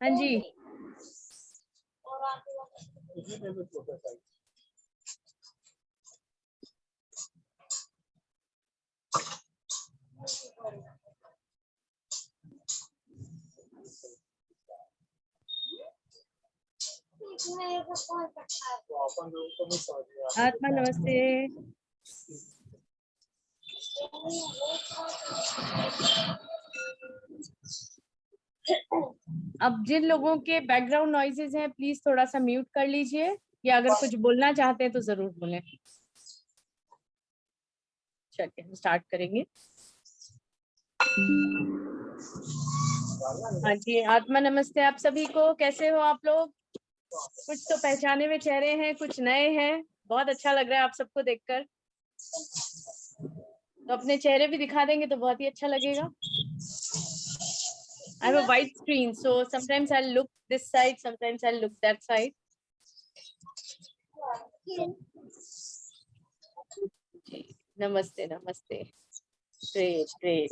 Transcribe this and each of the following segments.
हाँ जी। आत्मा नमस्ते। अब जिन लोगों के बैकग्राउंड नॉइजेज हैं प्लीज थोड़ा सा म्यूट कर लीजिए, या अगर कुछ बोलना चाहते हैं तो जरूर बोलें। चलिए हम स्टार्ट करेंगे। हाँ जी, आत्मा नमस्ते आप सभी को। कैसे हो आप लोग? कुछ तो पहचाने हुए चेहरे हैं, कुछ नए हैं। बहुत अच्छा लग रहा है आप सबको देखकर। तो अपने चेहरे भी दिखा देंगे तो बहुत ही अच्छा लगेगा। I have a white screen, so sometimes I'll look this side, sometimes I'll look that side. नमस्ते नमस्ते। Great great.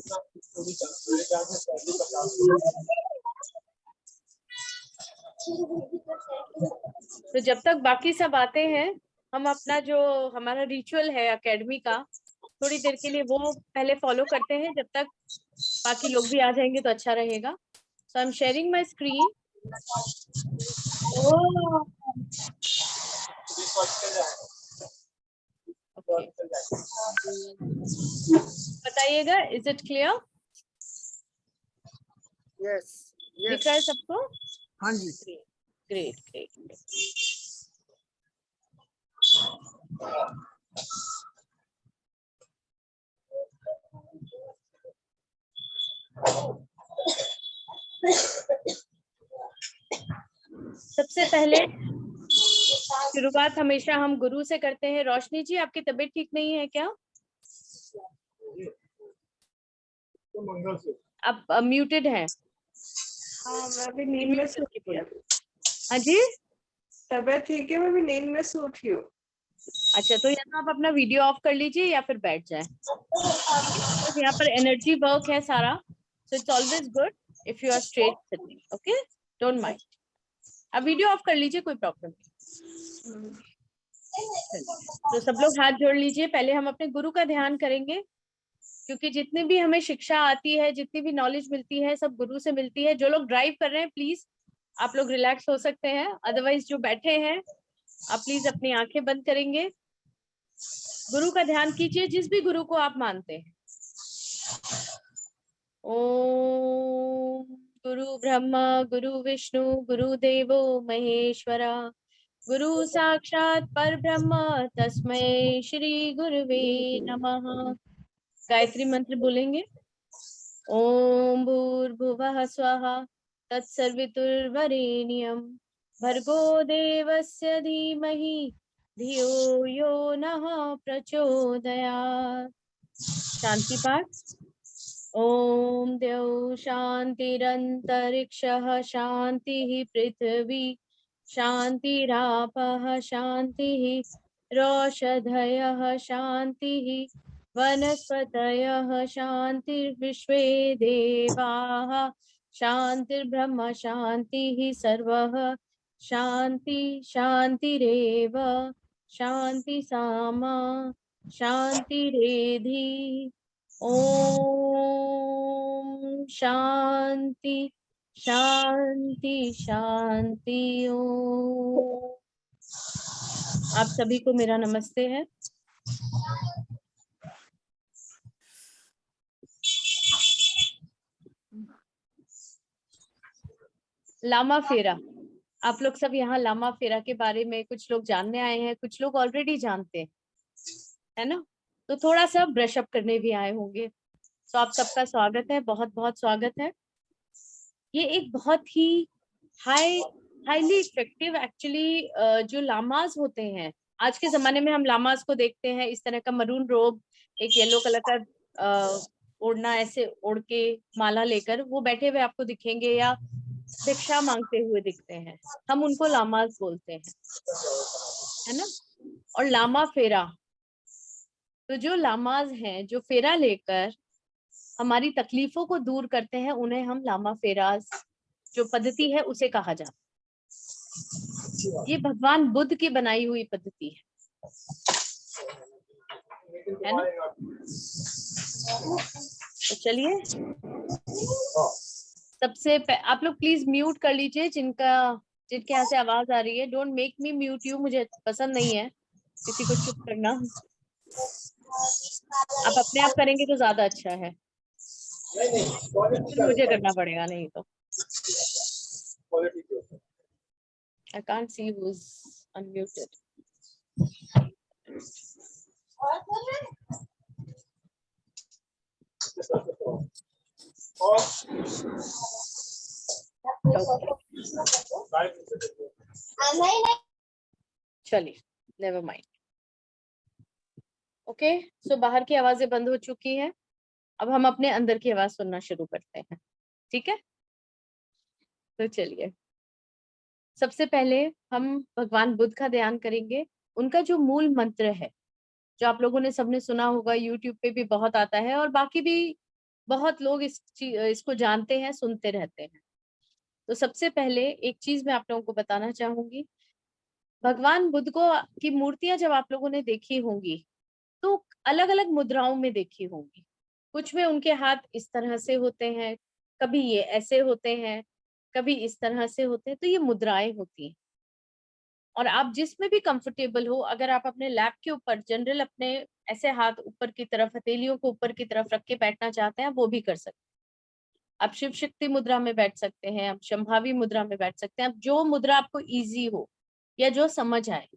तो जब तक बाकी सब आते हैं, हम अपना जो हमारा रिचुअल है एकेडमी का, थोड़ी देर के लिए वो पहले फॉलो करते हैं। जब तक बाकी लोग भी आ जाएंगे तो अच्छा रहेगा। So I'm sharing my screen. Okay. बताइएगा, is it clear? Yes. दिख रहा है सबको? हाँ जी। Great great. सबसे पहले शुरुआत हमेशा हम गुरु से करते हैं। रोशनी जी, आपकी तबीयत ठीक नहीं है क्या? आप म्यूटेड हैं। हाँ, मैं भी नींद में सो रही हूँ। हाँ जी, तबीयत ठीक है, मैं भी नींद में सो रही हूँ। अच्छा तो या तो आप अपना वीडियो ऑफ कर लीजिए या फिर बैठ जाए। यहाँ पर एनर्जी वर्क है सारा, so it's always good if you are straight sitting, okay? Don't mind. अब वीडियो ऑफ कर लीजिए, कोई प्रॉब्लम नहीं। तो सब लोग हाथ जोड़ लीजिए। पहले हम अपने गुरु का ध्यान करेंगे, क्योंकि जितनी भी हमें शिक्षा आती है, जितनी भी नॉलेज मिलती है, सब गुरु से मिलती है। जो लोग ड्राइव कर रहे हैं प्लीज आप लोग रिलैक्स हो सकते हैं, अदरवाइज जो बैठे हैं आप प्लीज अपनी आंखें बंद करेंगे। गुरु का ध्यान कीजिए, जिस भी गुरु को आप मानते हैं। ओम गुरु ब्रह्मा गुरु विष्णु गुरु देवो महेश्वरा, गुरु साक्षात परब्रह्म तस्मै श्री गुरुवे नमः। गायत्री मंत्र बोलेंगे। ओम भूर्भुवः स्वः तत्सवितुर्वरेण्यं भर्गो देवस्य धीमहि धियो यो नः प्रचोदयात्। शांति पाठ। ओम द्यौ शांतिरंतरिक्षः शांतिः पृथ्वी शांतिरापः शांतिः रोषधयः शांतिः वनस्पतयः शांतिर्विश्वे देवाः शांतिर्ब्रह्म शांतिः सर्वः शांति शांतिरेव शांति सामा शांतिरेधि। ओम शांति शांति शांति। ओम। आप सभी को मेरा नमस्ते है। लामा फेरा, आप लोग सब यहाँ लामा फेरा के बारे में कुछ लोग जानने आए हैं, कुछ लोग ऑलरेडी जानते हैं, है ना? तो थोड़ा सा ब्रश अप करने भी आए होंगे। तो आप सबका स्वागत है, बहुत बहुत स्वागत है। ये एक बहुत ही हाईली इफेक्टिव एक्चुअली जो लामाज होते हैं, आज के जमाने में हम लामाज को देखते हैं इस तरह का मरून रोब, एक येलो कलर का ओढ़ना, ऐसे ओढ़ के माला लेकर वो बैठे हुए आपको दिखेंगे, या भिक्षा मांगते हुए दिखते हैं। हम उनको लामाज बोलते हैं, है ना? और लामा फेरा तो जो लामाज हैं जो फेरा लेकर हमारी तकलीफों को दूर करते हैं, उन्हें हम लामा फेराज जो पद्धति है उसे कहा जाता है। ये भगवान बुद्ध की बनाई हुई पद्धति है ना। तो चलिए आप लोग प्लीज म्यूट कर लीजिए जिनके यहाँ से आवाज आ रही है। Don't make me mute you, मुझे पसंद नहीं है किसी को चुप करना। आप अपने आप करेंगे तो ज्यादा अच्छा है, फिर मुझे करना पड़ेगा नहीं तो। I can't see who's unmuted. चलिए, नेवर माइंड। ओके, सो बाहर की आवाजें बंद हो चुकी हैं, अब हम अपने अंदर की आवाज सुनना शुरू करते हैं, ठीक है। तो चलिए, सबसे पहले हम भगवान बुद्ध का ध्यान करेंगे। उनका जो मूल मंत्र है, जो आप लोगों ने सबने सुना होगा, यूट्यूब पे भी बहुत आता है और बाकी भी बहुत लोग इसको जानते हैं, सुनते रहते हैं। तो सबसे पहले एक चीज मैं आप लोगों को बताना चाहूंगी। भगवान बुद्ध को की मूर्तियां जब आप लोगों ने देखी होंगी तो अलग अलग मुद्राओं में देखी होंगी। कुछ में उनके हाथ इस तरह से होते हैं, कभी ये ऐसे होते हैं, कभी इस तरह से होते हैं। तो ये मुद्राएं होती हैं और आप जिसमें भी कंफर्टेबल हो, अगर आप अपने लैप के ऊपर जनरल अपने ऐसे हाथ ऊपर की तरफ, हथेलियों को ऊपर की तरफ रख के बैठना चाहते हैं, वो भी कर सकते हैं। आप शिव शक्ति मुद्रा में बैठ सकते हैं, आप शंभावी मुद्रा में बैठ सकते हैं, आप जो मुद्रा आपको इजी हो या जो समझ आए,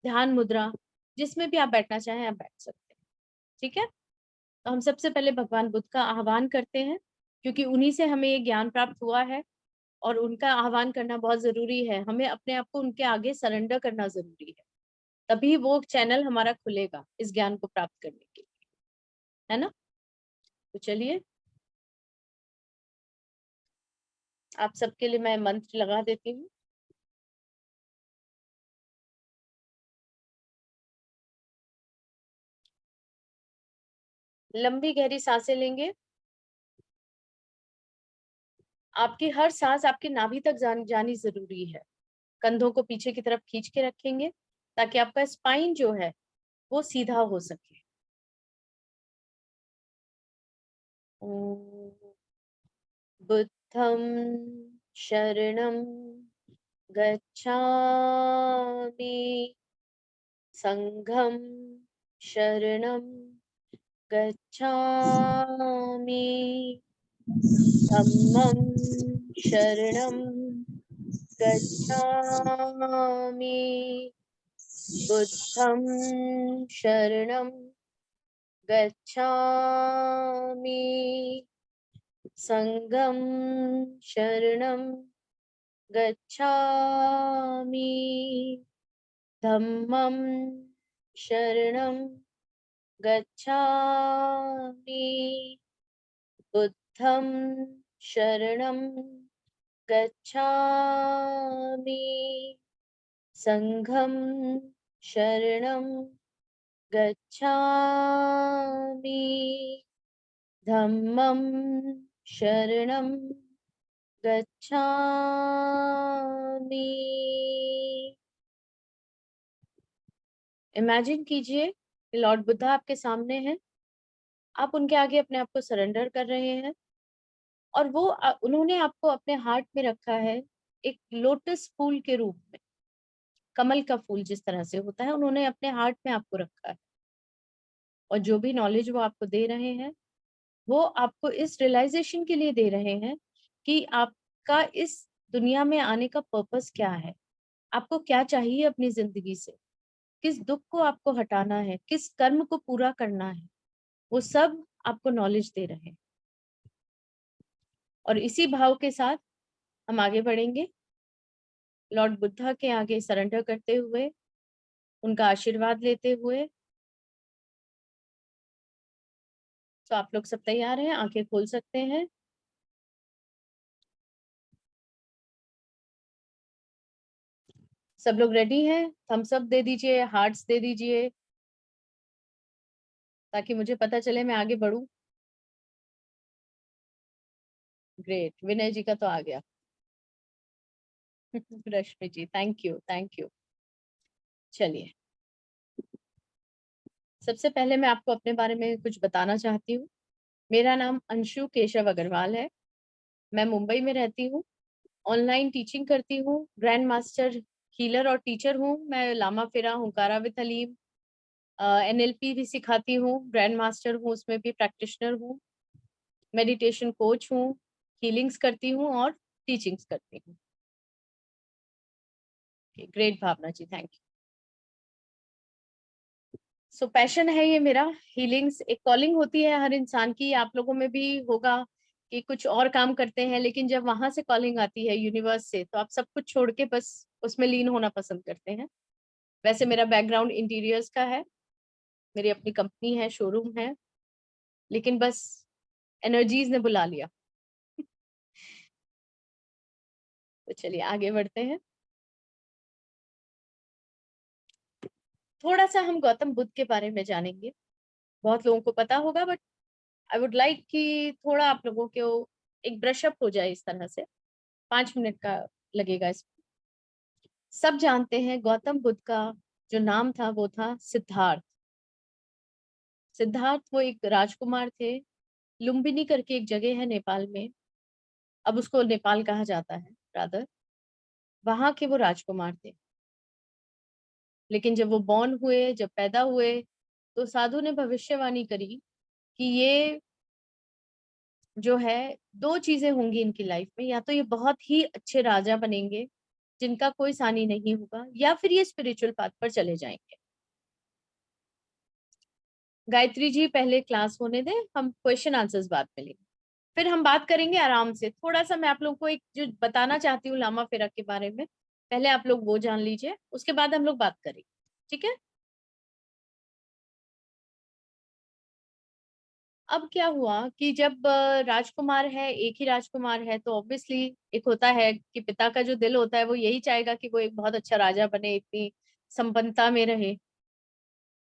ध्यान मुद्रा, जिसमें भी आप बैठना चाहें आप बैठ सकते हैं, ठीक है। तो हम सबसे पहले भगवान बुद्ध का आह्वान करते हैं, क्योंकि उन्हीं से हमें ये ज्ञान प्राप्त हुआ है और उनका आह्वान करना बहुत जरूरी है। हमें अपने आप को उनके आगे सरेंडर करना जरूरी है, तभी वो चैनल हमारा खुलेगा इस ज्ञान को प्राप्त करने के लिए, है ना। तो चलिए, आप सबके लिए मैं मंत्र लगा देती हूँ। लंबी गहरी सांसें लेंगे। आपकी हर सांस आपकी नाभि तक जानी जरूरी है। कंधों को पीछे की तरफ खींच के रखेंगे ताकि आपका स्पाइन जो है वो सीधा हो सके। बुद्धं शरणं गच्छामि, संघं शरणं गच्छामि, धम्मं शरणं गच्छामि, बुद्धं शरणं गच्छामि, संघं शरणं गच्छामि, धम्मं शरणं गच्छामि, बुद्धं शरणं गच्छामि, संघं शरणं गच्छामि, धम्मं शरणं गच्छामि। इमेजिन कीजिए कि लॉर्ड बुद्धा आपके सामने हैं, आप उनके आगे अपने आप को सरेंडर कर रहे हैं और वो उन्होंने आपको अपने हार्ट में रखा है एक लोटस फूल के रूप में। कमल का फूल जिस तरह से होता है, उन्होंने अपने हार्ट में आपको रखा है और जो भी नॉलेज वो आपको दे रहे हैं वो आपको इस रियलाइजेशन के लिए दे रहे हैं कि आपका इस दुनिया में आने का पर्पस क्या है, आपको क्या चाहिए अपनी जिंदगी से, किस दुख को आपको हटाना है, किस कर्म को पूरा करना है, वो सब आपको नॉलेज दे रहे हैं। और इसी भाव के साथ हम आगे बढ़ेंगे, लॉर्ड बुद्धा के आगे सरेंडर करते हुए, उनका आशीर्वाद लेते हुए। तो आप लोग सब तैयार हैं, आंखें खोल सकते हैं। सब लोग रेडी हैं? थम्स अप दे दीजिए, हार्ट्स दे दीजिए। ताकि मुझे पता चले मैं आगे बढ़ूं। ग्रेट, विनय जी का तो आ गया। रश्मि जी, थैंक यू, थैंक यू। चलिए, सबसे पहले मैं आपको अपने बारे में कुछ बताना चाहती हूँ। मेरा नाम अंशु केशव अग्रवाल है। मैं मुंबई में रहती हूँ। ऑनलाइन टीचिंग करती हूँ। ग्रैंड मास्टर हीलर और टीचर हूँ। मैं लामा फेरा, हुंकारा विद हलीम, एनएलपी भी सिखाती हूँ। ग्रैंड मास्टर हूँ, उसमें भी प्रैक्टिशनर हूँ। मेडिटेशन कोच हूँ। हीलिंग्स करती हूँ और टीचिंग्स करती हूँ। Great Bhavna ji, thank you. So passion है ये मेरा। हीलिंग्स एक कॉलिंग होती है हर इंसान की, आप लोगों में भी होगा कि कुछ और काम करते हैं, लेकिन जब वहां से कॉलिंग आती है यूनिवर्स से, तो आप सब कुछ छोड़ के बस उसमें लीन होना पसंद करते हैं। वैसे मेरा बैकग्राउंड इंटीरियर्स का है, मेरी अपनी कंपनी है, शोरूम है, लेकिन बस एनर्जीज ने बुला लिया। तो चलिए आगे बढ़ते हैं। थोड़ा सा हम गौतम बुद्ध के बारे में जानेंगे। बहुत लोगों को पता होगा, बट आई वुड लाइक कि थोड़ा आप लोगों को एक ब्रश अप हो जाए इस तरह से। 5 मिनट का लगेगा इस। सब जानते हैं गौतम बुद्ध का जो नाम था वो था सिद्धार्थ। सिद्धार्थ वो एक राजकुमार थे। लुम्बिनी करके एक जगह है नेपाल में, अब उसको नेपाल कहा जाता है रादर। वहां के वो राजकुमार थे। लेकिन जब वो बॉर्न हुए, जब पैदा हुए, तो साधु ने भविष्यवाणी करी कि ये जो है, दो चीजें होंगी इनकी लाइफ में, या तो ये बहुत ही अच्छे राजा बनेंगे जिनका कोई सानी नहीं होगा, या फिर ये स्पिरिचुअल पाथ पर चले जाएंगे। गायत्री जी पहले क्लास होने दें, हम क्वेश्चन आंसर्स बाद में लेंगे, फिर हम बात करेंगे आराम से। थोड़ा सा मैं आप लोगों को एक जो बताना चाहती हूँ लामा फेरा के बारे में, पहले आप लोग वो जान लीजिए, उसके बाद हम लोग बात करेंगे, ठीक है। अब क्या हुआ कि जब राजकुमार है, एक ही राजकुमार है, तो ऑब्वियसली एक होता है कि पिता का जो दिल होता है वो यही चाहेगा कि वो एक बहुत अच्छा राजा बने, इतनी संपन्नता में रहे।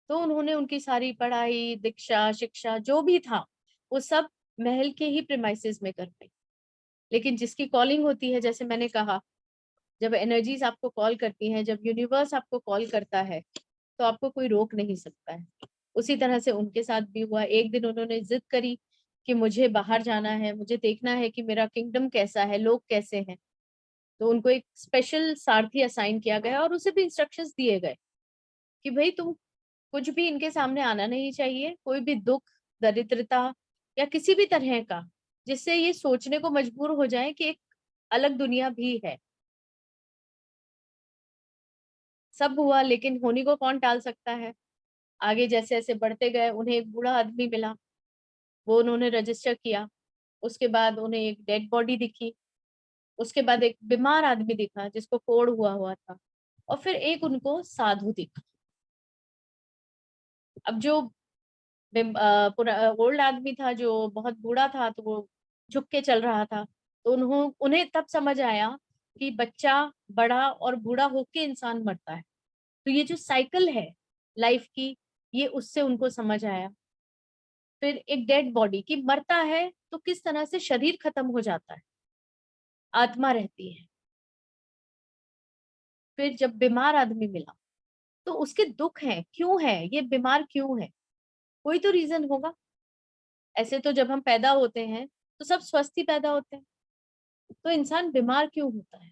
तो उन्होंने उनकी सारी पढ़ाई, दीक्षा, शिक्षा जो भी था, वो सब महल के ही प्रिमाइसेस में कर पाई। लेकिन जिसकी कॉलिंग होती है, जैसे मैंने कहा, जब एनर्जीज आपको कॉल करती हैं, जब यूनिवर्स आपको कॉल करता है, तो आपको कोई रोक नहीं सकता है। उसी तरह से उनके साथ भी हुआ। एक दिन उन्होंने जिद करी कि मुझे बाहर जाना है, मुझे देखना है कि मेरा किंगडम कैसा है, लोग कैसे हैं। तो उनको एक स्पेशल सारथी असाइन किया गया और उसे भी इंस्ट्रक्शंस दिए गए कि भाई तुम कुछ भी इनके सामने आना नहीं चाहिए, कोई भी दुख, दरिद्रता या किसी भी तरह का जिससे ये सोचने को मजबूर हो जाए कि एक अलग दुनिया भी है। सब हुआ, लेकिन होनी को कौन टाल सकता है। आगे जैसे जैसे बढ़ते गए, उन्हें एक बूढ़ा आदमी मिला, वो उन्होंने रजिस्टर किया। उसके बाद उन्हें एक डेड बॉडी दिखी। उसके बाद एक बीमार आदमी दिखा जिसको कोढ़ हुआ हुआ था। और फिर एक उनको साधु दिखा। अब जो ओल्ड आदमी था, जो बहुत बूढ़ा था, तो वो झुक के चल रहा था। तो उन्हें तब समझ आया कि बच्चा, बड़ा और बूढ़ा होके इंसान मरता है। तो ये जो साइकिल है लाइफ की, ये उससे उनको समझ आया। फिर एक डेड बॉडी की मरता है तो किस तरह से शरीर खत्म हो जाता है, आत्मा रहती है। फिर जब बीमार आदमी मिला, तो उसके दुख हैं, क्यों है ये बीमार, क्यों है, कोई तो रीजन होगा। ऐसे तो जब हम पैदा होते हैं तो सब स्वस्थ ही पैदा होते हैं, तो इंसान बीमार क्यों होता है?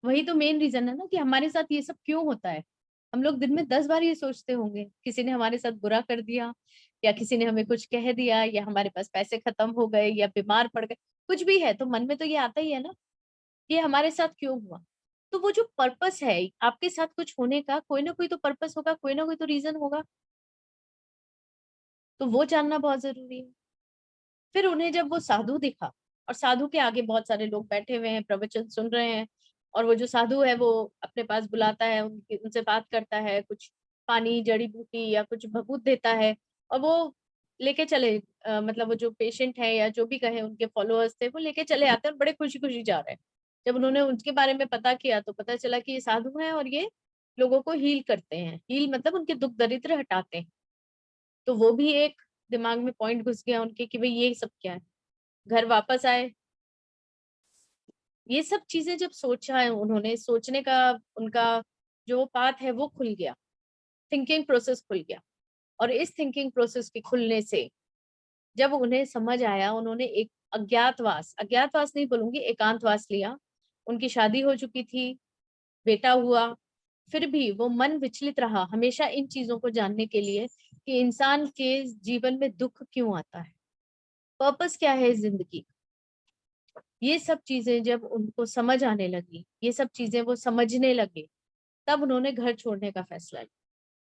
वही तो मेन रीजन है ना कि हमारे साथ ये सब क्यों होता है। हम लोग दिन में 10 बार ये सोचते होंगे, किसी ने हमारे साथ बुरा कर दिया, या किसी ने हमें कुछ कह दिया, या हमारे पास पैसे खत्म हो गए, या बीमार पड़ गए, कुछ भी है तो मन में तो ये आता ही है ना, ये हमारे साथ क्यों हुआ। तो वो जो पर्पस है आपके साथ कुछ होने का, कोई ना कोई तो पर्पस होगा, कोई ना कोई तो रीजन होगा। तो वो जानना बहुत जरूरी है। फिर उन्हें जब वो साधु दिखा, और साधु के आगे बहुत सारे लोग बैठे हुए हैं, प्रवचन सुन रहे हैं, और वो जो साधु है वो अपने पास बुलाता है, उनकी उनसे बात करता है, कुछ पानी, जड़ी बूटी या कुछ भभूत देता है, और वो लेके चले, मतलब वो जो पेशेंट है या जो भी कहे उनके फॉलोअर्स थे, वो लेके चले आते हैं और बड़े खुशी खुशी जा रहे हैं। जब उन्होंने उनके बारे में पता किया तो पता चला कि ये साधु हैं और ये लोगों को हील करते हैं। हील मतलब उनके दुख दरिद्र हटाते हैं। तो वो भी एक दिमाग में पॉइंट घुस गया उनके कि भाई ये सब क्या है। घर वापस आए, ये सब चीजें जब सोचा है उन्होंने, सोचने का उनका जो पाथ है वो खुल गया, थिंकिंग प्रोसेस खुल गया। और इस थिंकिंग प्रोसेस के खुलने से जब उन्हें समझ आया, उन्होंने एक अज्ञातवास, अज्ञातवास नहीं बोलूंगी, एकांतवास लिया। उनकी शादी हो चुकी थी, बेटा हुआ, फिर भी वो मन विचलित रहा हमेशा इन चीजों को जानने के लिए कि इंसान के जीवन में दुख क्यों आता है, पर्पस क्या है इस जिंदगी। ये सब चीजें जब उनको समझ आने लगी, ये सब चीजें वो समझने लगे, तब उन्होंने घर छोड़ने का फैसला लिया।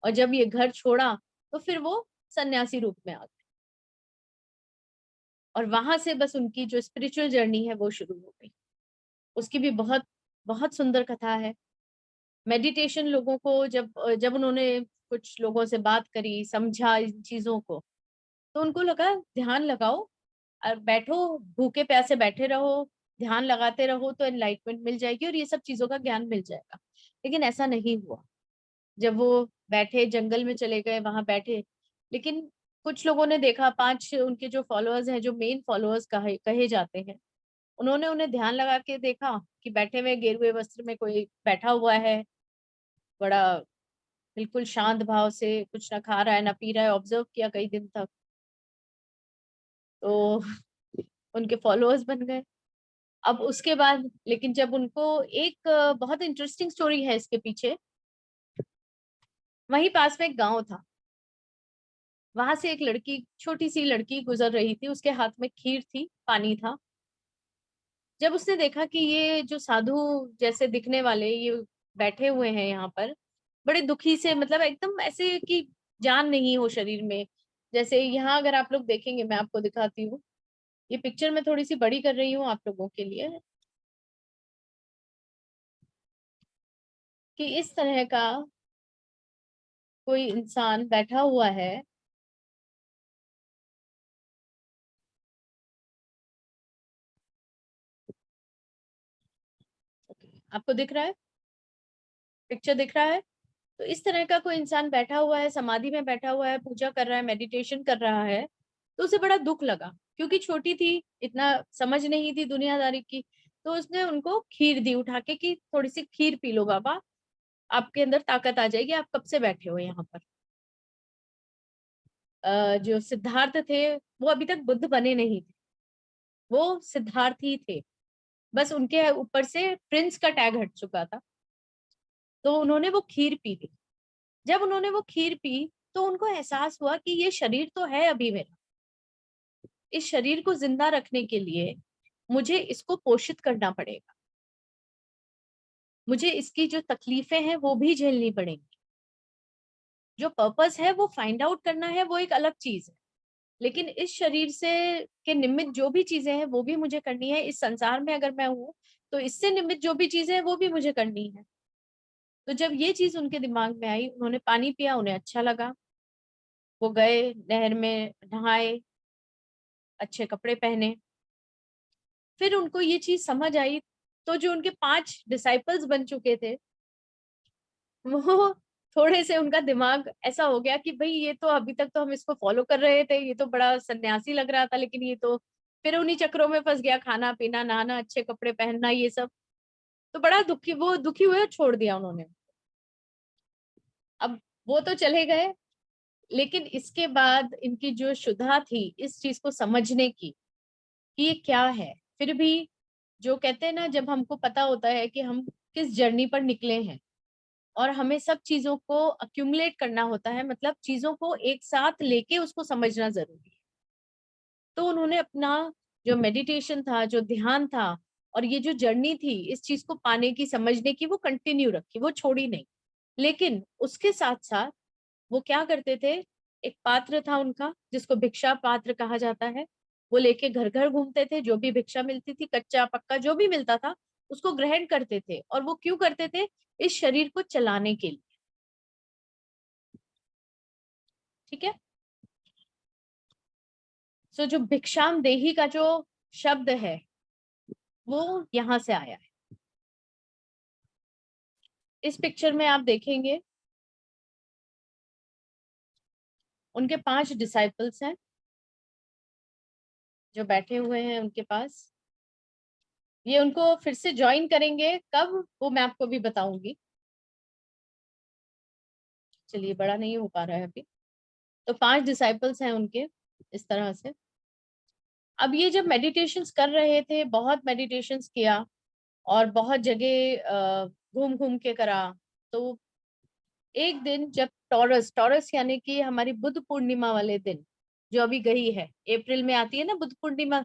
और जब ये घर छोड़ा तो फिर वो सन्यासी रूप में आ गए। और वहां से बस उनकी जो स्पिरिचुअल जर्नी है वो शुरू हो गई। उसकी भी बहुत बहुत सुंदर कथा है। मेडिटेशन लोगों को जब जब उन्होंने कुछ लोगों से बात करी, समझा इन चीजों को, तो उनको लगा ध्यान लगाओ और बैठो, भूखे प्यासे बैठे रहो, ध्यान लगाते रहो तो एनलाइटमेंट मिल जाएगी और ये सब चीजों का ज्ञान मिल जाएगा। लेकिन ऐसा नहीं हुआ। जब वो बैठे, जंगल में चले गए, वहां बैठे, लेकिन कुछ लोगों ने देखा, 5 उनके जो फॉलोअर्स हैं, जो मेन फॉलोअर्स कहे कहे जाते हैं, उन्होंने उन्हें ध्यान लगा के देखा कि बैठे हुए गेरुए वस्त्र में कोई बैठा हुआ है, बड़ा बिल्कुल शांत भाव से, कुछ ना खा रहा है ना पी रहा है। ऑब्जर्व किया कई दिन तक, तो उनके फॉलोअर्स बन गए। अब उसके बाद लेकिन जब उनको एक बहुत इंटरेस्टिंग स्टोरी है इसके पीछे। वहीं पास में एक गांव था, वहां से एक लड़की, छोटी सी लड़की गुजर रही थी, उसके हाथ में खीर थी, पानी था। जब उसने देखा कि ये जो साधु जैसे दिखने वाले ये बैठे हुए हैं यहाँ पर, बड़े दुखी से, मतलब एकदम ऐसे कि जान नहीं हो शरीर में। जैसे यहाँ अगर आप लोग देखेंगे, मैं आपको दिखाती हूँ, ये पिक्चर मैं थोड़ी सी बड़ी कर रही हूँ आप लोगों के लिए, कि इस तरह का कोई इंसान बैठा हुआ है। आपको दिख रहा है, पिक्चर दिख रहा है? तो इस तरह का कोई इंसान बैठा हुआ है, समाधि में बैठा हुआ है, पूजा कर रहा है, मेडिटेशन कर रहा है। तो उसे बड़ा दुख लगा, क्योंकि छोटी थी, इतना समझ नहीं थी दुनियादारी की। तो उसने उनको खीर दी उठा के कि थोड़ी सी खीर पी लो बाबा, आपके अंदर ताकत आ जाएगी, आप कब से बैठे हो यहाँ पर। जो सिद्धार्थ थे, वो अभी तक बुद्ध बने नहीं थे, वो सिद्धार्थ ही थे, बस उनके ऊपर से प्रिंस का टैग हट चुका था। तो उन्होंने वो खीर पी ली। जब उन्होंने वो खीर पी, तो उनको एहसास हुआ कि ये शरीर तो है अभी मेरा, इस शरीर को जिंदा रखने के लिए मुझे इसको पोषित करना पड़ेगा, मुझे इसकी जो तकलीफें हैं वो भी झेलनी पड़ेंगी। जो पर्पस है वो फाइंड आउट करना है, वो एक अलग चीज है, लेकिन इस शरीर से के निमित्त जो भी चीजें हैं वो भी मुझे करनी है। इस संसार में अगर मैं हूँ तो इससे निमित्त जो भी चीजें हैं वो भी मुझे करनी है। तो जब ये चीज उनके दिमाग में आई, उन्होंने पानी पिया, उन्हें अच्छा लगा, वो गए नहर में नहाए, अच्छे कपड़े पहने। फिर उनको ये चीज समझ आई, तो जो उनके 5 डिसाइपल्स बन चुके थे, वो थोड़े से, उनका दिमाग ऐसा हो गया कि भाई ये तो अभी तक तो हम इसको फॉलो कर रहे थे, ये तो बड़ा सन्यासी लग रहा था, लेकिन ये तो फिर उन्हीं चक्रों में फंस गया, खाना पीना नहाना अच्छे कपड़े पहनना ये सब। तो बड़ा दुखी, वो दुखी हुए और छोड़ दिया उन्होंने। अब वो तो चले गए, लेकिन इसके बाद इनकी जो शुद्धा थी इस चीज को समझने की कि ये क्या है, फिर भी जो कहते हैं ना, जब हमको पता होता है कि हम किस जर्नी पर निकले हैं और हमें सब चीजों को अक्यूमुलेट करना होता है, मतलब चीजों को एक साथ लेके उसको समझना जरूरी है। तो उन्होंने अपना जो मेडिटेशन था, जो ध्यान था, और ये जो जर्नी थी इस चीज को पाने की, समझने की, वो कंटिन्यू रखी, वो छोड़ी नहीं। लेकिन उसके साथ साथ वो क्या करते थे, एक पात्र था उनका जिसको भिक्षा पात्र कहा जाता है, वो लेके घर घर घूमते थे, जो भी भिक्षा मिलती थी, कच्चा पक्का जो भी मिलता था उसको ग्रहण करते थे। और वो क्यों करते थे? इस शरीर को चलाने के लिए। ठीक है। सो जो भिक्षाम देही का जो शब्द है वो यहां से आया है। इस पिक्चर में आप देखेंगे, उनके 5 डिसाइपल्स हैं जो बैठे हुए हैं उनके पास। ये उनको फिर से ज्वाइन करेंगे कब, वो मैं आपको भी बताऊंगी। चलिए, बड़ा नहीं हो पा रहा है अभी। तो 5 डिसाइपल्स हैं उनके इस तरह से। अब ये जब मेडिटेशंस कर रहे थे, बहुत मेडिटेशंस किया और बहुत जगह घूम घूम के करा, तो एक दिन जब टॉरस टॉरस यानी कि हमारी बुद्ध पूर्णिमा वाले दिन जो अभी गई है, अप्रैल में आती है ना बुद्ध पूर्णिमा,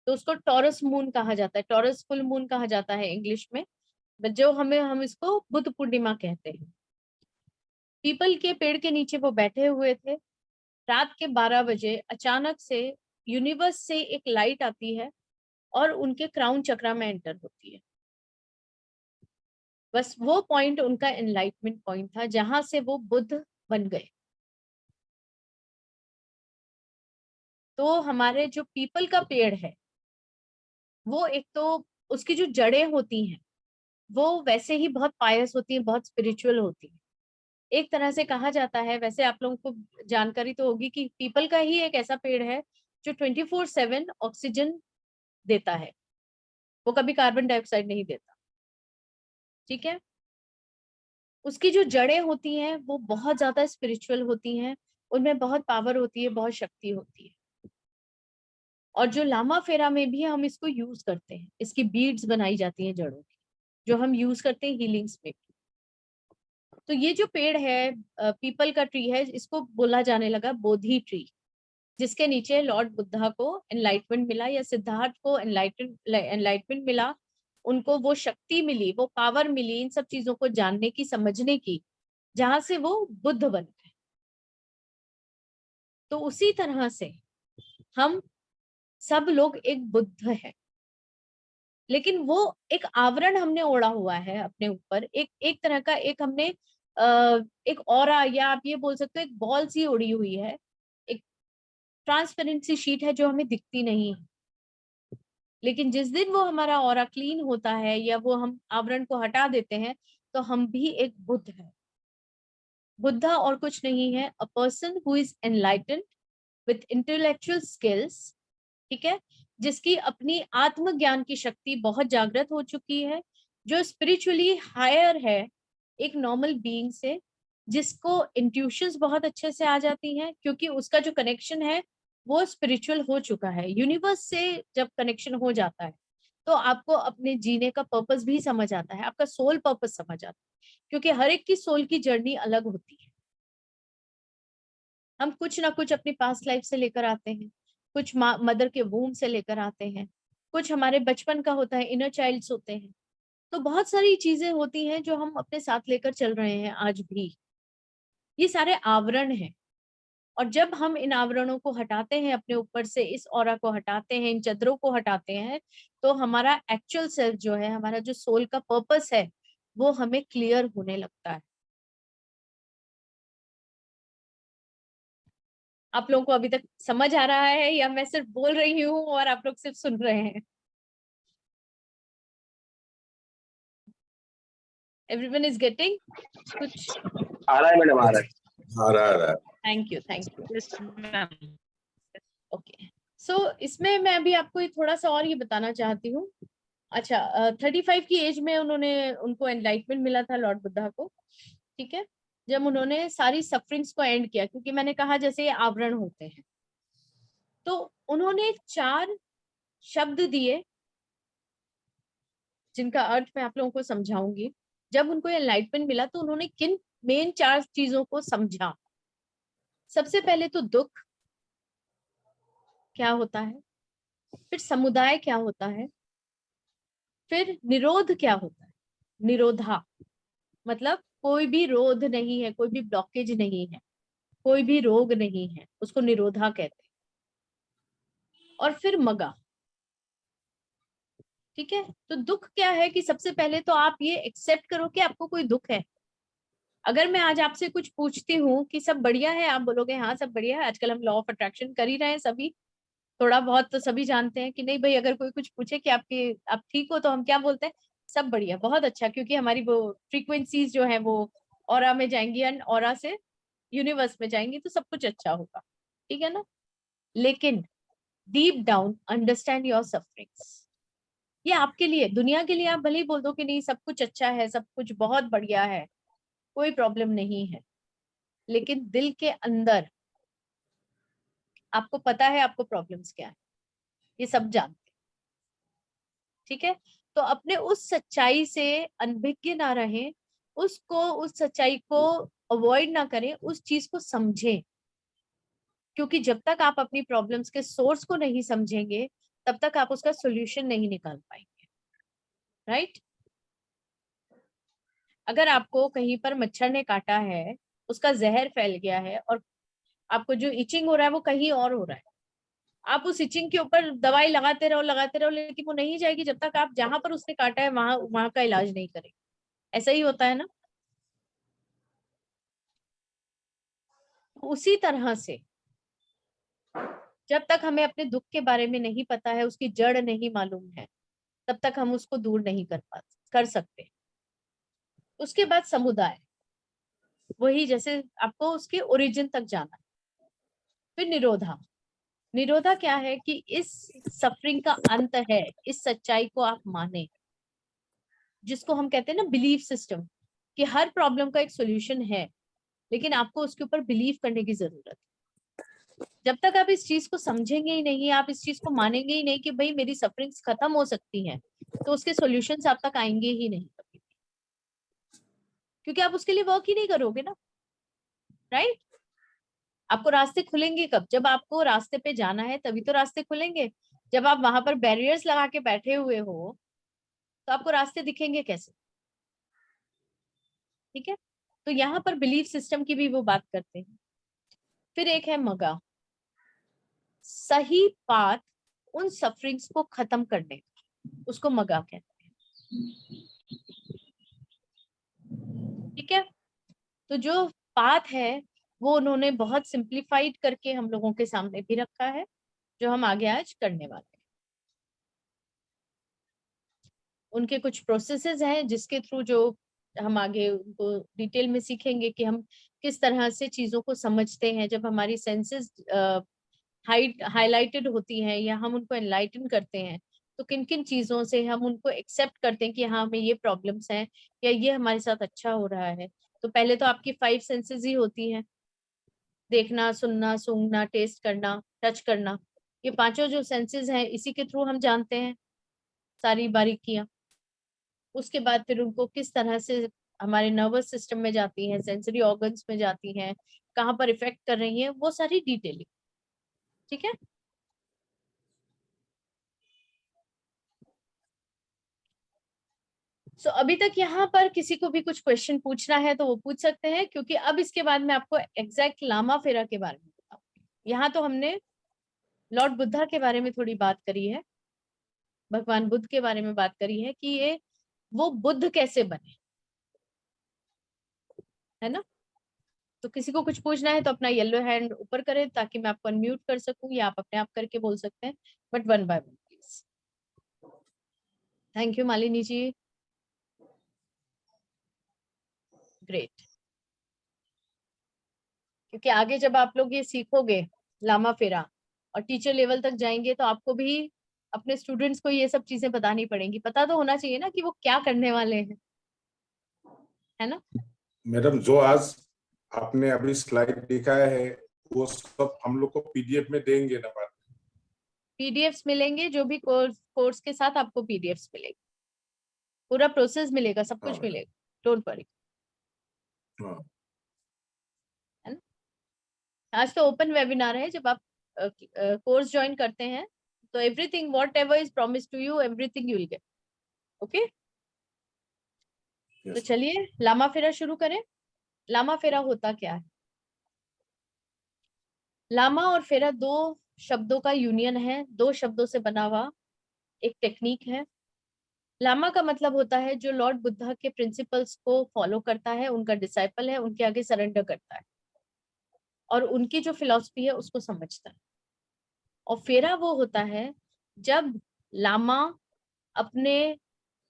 तो उसको टॉरस मून कहा जाता है, टॉरस फुल मून कहा जाता है इंग्लिश में, जो हम इसको बुद्ध पूर्णिमा कहते हैं। पीपल के पेड़ के नीचे वो बैठे हुए थे। रात के 12 बजे अचानक से यूनिवर्स से एक लाइट आती है और उनके क्राउन चक्रा में एंटर होती है। बस वो पॉइंट उनका एनलाइटमेंट पॉइंट था जहां से वो बुद्ध बन गए। तो हमारे जो पीपल का पेड़ है, वो एक तो उसकी जो जड़ें होती हैं वो वैसे ही बहुत पायस होती हैं, बहुत स्पिरिचुअल होती हैं। एक तरह से कहा जाता है, वैसे आप लोगों को जानकारी तो होगी कि पीपल का ही एक ऐसा पेड़ है जो 24/7 ऑक्सीजन देता है, वो कभी कार्बन डाइऑक्साइड नहीं देता। ठीक है। उसकी जो जड़ें होती हैं वो बहुत ज्यादा स्पिरिचुअल होती हैं, उनमें बहुत पावर होती है, बहुत शक्ति होती है। और जो लामा फेरा में भी हम इसको यूज करते हैं, इसकी बीड्स बनाई जाती हैं जड़ों की, जो हम यूज करते हैं हीलिंग्स में। तो ये जो पेड़ है, पीपल का ट्री है, इसको बोला जाने लगा बोधि ट्री, जिसके नीचे लॉर्ड बुद्धा को एनलाइटमेंट मिला, या सिद्धार्थ को एनलाइटमेंट मिला, उनको वो शक्ति मिली, वो पावर मिली इन सब चीजों को जानने की, समझने की, जहां से वो बुद्ध बन गए। तो उसी तरह से हम सब लोग एक बुद्ध है, लेकिन वो एक आवरण हमने ओढ़ा हुआ है अपने ऊपर, एक एक तरह का एक हमने एक ऑरा, या आप ये बोल सकते हो एक बॉल सी उड़ी हुई है, एक ट्रांसपेरेंसी शीट है जो हमें दिखती नहीं है। लेकिन जिस दिन वो हमारा ऑरा क्लीन होता है या वो हम आवरण को हटा देते हैं, तो हम भी एक बुद्ध है। बुद्धा और कुछ नहीं है, a person who is enlightened with intellectual skills, ठीक है, जिसकी अपनी आत्मज्ञान की शक्ति बहुत जागृत हो चुकी है, जो स्पिरिचुअली हायर है एक नॉर्मल बीइंग से, जिसको इंट्यूशंस बहुत अच्छे से आ जाती हैं, क्योंकि उसका जो कनेक्शन है वो स्पिरिचुअल हो चुका है। यूनिवर्स से जब कनेक्शन हो जाता है तो आपको अपने जीने का पर्पस भी समझ आता है, आपका सोल पर्पस समझ आता है, क्योंकि हर एक की सोल की जर्नी अलग होती है। हम कुछ ना कुछ अपनी पास्ट लाइफ से लेकर आते हैं, कुछ मदर के वूम से लेकर आते हैं, कुछ हमारे बचपन का होता है, इनर चाइल्ड्स होते हैं। तो बहुत सारी चीजें होती हैं जो हम अपने साथ लेकर चल रहे हैं आज भी। ये सारे आवरण हैं, और जब हम इन आवरणों को हटाते हैं अपने ऊपर से, इस ऑरा को हटाते हैं, इन चदरों को हटाते हैं, तो हमारा एक्चुअल सेल्फ जो है, हमारा जो सोल का पर्पस है, वो हमें क्लियर होने लगता है। आप लोगों को अभी तक समझ आ रहा है, या मैं सिर्फ बोल रही हूँ और आप लोग सिर्फ सुन रहे हैं? एवरीवन इज गेटिंग कुछ? आ रहा है मैडम, आ रहा है, आ रहा है। Thank you, thank you. Yes, ma'am. Okay, so इसमें मैं अभी आपको थोड़ा सा और ये बताना चाहती हूँ। अच्छा, 35 की एज में उनको एनलाइटमेंट मिला था लॉर्ड बुद्धा को, ठीक है, जब उन्होंने सारी सफरिंग्स को एंड किया, क्योंकि मैंने कहा जैसे ये आवरण होते हैं, तो उन्होंने 4 शब्द दिए जिनका अर्थ मैं आप लोगों को समझाऊंगी। जब उनको एनलाइटमेंट मिला तो उन्होंने किन मेन 4 चीजों को समझा। सबसे पहले तो दुख क्या होता है, फिर समुदाय क्या होता है, फिर निरोध क्या होता है। निरोधा मतलब कोई भी रोध नहीं है, कोई भी ब्लॉकेज नहीं है, कोई भी रोग नहीं है, उसको निरोधा कहते हैं। और फिर मगा, ठीक है। तो दुख क्या है कि सबसे पहले तो आप ये एक्सेप्ट करो कि आपको कोई दुख है। अगर मैं आज आपसे कुछ पूछती हूँ कि सब बढ़िया है, आप बोलोगे हाँ सब बढ़िया है। आजकल हम लॉ ऑफ अट्रैक्शन कर ही रहे हैं सभी, थोड़ा बहुत तो सभी जानते हैं कि नहीं भाई, अगर कोई कुछ पूछे कि आप ठीक हो, तो हम क्या बोलते हैं? सब बढ़िया, बहुत अच्छा, क्योंकि हमारी वो फ्रीक्वेंसीज जो है वो ऑरा में जाएंगी, एंड ऑरा से यूनिवर्स में जाएंगी तो सब कुछ अच्छा होगा, ठीक है ना। लेकिन deep down understand your sufferings. ये आपके लिए, दुनिया के लिए आप भले ही बोल दो कि नहीं सब कुछ अच्छा है, सब कुछ बहुत बढ़िया है, कोई प्रॉब्लम नहीं है, लेकिन दिल के अंदर आपको पता है आपको प्रॉब्लम्स क्या है, ये सब जानते हैं, ठीक है। तो अपने उस सच्चाई से अनभिज्ञ ना रहें, उसको, उस सच्चाई को अवॉइड ना करें, उस चीज को समझें, क्योंकि जब तक आप अपनी प्रॉब्लम्स के सोर्स को नहीं समझेंगे तब तक आप उसका सोल्यूशन नहीं निकाल पाएंगे, राइट। अगर आपको कहीं पर मच्छर ने काटा है, उसका जहर फैल गया है और आपको जो इचिंग हो रहा है वो कहीं और हो रहा है, आप उस इचिंग के ऊपर दवाई लगाते रहो, लेकिन वो नहीं जाएगी जब तक आप जहां पर उसने काटा है वहां वहां का इलाज नहीं करेंगे। ऐसा ही होता है ना। उसी तरह से जब तक हमें अपने दुख के बारे में नहीं पता है, उसकी जड़ नहीं मालूम है, तब तक हम उसको दूर नहीं कर सकते। उसके बाद समुदाय, वही जैसे आपको उसके ओरिजिन तक जाना है। फिर निरोधा। निरोधा क्या है कि इस सफरिंग का अंत है, इस सच्चाई को आप माने, जिसको हम कहते हैं ना बिलीफ सिस्टम, कि हर प्रॉब्लम का एक सोल्यूशन है, लेकिन आपको उसके ऊपर बिलीव करने की जरूरत है। जब तक आप इस चीज को समझेंगे ही नहीं, आप इस चीज को मानेंगे ही नहीं कि भाई मेरी सफरिंग्स खत्म हो सकती हैं, तो उसके सॉल्यूशंस आप तक आएंगे ही नहीं कभी, क्योंकि आप उसके लिए वर्क ही नहीं करोगे ना, राइट। आपको रास्ते खुलेंगे कब? जब आपको रास्ते पे जाना है तभी तो रास्ते खुलेंगे। जब आप वहां पर बैरियर्स लगा के बैठे हुए हो तो आपको रास्ते दिखेंगे कैसे, ठीक है। तो यहाँ पर बिलीफ सिस्टम की भी वो बात करते हैं। फिर एक है मगा, सही पाथ उन सफरिंग्स को खत्म करने का, उसको मगा कहते हैं, ठीक है। तो जो पाथ है वो उन्होंने बहुत सिंप्लीफाइड करके हम लोगों के सामने भी रखा है, जो हम आगे आज करने वाले हैं। उनके कुछ प्रोसेसेस हैं जिसके थ्रू जो हम आगे उनको डिटेल में सीखेंगे कि हम किस तरह से चीजों को समझते हैं। जब हमारी सेंसेस हाईलाइटेड होती हैं या हम उनको एनलाइटन करते हैं, तो किन किन चीजों से हम उनको एक्सेप्ट करते हैं कि हाँ हमें ये प्रॉब्लम्स हैं या ये हमारे साथ अच्छा हो रहा है। तो पहले तो आपकी 5 सेंसेस ही होती हैं, देखना, सुनना, सूंघना, टेस्ट करना, टच करना। ये पांचों जो सेंसेस हैं इसी के थ्रू हम जानते हैं सारी बारीकियां। उसके बाद फिर उनको किस तरह से हमारे नर्वस सिस्टम में जाती हैं, सेंसरी ऑर्गन्स में जाती हैं, कहाँ पर इफेक्ट कर रही हैं, वो सारी डिटेलिंग, ठीक है। सो अभी तक यहाँ पर किसी को भी कुछ क्वेश्चन पूछना है तो वो पूछ सकते हैं, क्योंकि अब इसके बाद मैं आपको एग्जैक्ट लामा फेरा के बारे में बताऊंगी। यहाँ तो हमने लॉर्ड बुद्धा के बारे में थोड़ी बात करी है, भगवान बुद्ध के बारे में बात करी है कि ये वो बुद्ध कैसे बने, है ना। तो किसी को कुछ पूछना है तो अपना येलो हैंड ऊपर करें ताकि मैं आपको अनम्यूट कर सकूं, या आप अपने आप करके बोल सकते हैं, but one by one please. Thank you Malini ji, great. क्योंकि आगे जब आप लोग ये सीखोगे लामा फेरा और टीचर लेवल तक जाएंगे तो आपको भी अपने स्टूडेंट्स को ये सब चीजें बतानी पड़ेंगी। पता तो होना चाहिए ना कि वो क्या करने वाले हैं, है ना। मैडम, जो आज आपने अभी स्लाइड दिखाया है वो सब हम लोग को पीडीएफ में देंगे ना बाद में? पीडीएफ्स मिलेंगे, जो भी कोर्स के साथ आपको पीडीएफ्स मिलेगी, पूरा प्रोसेस मिलेगा, सब कुछ मिलेगा, डोंट वरी, हाँ। है ना। आज तो ओपन वेबिनार है, जब आप कोर्स ज्वाइन करते हैं तो everything what ever is promise to you, everything you will get, okay. तो चलिए लामा फेरा शुरू करें। लामा फेरा होता क्या है? लामा और फेरा दो शब्दों का यूनियन है, दो शब्दों से बना हुआ एक टेक्निक है। लामा का मतलब होता है जो लॉर्ड बुद्धा के प्रिंसिपल्स को फॉलो करता है, उनका डिसाइपल है, उनके आगे सरेंडर करता है और उनकी जो फिलॉसफी है उसको समझता है। और फेरा वो होता है जब लामा अपने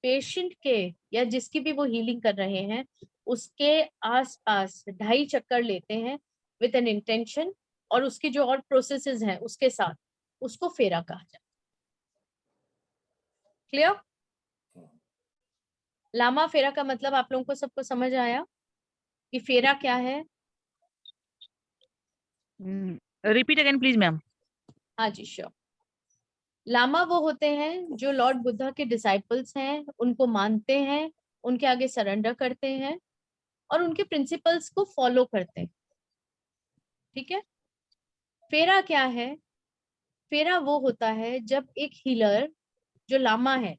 पेशेंट के या जिसकी भी वो हीलिंग कर रहे हैं उसके आसपास 2.5 चक्कर लेते हैं विथ एन इंटेंशन और उसकी जो और प्रोसेसेस हैं उसके साथ, उसको फेरा कहा जाता है। क्लियर? लामा फेरा का मतलब आप लोगों को सबको समझ आया कि फेरा क्या है? Repeat again please ma'am. हाँ जी श्योर। लामा वो होते हैं जो लॉर्ड बुद्धा के डिसाइपल्स हैं, उनको मानते हैं, उनके आगे सरेंडर करते हैं और उनके प्रिंसिपल्स को फॉलो करते हैं। ठीक है। फेरा क्या है? फेरा वो होता है जब एक हीलर जो लामा है,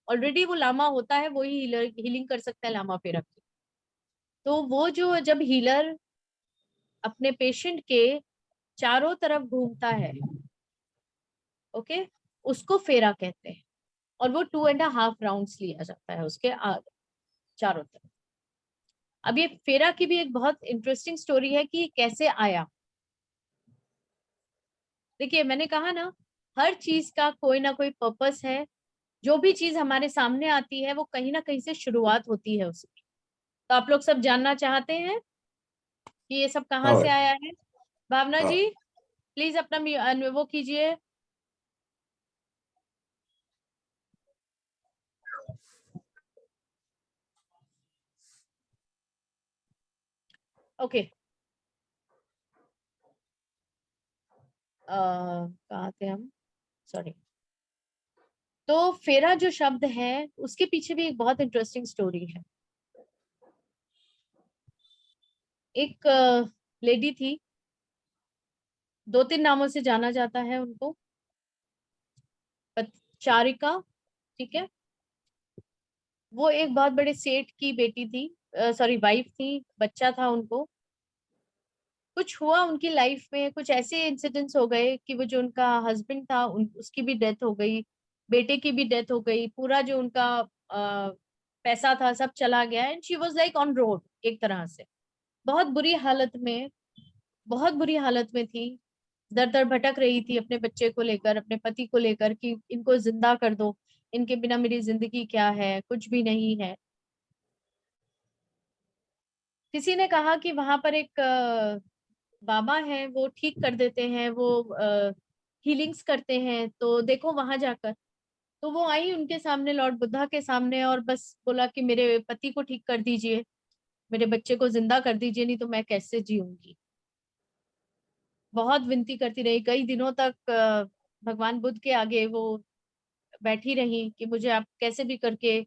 ऑलरेडी वो लामा होता है, वो ही हीलर हीलिंग कर सकता है लामा फेरा की। तो वो जो जब हीलर अपने पेशेंट के चारों तरफ घूमता है, ओके, उसको फेरा कहते हैं। और वो 2.5 राउंड्स लिया जाता है उसके आगे चारों तरफ। अब ये फेरा की भी एक बहुत इंटरेस्टिंग स्टोरी है कि कैसे आया। देखिए मैंने कहा ना, हर चीज का कोई ना कोई पर्पस है। जो भी चीज हमारे सामने आती है वो कहीं ना कहीं से शुरुआत होती है उसकी। तो आप लोग सब जानना चाहते हैं कि ये सब कहाँ हाँ से आया है? भावना हाँ। जी प्लीज अपना वो कीजिए। ओके, कहाँ थे हम? सॉरी। तो फेरा जो शब्द है उसके पीछे भी एक बहुत इंटरेस्टिंग स्टोरी है। एक लेडी थी, 2-3 नामों से जाना जाता है उनको। चारिका, ठीक है। वो एक बहुत बड़े सेठ की बेटी थी, सॉरी वाइफ थी, बच्चा था उनको। कुछ हुआ उनकी लाइफ में, कुछ ऐसे इंसिडेंट्स हो गए कि वो जो उनका हस्बैंड था उसकी भी डेथ हो गई, बेटे की भी डेथ हो गई, पूरा जो उनका पैसा था सब चला गया and she was like on road एक तरह से। बहुत बुरी हालत में, बहुत बुरी हालत में थी। दर दर भटक रही थी अपने बच्चे को लेकर, अपने पति को लेकर कि इनको जिंदा कर दो, इनके बिना मेरी जिंदगी क्या है, कुछ भी नहीं है। किसी ने कहा कि वहां पर एक बाबा है, वो ठीक कर देते हैं, वो हीलिंग्स करते हैं, तो देखो वहां जाकर। तो वो आई उनके सामने, लॉर्ड बुद्धा के सामने, और बस बोला कि मेरे पति को ठीक कर दीजिए, मेरे बच्चे को जिंदा कर दीजिए, नहीं तो मैं कैसे जीऊंगी। बहुत विनती करती रही, कई दिनों तक भगवान बुद्ध के आगे वो बैठी रही कि मुझे आप कैसे भी करके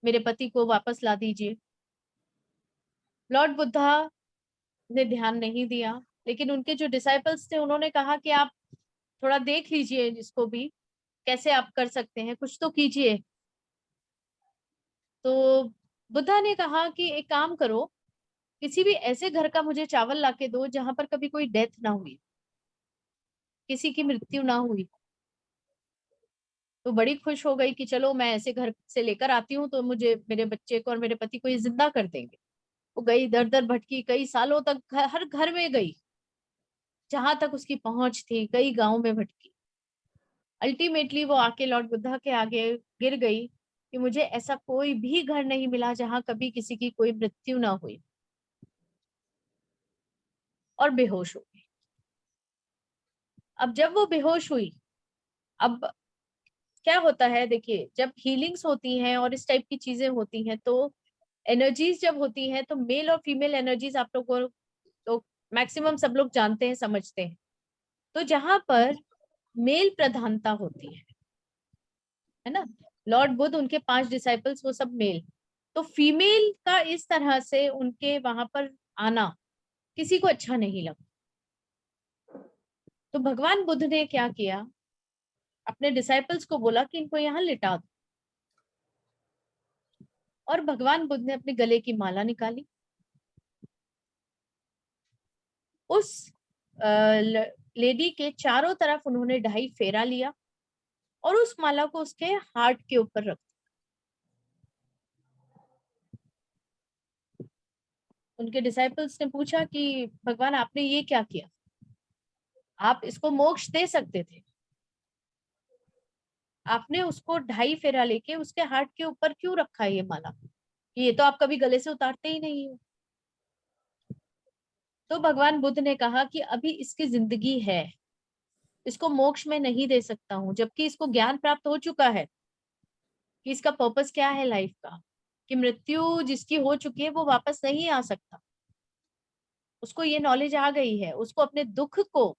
मेरे पति को वापस ला दीजिए। लॉर्ड बुद्धा ने ध्यान नहीं दिया, लेकिन उनके जो डिसाइपल्स थे उन्होंने कहा कि आप थोड़ा देख लीजिए इसको भी, कैसे आप कर सकते हैं, कुछ तो कीजिए। तो बुद्धा ने कहा कि एक काम करो, किसी भी ऐसे घर का मुझे चावल लाके दो जहां पर कभी कोई डेथ ना हुई, किसी की मृत्यु ना हुई। तो बड़ी खुश हो गई कि चलो मैं ऐसे घर से लेकर आती हूँ तो मुझे मेरे बच्चे को और मेरे पति को ये जिंदा कर देंगे। वो गई, दर दर भटकी, कई सालों तक हर घर में गई जहां तक उसकी पहुंच थी, कई गांव में भटकी। अल्टीमेटली वो आके लॉर्ड बुद्धा के आगे गिर गई कि मुझे ऐसा कोई भी घर नहीं मिला जहां कभी किसी की कोई मृत्यु ना हुई, और बेहोश हो गई। अब जब वो बेहोश हुई, अब क्या होता है, देखिए जब हीलिंग्स होती हैं और इस टाइप की चीजें होती हैं तो एनर्जीज जब होती हैं तो मेल और फीमेल एनर्जीज आप लोग को तो मैक्सिमम सब लोग जानते हैं, समझते हैं। तो जहां पर मेल प्रधानता होती है ना, लॉर्ड बुद्ध, उनके 5 डिसाइपल्स वो सब मेल, तो फीमेल का इस तरह से उनके वहां पर आना किसी को अच्छा नहीं लगा। तो भगवान बुद्ध ने क्या किया, अपने डिसाइपल्स को बोला कि इनको यहाँ लिटा दो। और भगवान बुद्ध ने अपने गले की माला निकाली, उस लेडी के चारों तरफ उन्होंने 2.5 फेरा लिया और उस माला को उसके हार्ट के ऊपर रख। उनके डिसाइपल्स ने पूछा कि भगवान आपने ये क्या किया, आप इसको मोक्ष दे सकते थे, आपने उसको 2.5 फेरा लेके उसके हार्ट के ऊपर क्यों रखा है ये माला, ये तो आप कभी गले से उतारते ही नहीं हो। तो भगवान बुद्ध ने कहा कि अभी इसकी जिंदगी है, इसको मोक्ष में नहीं दे सकता हूँ, जबकि इसको ज्ञान प्राप्त हो चुका है कि इसका पर्पस क्या है लाइफ का, कि मृत्यु जिसकी हो चुकी है वो वापस नहीं आ सकता। उसको ये नॉलेज आ गई है, उसको अपने दुख को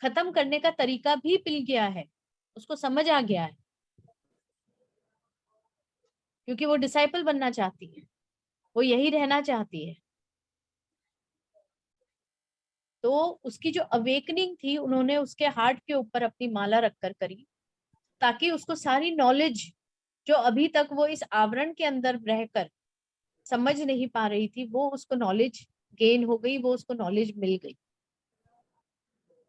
खत्म करने का तरीका भी मिल गया है, उसको समझ आ गया है, क्योंकि वो डिसाइपल बनना चाहती है, वो यही रहना चाहती है। तो उसकी जो अवेकनिंग थी, उन्होंने उसके हार्ट के ऊपर अपनी माला रखकर करी, ताकि उसको सारी नॉलेज जो अभी तक वो इस आवरण के अंदर रहकर समझ नहीं पा रही थी, वो उसको नॉलेज गेन हो गई, वो उसको नॉलेज मिल गई।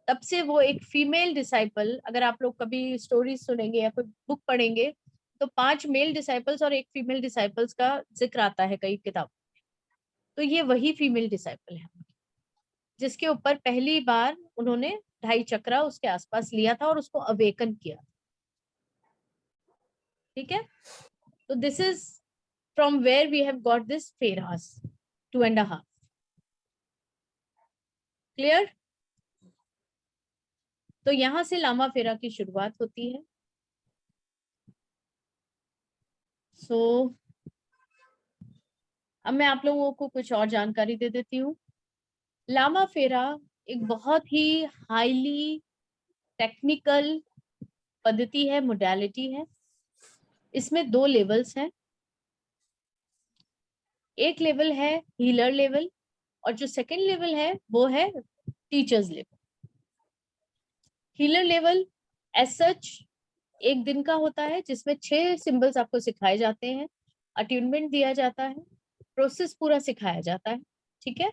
तब से वो एक फीमेल डिसाइपल, अगर आप लोग कभी स्टोरी सुनेंगे या कोई बुक पढ़ेंगे तो 5 मेल डिसाइपल्स और 1 फीमेल डिसाइपल्स का जिक्र आता है कई किताबों में। तो ये वही फीमेल डिसाइपल है जिसके ऊपर पहली बार उन्होंने 2.5 चक्रा उसके आसपास लिया था और उसको अवेकन किया। ठीक है, तो this is from where we have got this फेरास 2.5। क्लियर? तो यहां से लामा फेरा की शुरुआत होती है। सो अब मैं आप लोगों को कुछ और जानकारी दे देती हूँ। लामा फेरा एक बहुत ही हाईली टेक्निकल पद्धति है, मोडालिटी है। इसमें 2 लेवल्स हैं। एक लेवल है हीलर लेवल और जो सेकंड लेवल है वो है teachers level. Healer level as such 1 दिन का होता है, जिसमें 6 सिंबल्स आपको सिखाए जाते हैं, अट्यूनमेंट दिया जाता है, प्रोसेस पूरा सिखाया जाता है। ठीक है,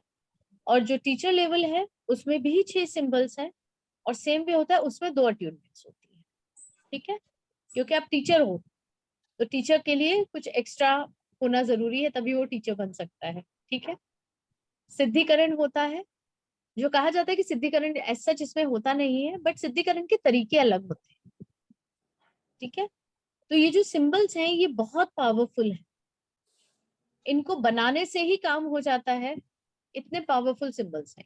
और जो टीचर लेवल है उसमें भी 6 सिंबल्स हैं और सेम भी होता है, उसमें 2 अट्यूनमेंट्स होती है। ठीक है, क्योंकि आप टीचर हो तो टीचर के लिए कुछ एक्स्ट्रा होना जरूरी है, तभी वो टीचर बन सकता है। ठीक है, सिद्धिकरण होता है, जो कहा जाता है कि सिद्धिकरण एज सच इसमें होता नहीं है, बट सिद्धिकरण के तरीके अलग होते हैं। ठीक है, तो ये जो सिंबल्स हैं ये बहुत पावरफुल है, इनको बनाने से ही काम हो जाता है, इतने पावरफुल सिंबल्स हैं।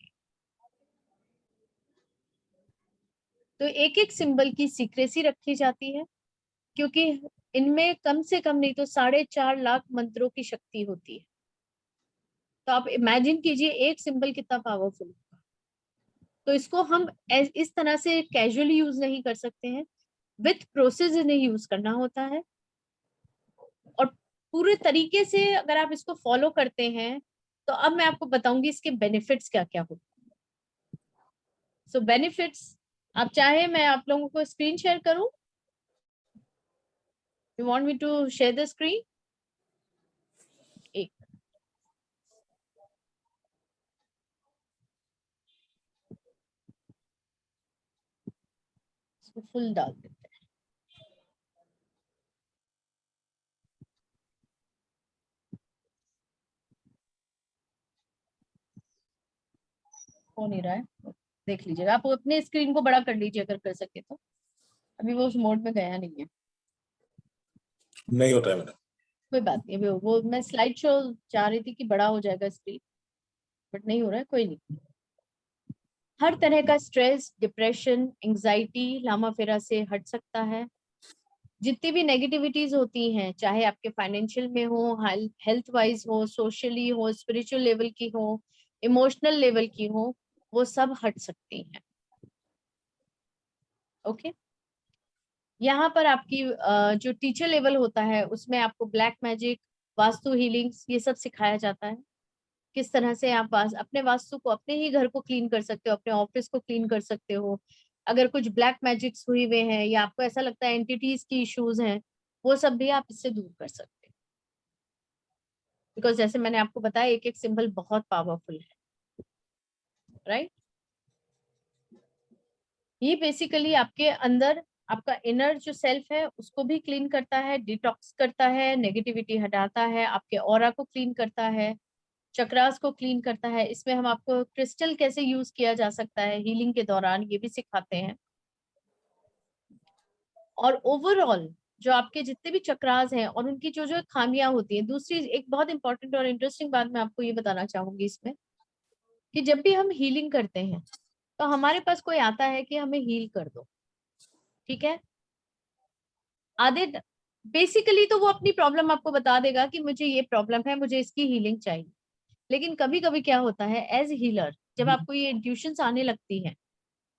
तो एक एक सिंबल की सीक्रेसी रखी जाती है, क्योंकि इनमें कम से कम नहीं तो 4.5 लाख मंत्रों की शक्ति होती है। तो आप इमेजिन कीजिए एक सिंबल कितना पावरफुल होगा। तो इसको हम इस तरह से कैजुअली यूज नहीं कर सकते हैं, विथ प्रोसेस इन्हें यूज करना होता है। और पूरे तरीके से अगर आप इसको फॉलो करते हैं तो अब मैं आपको बताऊंगी इसके बेनिफिट्स क्या क्या होते हैं। सो बेनिफिट्स, आप चाहे मैं आप लोगों को स्क्रीन शेयर करूं? You want me to share the screen? एक फुल डाल देते हैं। हो नहीं रहा है, देख लीजिएगा। आप अपने स्क्रीन को बड़ा कर लीजिए अगर कर सके तो। अभी वो उस मोड में गया नहीं है। नहीं होता है मैडम। कोई बात नहीं, अभी वो मैं स्लाइड शो चाह रही थी कि बड़ा हो जाएगा स्क्रीन, बट नहीं हो रहा है, कोई नहीं। हर तरह का स्ट्रेस, डिप्रेशन, एंजाइटी लामा फेरा से हट सकता है। जितनी भी नेगेटिविटीज होती हैं, चाहे आपके फाइनेंशियल में हो, हेल्थ वाइज हो, सोशली हो, स्पिरिचुअल लेवल की हो, इमोशनल लेवल की हो, वो सब हट सकती हैं। ओके, यहाँ पर आपकी जो टीचर लेवल होता है उसमें आपको ब्लैक मैजिक, वास्तु हीलिंग्स, ये सब सिखाया जाता है। किस तरह से आप अपने वास्तु को, अपने ही घर को क्लीन कर सकते हो, अपने ऑफिस को क्लीन कर सकते हो। अगर कुछ ब्लैक मैजिक्स हुए हुए हैं या आपको ऐसा लगता है एंटिटीज की इश्यूज हैं, वो सब भी आप इससे दूर कर सकते हो। बिकॉज जैसे मैंने आपको बताया, एक एक सिंबल बहुत पावरफुल है, राइट? ये बेसिकली आपके अंदर आपका इनर जो सेल्फ है उसको भी क्लीन करता है, डिटॉक्स करता है, नेगेटिविटी हटाता है, आपके ऑरा को क्लीन करता है, चक्रास को क्लीन करता है। इसमें हम आपको क्रिस्टल कैसे यूज किया जा सकता है हीलिंग के दौरान, ये भी सिखाते हैं। और ओवरऑल जो आपके जितने भी चक्रास हैं और उनकी जो जो खामियां होती हैं। दूसरी एक बहुत इंपॉर्टेंट और इंटरेस्टिंग बात मैं आपको ये बताना चाहूंगी इसमें, कि जब भी हम हीलिंग करते हैं तो हमारे पास कोई आता है कि हमें हील कर दो, ठीक है। आधे बेसिकली तो वो अपनी प्रॉब्लम आपको बता देगा कि मुझे ये प्रॉब्लम है, मुझे इसकी हीलिंग चाहिए। लेकिन कभी कभी क्या होता है, एज हीलर जब आपको ये इंट्यूशंस आने लगती हैं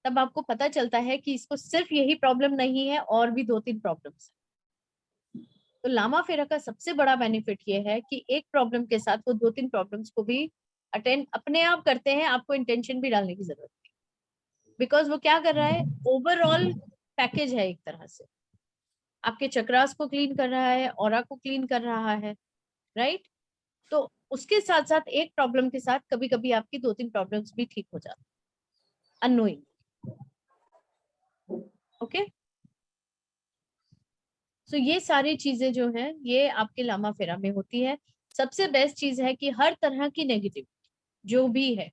तब आपको पता चलता है कि इसको सिर्फ यही प्रॉब्लम नहीं है, और भी 2-3 प्रॉब्लम्स। तो लामा फेरा का सबसे बड़ा बेनिफिट ये है कि एक प्रॉब्लम के साथ वो 2-3 प्रॉब्लम्स को भी अटेंड अपने आप करते हैं, आपको इंटेंशन भी डालने की जरूरत नहीं। बिकॉज वो क्या कर रहा है, ओवरऑल पैकेज है एक तरह से, आपके चक्रास को क्लीन कर रहा है, ऑरा को क्लीन कर रहा है, राइट। तो उसके साथ साथ एक प्रॉब्लम के साथ कभी कभी आपकी 2-3 प्रॉब्लम्स भी ठीक हो जाती है अननोइंग। ओके, सो ये सारी चीजें जो हैं ये आपके लामा फेरा में होती है। सबसे बेस्ट चीज है कि हर तरह की नेगेटिविटी जो भी है,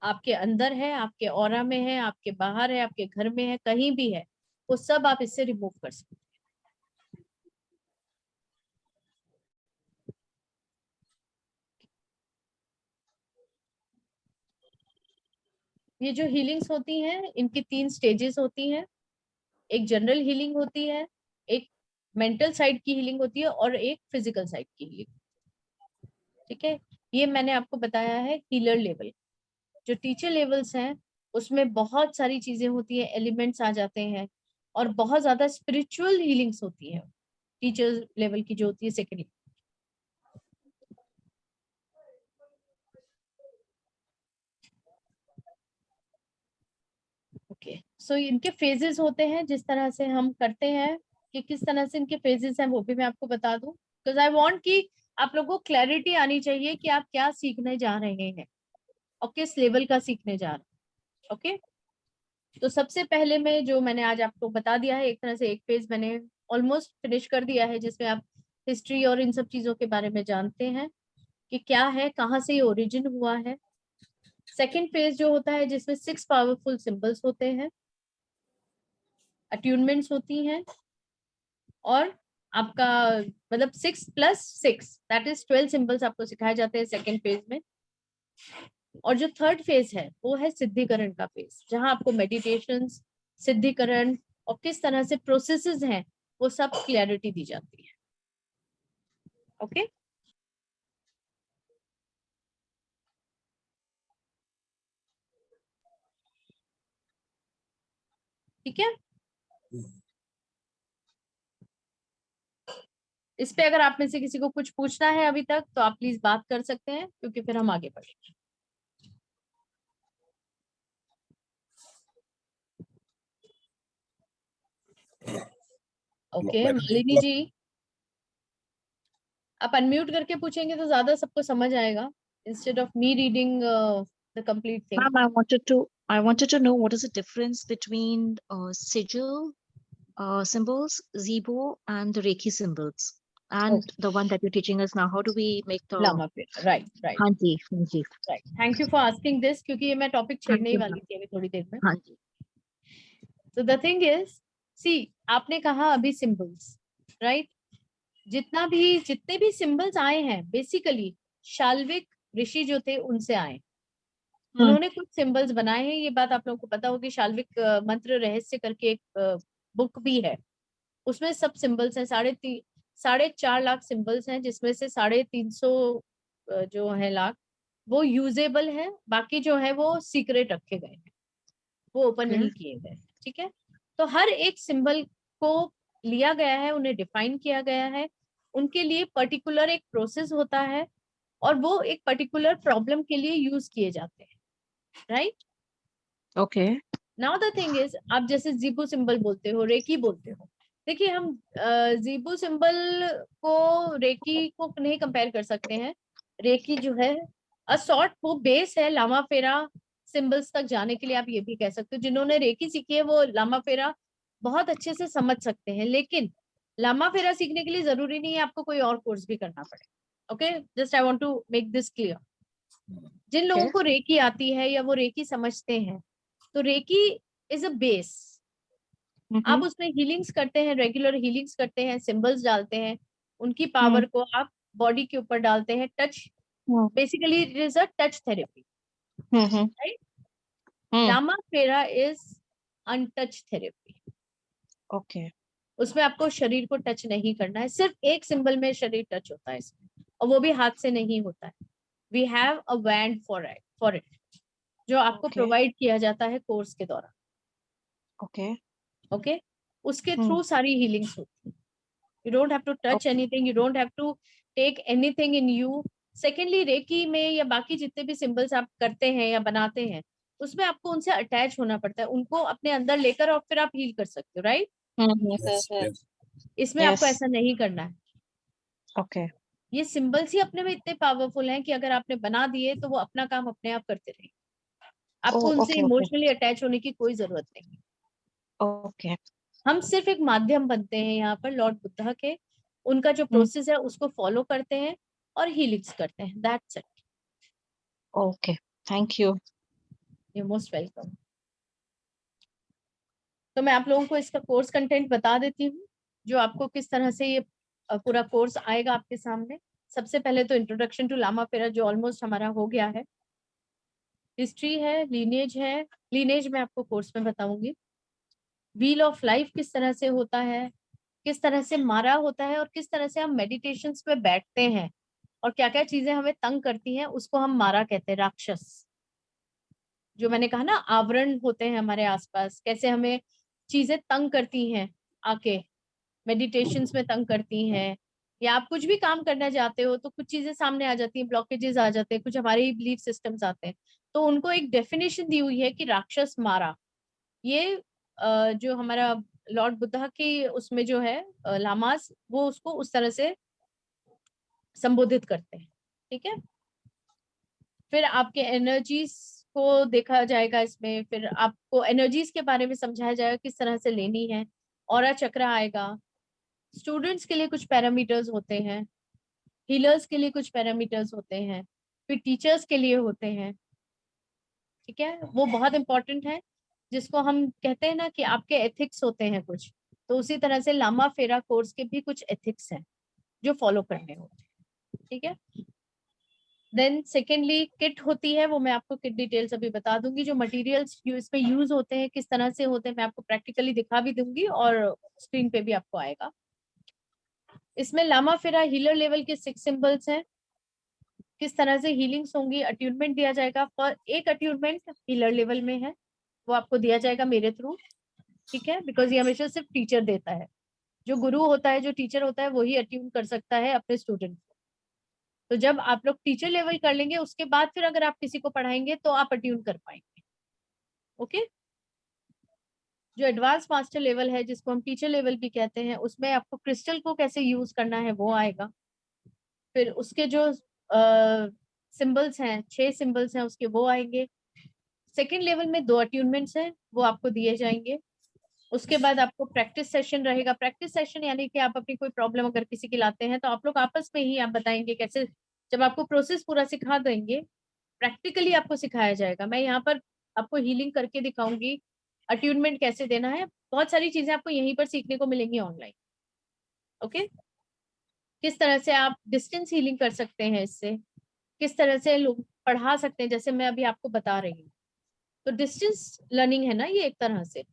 आपके अंदर है, आपके ऑरा में है, आपके बाहर है, आपके घर में है, कहीं भी है, वो सब आप इससे रिमूव कर सकते हैं। ये जो हीलिंग्स होती हैं इनकी 3 स्टेजेस होती हैं। एक जनरल हीलिंग होती है, एक मेंटल साइड की हीलिंग होती है, और एक फिजिकल साइड की हीलिंग, ठीक है। ये मैंने आपको बताया है हीलर लेवल। जो टीचर लेवल्स हैं उसमें बहुत सारी चीजें होती है, एलिमेंट्स आ जाते हैं, और बहुत ज्यादा स्पिरिचुअल हीलिंग्स होती है टीचर लेवल की जो होती है सेकेंड। ओके, सो इनके फेजेस होते हैं, जिस तरह से हम करते हैं कि किस तरह से इनके फेजेस हैं वो भी मैं आपको बता दूं, बिकॉज आई वांट कि आप लोगों को क्लैरिटी आनी चाहिए कि आप क्या सीखने जा रहे हैं और किस लेवल का सीखने जा रहे हैं। ओके, तो सबसे पहले में जो मैंने आज आपको बता दिया है, एक तरह से एक पेज मैंने ऑलमोस्ट फिनिश कर दिया है, जिसमें आप हिस्ट्री और इन सब चीजों के बारे में जानते हैं कि क्या है, कहाँ से ये ओरिजिन हुआ है। सेकेंड फेज जो होता है जिसमें 6 पावरफुल सिंबल्स होते हैं, अट्यूनमेंट्स होती हैं, और आपका मतलब 6+6 दैट इज 12 सिंबल्स आपको सिखाए जाते हैं सेकेंड फेज में। और जो थर्ड फेज है वो है सिद्धिकरण का फेज, जहां आपको मेडिटेशन, सिद्धिकरण और किस तरह से प्रोसेसेस हैं वो सब क्लैरिटी दी जाती है। ओके, ठीक है। इस पे अगर आप में से किसी को कुछ पूछना है अभी तक तो आप प्लीज बात कर सकते हैं, क्योंकि फिर हम आगे बढ़ेंगे। ओके, मालिनी जी आप अनम्यूट करके पूछेंगे तो ज्यादा सबको समझ आएगा, instead of me reading the complete thing. Ma'am, I wanted to know what is the difference between sigil symbols, Zibo, and the Reiki symbols, and the one that you're teaching us now. How do we make the Lama Fera, right. हाँ जी, हाँ जी, right, thank you for asking this, क्योंकि ये मैं topic हाँ छेड़ने ही जी, वाली थी अभी थोड़ी देर में। हाँ जी, So the thing is, see, आपने कहा अभी सिंबल्स, राइट। जितने भी सिंबल्स आए हैं बेसिकली शाल्विक ऋषि जो थे उनसे आए। उन्होंने कुछ सिंबल्स बनाए हैं, ये बात आप लोगों को पता होगी। शाल्विक मंत्र रहस्य करके एक बुक भी है, उसमें सब सिंबल्स हैं। 4.5 लाख सिंबल्स हैं, जिसमें से 350 जो है लाख वो यूजेबल है, बाकी जो है वो सीक्रेट रखे गए हैं, वो ओपन नहीं किए गए, ठीक है। तो हर एक सिंबल को लिया गया है, उन्हें डिफाइन किया गया है, उनके लिए पर्टिकुलर एक प्रोसेस होता है, और वो एक पर्टिकुलर प्रॉब्लम के लिए यूज किए जाते हैं, right. okay, now the thing is, आप जैसे जीबू सिंबल बोलते हो, रेकी बोलते हो, देखिए हम जीबू सिंबल को रेकी को नहीं कंपेयर कर सकते हैं। रेकी जो है असॉर्ट वो बेस है लामा फेरा सिंबल्स तक जाने के लिए, आप ये भी कह सकते हो। जिन्होंने रेकी सीखी है वो लामा फेरा बहुत अच्छे से समझ सकते हैं, लेकिन लामा फेरा सीखने के लिए जरूरी नहीं है आपको कोई और कोर्स भी करना पड़े। Okay, just I want to make this clear. जिन लोगों को रेकी आती है या वो रेकी समझते हैं, तो रेकी इज अ बेस। आप उसमें हीलिंग्स करते हैं, रेगुलर हीलिंग्स करते हैं, सिंबल्स डालते हैं, उनकी पावर को आप बॉडी के ऊपर डालते हैं, touch Basically, it is a touch therapy. Right? Lama Fera is untouch therapy. Okay. उसमें आपको शरीर को टच नहीं करना है, सिर्फ एक सिंबल में शरीर टच होता है इसमें, और वो भी हाथ से नहीं होता है. We have a wand for it, जो आपको प्रोवाइड किया जाता है कोर्स के दौरान. ओके, उसके थ्रू सारी हीलिंग्स होती है. You don't have to touch anything, you don't have to take anything in you. Secondly, reiki में या बाकी जितने भी सिंबल्स आप करते हैं या बनाते हैं, उसमें आपको उनसे अटैच होना पड़ता है, उनको अपने अंदर लेकर और फिर आप हील कर सकते हो. राइट? Yes, yes. इसमें आपको ऐसा नहीं करना है. Okay. ये सिंबल्स ही अपने में इतने पावरफुल हैं कि अगर आपने बना दिए तो वो अपना काम अपने आप करते रहेंगे. आपको उनसे इमोशनली अटैच होने की कोई जरूरत नहीं. Okay. हम सिर्फ एक माध्यम बनते हैं यहाँ पर लॉर्ड बुद्धा के. उनका जो प्रोसेस है उसको फॉलो करते हैं और हीलिंग्स करते हैं. That's it. Okay. Thank you. You most welcome. तो मैं आप लोगों को इसका कोर्स कंटेंट बता देती हूँ, जो आपको किस तरह से ये पूरा कोर्स आएगा आपके सामने. सबसे पहले तो इंट्रोडक्शन टू लामा फेरा, जो ऑलमोस्ट हमारा हो गया है. हिस्ट्री है, लीनेज है. लीनेज में आपको कोर्स में बताऊंगी. व्हील ऑफ लाइफ किस तरह से होता है, किस तरह से मारा होता है, और किस तरह से हम मेडिटेशंस पे बैठते हैं और क्या क्या चीजें हमें तंग करती हैं, उसको हम मारा कहते हैं. राक्षस, जो मैंने कहा ना, आवरण होते हैं हमारे आसपास, कैसे हमें चीजें तंग करती हैं आके, मेडिटेशंस में तंग करती हैं, या आप कुछ भी काम करना चाहते हो तो कुछ चीजें सामने आ जाती हैं, ब्लॉकेजेस आ जाते हैं, कुछ हमारे ही बिलीफ सिस्टम्स आते हैं. तो उनको एक डेफिनेशन दी हुई है कि राक्षस मारा. ये जो हमारा लॉर्ड बुद्धा की उसमें जो है लामास, वो उसको उस तरह से संबोधित करते हैं. ठीक है. फिर आपके एनर्जीज को देखा जाएगा इसमें. फिर आपको एनर्जीज के बारे में समझाया जाएगा किस तरह से लेनी है. ऑरा चक्र आएगा. स्टूडेंट्स के लिए कुछ पैरामीटर्स होते हैं, हीलर्स के लिए कुछ पैरामीटर्स होते हैं, फिर टीचर्स के लिए होते हैं. ठीक है, वो बहुत इंपॉर्टेंट है, जिसको हम कहते हैं ना कि आपके एथिक्स होते हैं कुछ. तो उसी तरह से लामा फेरा कोर्स के भी कुछ एथिक्स हैं जो फॉलो करने होते हैं. ठीक है. देन सेकेंडली किट होती है, वो मैं आपको किट डिटेल्स अभी बता दूंगी. जो मटेरियल्स इसमें यूज होते हैं, किस तरह से होते हैं, मैं आपको प्रैक्टिकली दिखा भी दूंगी और स्क्रीन पे भी आपको आएगा. इसमें लामा फेरा हीलर लेवल के 6 सिंबल्स हैं. किस तरह से हीलिंग्स होंगी, अट्यूनमेंट दिया जाएगा. पर एक अट्यूनमेंट हीलर लेवल में है, वो आपको दिया जाएगा मेरे थ्रू. ठीक है, बिकॉज ये हमेशा सिर्फ टीचर देता है. जो गुरु होता है, जो टीचर होता है, वही अट्यून कर सकता है अपने स्टूडेंट को. तो जब आप लोग टीचर लेवल कर लेंगे, उसके बाद फिर अगर आप किसी को पढ़ाएंगे तो आप अट्यून कर पाएंगे. ओके. जो एडवांस मास्टर लेवल है, जिसको हम टीचर लेवल भी कहते हैं, उसमें आपको क्रिस्टल को कैसे यूज करना है वो आएगा. फिर उसके जो सिंबल्स हैं, 6 सिंबल्स हैं उसके, वो आएंगे. सेकेंड लेवल में 2 अट्यूनमेंट्स हैं, वो आपको दिए जाएंगे. उसके बाद आपको प्रैक्टिस सेशन रहेगा. प्रैक्टिस सेशन यानी कि आप अपनी कोई प्रॉब्लम अगर किसी की लाते हैं तो आप लोग आपस में ही आप बताएंगे कैसे. जब आपको प्रोसेस पूरा सिखा देंगे, प्रैक्टिकली आपको सिखाया जाएगा. मैं यहाँ पर आपको हीलिंग करके दिखाऊंगी, अट्यूनमेंट कैसे देना है. बहुत सारी चीजें आपको यहीं पर सीखने को मिलेंगी ऑनलाइन. ओके. किस तरह से आप डिस्टेंस हीलिंग कर सकते हैं इससे, किस तरह से लोग पढ़ा सकते हैं, जैसे मैं अभी आपको बता रही हूँ. तो डिस्टेंस लर्निंग है ना ये एक तरह से,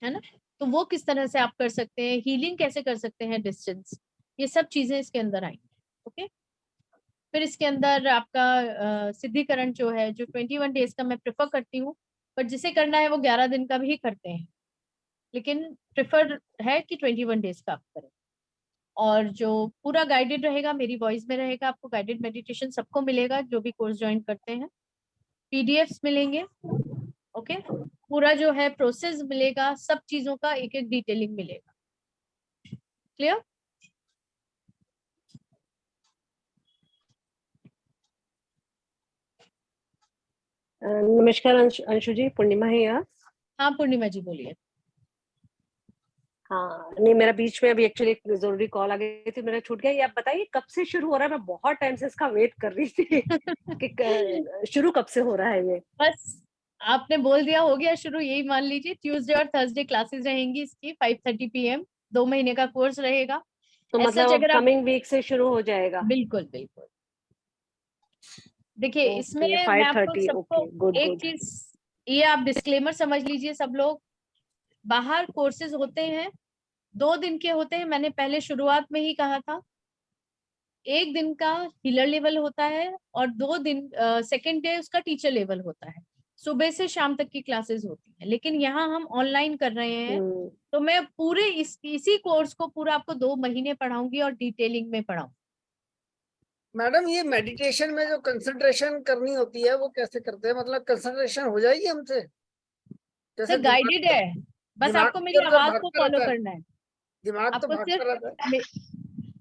है ना. तो वो किस तरह से आप कर सकते हैं, हीलिंग कैसे कर सकते हैं डिस्टेंस, ये सब चीजें इसके अंदर आएंगी. ओके. फिर इसके अंदर आपका सिद्धिकरण जो है, जो 21 डेज का मैं प्रेफर करती हूँ, पर जिसे करना है वो 11 दिन का भी करते हैं, लेकिन प्रेफर है कि 21 डेज का आप करें. और जो पूरा गाइडेड रहेगा, मेरी वॉइस में रहेगा. आपको गाइडेड मेडिटेशन सबको मिलेगा जो भी कोर्स ज्वाइन करते हैं. पीडीएफ्स मिलेंगे. ओके. पूरा जो है प्रोसेस मिलेगा, सब चीजों का एक एक डिटेलिंग मिलेगा. क्लियर. नमस्कार अंशु जी, पूर्णिमा है यहाँ. हाँ पूर्णिमा जी बोलिए. हाँ नहीं, मेरा बीच में अभी एक्चुअली एक जरूरी कॉल आ गई थी, मेरा छूट गया. ये आप बताइए कब से शुरू हो रहा है? मैं बहुत टाइम से इसका वेट कर रही थी कि शुरू कब से हो रहा है ये. बस आपने बोल दिया, हो गया शुरू. यही मान लीजिए, ट्यूसडे और थर्सडे क्लासेस रहेंगी इसकी 5:30 PM. 2 महीने का कोर्स रहेगा. तो ऐसा मतलब अगर आप, कमिंग वीक से शुरू हो जाएगा? बिल्कुल बिल्कुल. देखिए Okay, इसमें मैं आपको 5:30, सबको okay, good, एक good. चीज, ये आप डिस्क्लेमर समझ लीजिए सब लोग, बाहर कोर्सेज होते हैं 2 दिन के होते हैं, मैंने पहले शुरुआत में ही कहा था। 1 दिन का हीलर लेवल होता है और 2 दिन सेकेंड डे उसका टीचर लेवल होता है। सुबह से शाम तक की क्लासेस होती है, लेकिन यहाँ हम ऑनलाइन कर रहे हैं। हम्म, तो मैं पूरे इसी कोर्स को पूरा आपको 2 महीने पढ़ाऊंगी और डिटेलिंग में पढ़ाऊंगी। मैडम ये मेडिटेशन में जो कंसंट्रेशन करनी होती है वो कैसे करते हैं, मतलब कंसंट्रेशन हो जाएगी हमसे? जैसे गाइडेड है, बस दिमाग आपको मेरी इधर-उधर आवाज को भागता फॉलो रहता है। करना है। दिमाग तो आपको भागता रहता है।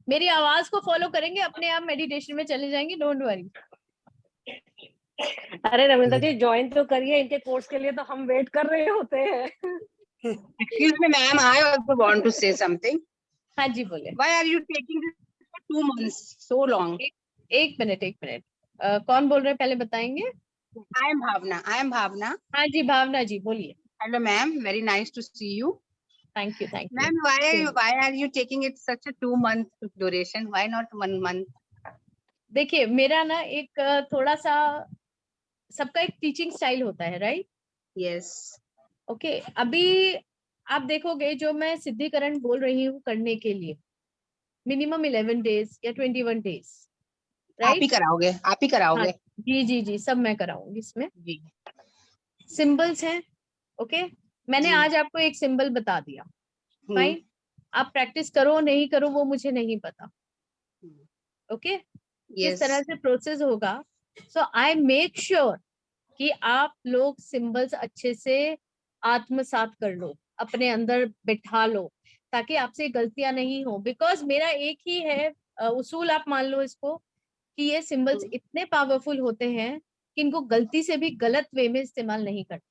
मेरी आवाज को फॉलो करेंगे, अपने आप मेडिटेशन में चले जाएंगे, डोंट वरी। अरे रविंद्र जी ज्वाइन तो करिए, इनके कोर्स के लिए तो हम वेट कर रहे होते हैं। Excuse me, ma'am. I also want to say something. हाँ जी बोले। Why are you taking this for 2 months so long? एक मिनट कौन बोल रहे हैं पहले बताएंगे? I am Bhavna. I am Bhavna. हाँ जी भावना जी बोलिए। Hello, ma'am. Very nice to see you. Thank you Ma'am, why are you taking it such a 2 month duration? Why not 1 month? देखिए मेरा ना एक थोड़ा सा, सबका एक टीचिंग स्टाइल होता है, राइट? Yes. ओके अभी आप देखोगे जो मैं सिद्धिकरण बोल रही हूँ करने के लिए मिनिमम 11 डेज या 21 डेज, आप ही कराओगे, आप ही कराओगे। जी सब मैं कराऊंगी इसमें। जी। सिंबल्स हैं, ओके मैंने जी। आज आपको एक सिंबल बता दिया, फाइन। आप प्रैक्टिस करो नहीं करो वो मुझे नहीं पता, ओके किस तरह से प्रोसेस होगा। सो आई मेक श्योर कि आप लोग सिंबल्स अच्छे से आत्मसात कर लो, अपने अंदर बिठा लो, ताकि आपसे गलतियां नहीं हो। बिकॉज मेरा एक ही है उसूल, आप मान लो इसको, कि ये सिंबल्स इतने पावरफुल होते हैं कि इनको गलती से भी गलत वे में इस्तेमाल नहीं करते।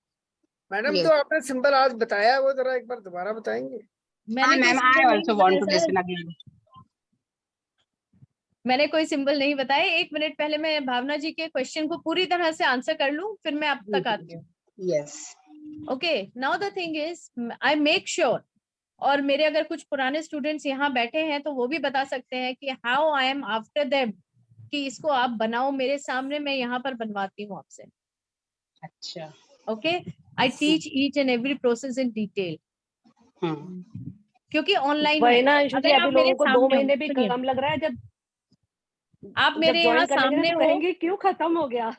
Madam Yes. तो आपने सिंबल आज बताया वो जरा एक बार दोबारा बताएंगे? मैंने कोई Ma'am, I symbol नहीं also want to बताया सर। listen again. मैंने कोई सिंबल नहीं बताया। 1 मिनट पहले मैं भावना जी के क्वेश्चन को पूरी तरह से आंसर कर लूं, फिर मैं आप तक आती हूँ। Yes. Okay now the thing is I make sure, और मेरे अगर कुछ पुराने स्टूडेंट्स यहाँ बैठे हैं तो वो भी बता सकते हैं कि how I am after them, कि इसको आप बनाओ मेरे सामने, मैं यहाँ पर बनवाती हूँ आपसे। अच्छा। Okay I teach each and every process in detail, क्योंकि ऑनलाइन वही है। ना अंशु जी, अगर अभी आप मेरे लोगों को 2 सामने हो, महीने भी सुनिए, कम लग रहा है। जब आप मेरे ज्वाइन यहाँ कर लेंगे सामने तो हो, कहेंगे क्यों खत्म हो गया।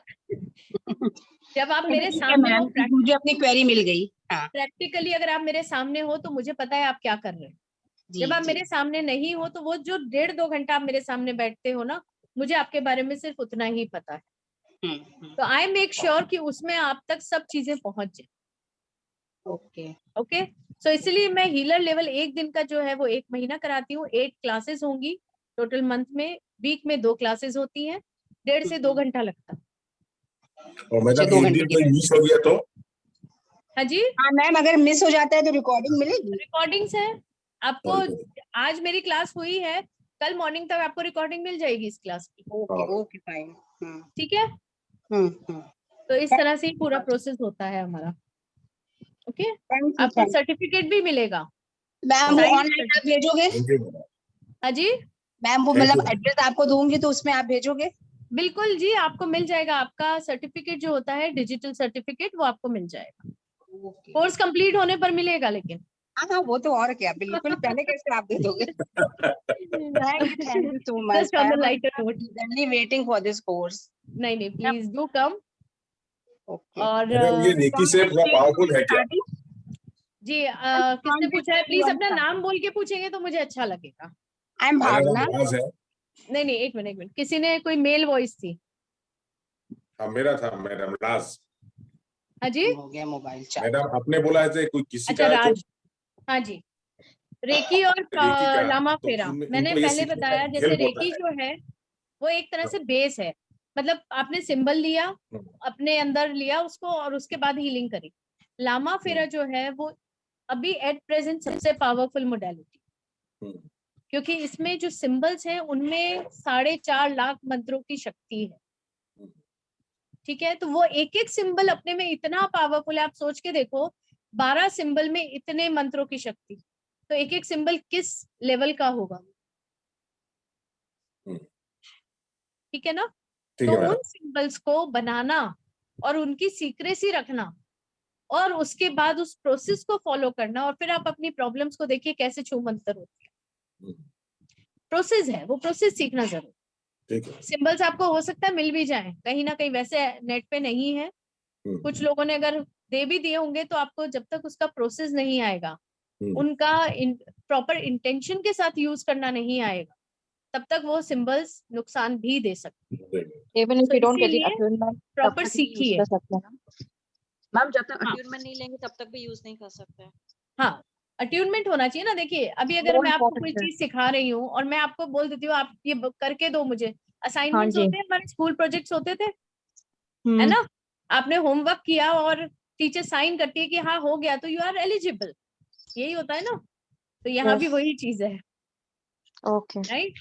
जब आप मेरे ठीक है सामने हो, मैम, मुझे अपनी क्वेरी मिल गई। हाँ। प्रैक्टिकली अगर आप मेरे सामने हो तो मुझे पता है आप क्या कर रहे हैं। जी, जब आप जी। मेरे सामने नहीं हो तो वो जो 1.5-2 घंटा आप मेरे सामने बैठते हो ना, मुझे आपके बारे में सिर्फ उतना ही पता है। तो आई मेक श्योर कि उसमें आप तक सब चीजें पहुंच जाए। ओके। ओके सो इसलिए मैं हीलर लेवल 1 दिन का जो है वो 1 महीना कराती हूँ। 8 क्लासेस होंगी टोटल मंथ में, वीक में 2 क्लासेस होती हैं, 1.5 से 2 घंटा लगता है। और मैडम 2 एक घंटे दिन की कोई मिस हो गया तो? हाँ जी हाँ मैम, अगर मिस हो जाता है तो रिकॉर्डिंग मिलेगी? रिकॉर्डिंग्स है आपको। आज मेरी क्लास हुई है, कल मॉर्निंग तक आपको रिकॉर्डिंग मिल जाएगी इस क्लास की। Okay okay fine. ठीक है, तो इस तरह से ही पूरा प्रोसेस होता है हमारा। ओके आपको सर्टिफिकेट भी मिलेगा। मैम वो Signed ऑनलाइन आप भेजोगे? हाँ जी मैम वो मतलब एड्रेस आपको दूंगी तो उसमें आप भेजोगे? बिल्कुल जी, आपको मिल जाएगा। आपका सर्टिफिकेट जो होता है डिजिटल सर्टिफिकेट, वो आपको मिल जाएगा। कोर्स कंप्लीट होने पर मिलेगा लेकिन। हाँ वो तो और क्या, बिल्कुल। पहले कैसे आप दे दोगे? Thank you so much. Just on the lighter note. Eagerly waiting for this course. नहीं प्लीज डू कम। Okay. और मैडम ये नेकी से पूरा पावरफुल है क्या? जी किसने पूछा है? प्लीज अपना नाम बोल के पूछेंगे तो मुझे अच्छा लगेगा। आई एम मेरा भावना। नाम राज है। नहीं एक मिनट किसी ने कोई मेल वॉइस थी। हाँ मेरा था मैडम राज। हाँ जी हो गया मोबाइल चार्ज। मैडम आपने बोला है कोई किसी अच्छा का है राज। हाँ जी रेकी और रेकी का, लामा तो फेरा उनमें मैंने उनको ये पहले सीखने का बताया। जैसे हेल्प होता रेकी है। जो है वो एक तरह से बेस है, मतलब आपने सिंबल लिया, अपने अंदर लिया उसको और उसके बाद हीलिंग करी। लामा फेरा जो है वो अभी एट प्रेजेंट सबसे पावरफुल मोडेलिटी, क्योंकि इसमें जो सिंबल्स हैं उनमें 4.5 लाख मंत्रों की शक्ति है। ठीक है, तो वो एक एक सिंबल अपने में इतना पावरफुल है। आप सोच के देखो 12 सिंबल में इतने मंत्रों की शक्ति, तो एक एक सिंबल किस लेवल का होगा। ठीक है ना? ठीक तो है मैडम। उन सिंबल्स को बनाना और उनकी सीक्रेसी रखना और उसके बाद उस प्रोसेस को फॉलो करना और फिर आप अपनी प्रॉब्लम्स को देखिए कैसे छू मंतर होती है। प्रोसेस है, वो प्रोसेस सीखना जरूर। ठीक है। सिंबल्स आपको हो सकता है मिल भी जाए कहीं ना कहीं, वैसे नेट पे नहीं है। कुछ लोगों ने अगर दे भी दिए होंगे तो आपको जब तक उसका प्रोसेस नहीं आएगा, उनका प्रॉपर इंटेंशन के साथ यूज करना नहीं आएगा, तब तक वो सिंबल्स नुकसान भी दे सकते हैं। Even if तो we don't get it इसीलिए attunement, तब प्रॉपर तक ही use सीखिए। कर सकते हैं ना मैम? जब तक हाँ। attunement नहीं लेंगे तब तक भी यूज नहीं कर सकते हैं। हाँ, अट्यूनमेंट होना चाहिए ना। देखिए अभी अगर वो मैं आपको important कोई है। चीज सिखा रही हूँ और मैं आपको बोल देती हूँ आप ये करके दो मुझे, हाँ असाइनमेंट्स जी। होते हैं हमारे, स्कूल प्रोजेक्ट्स होते थे, है ना? आपने होमवर्क किया और टीचर साइन करती है कि हाँ हो गया, तो यू आर एलिजिबल, यही होता है ना। तो यहाँ भी Yes. वही चीज है, Okay. राइट?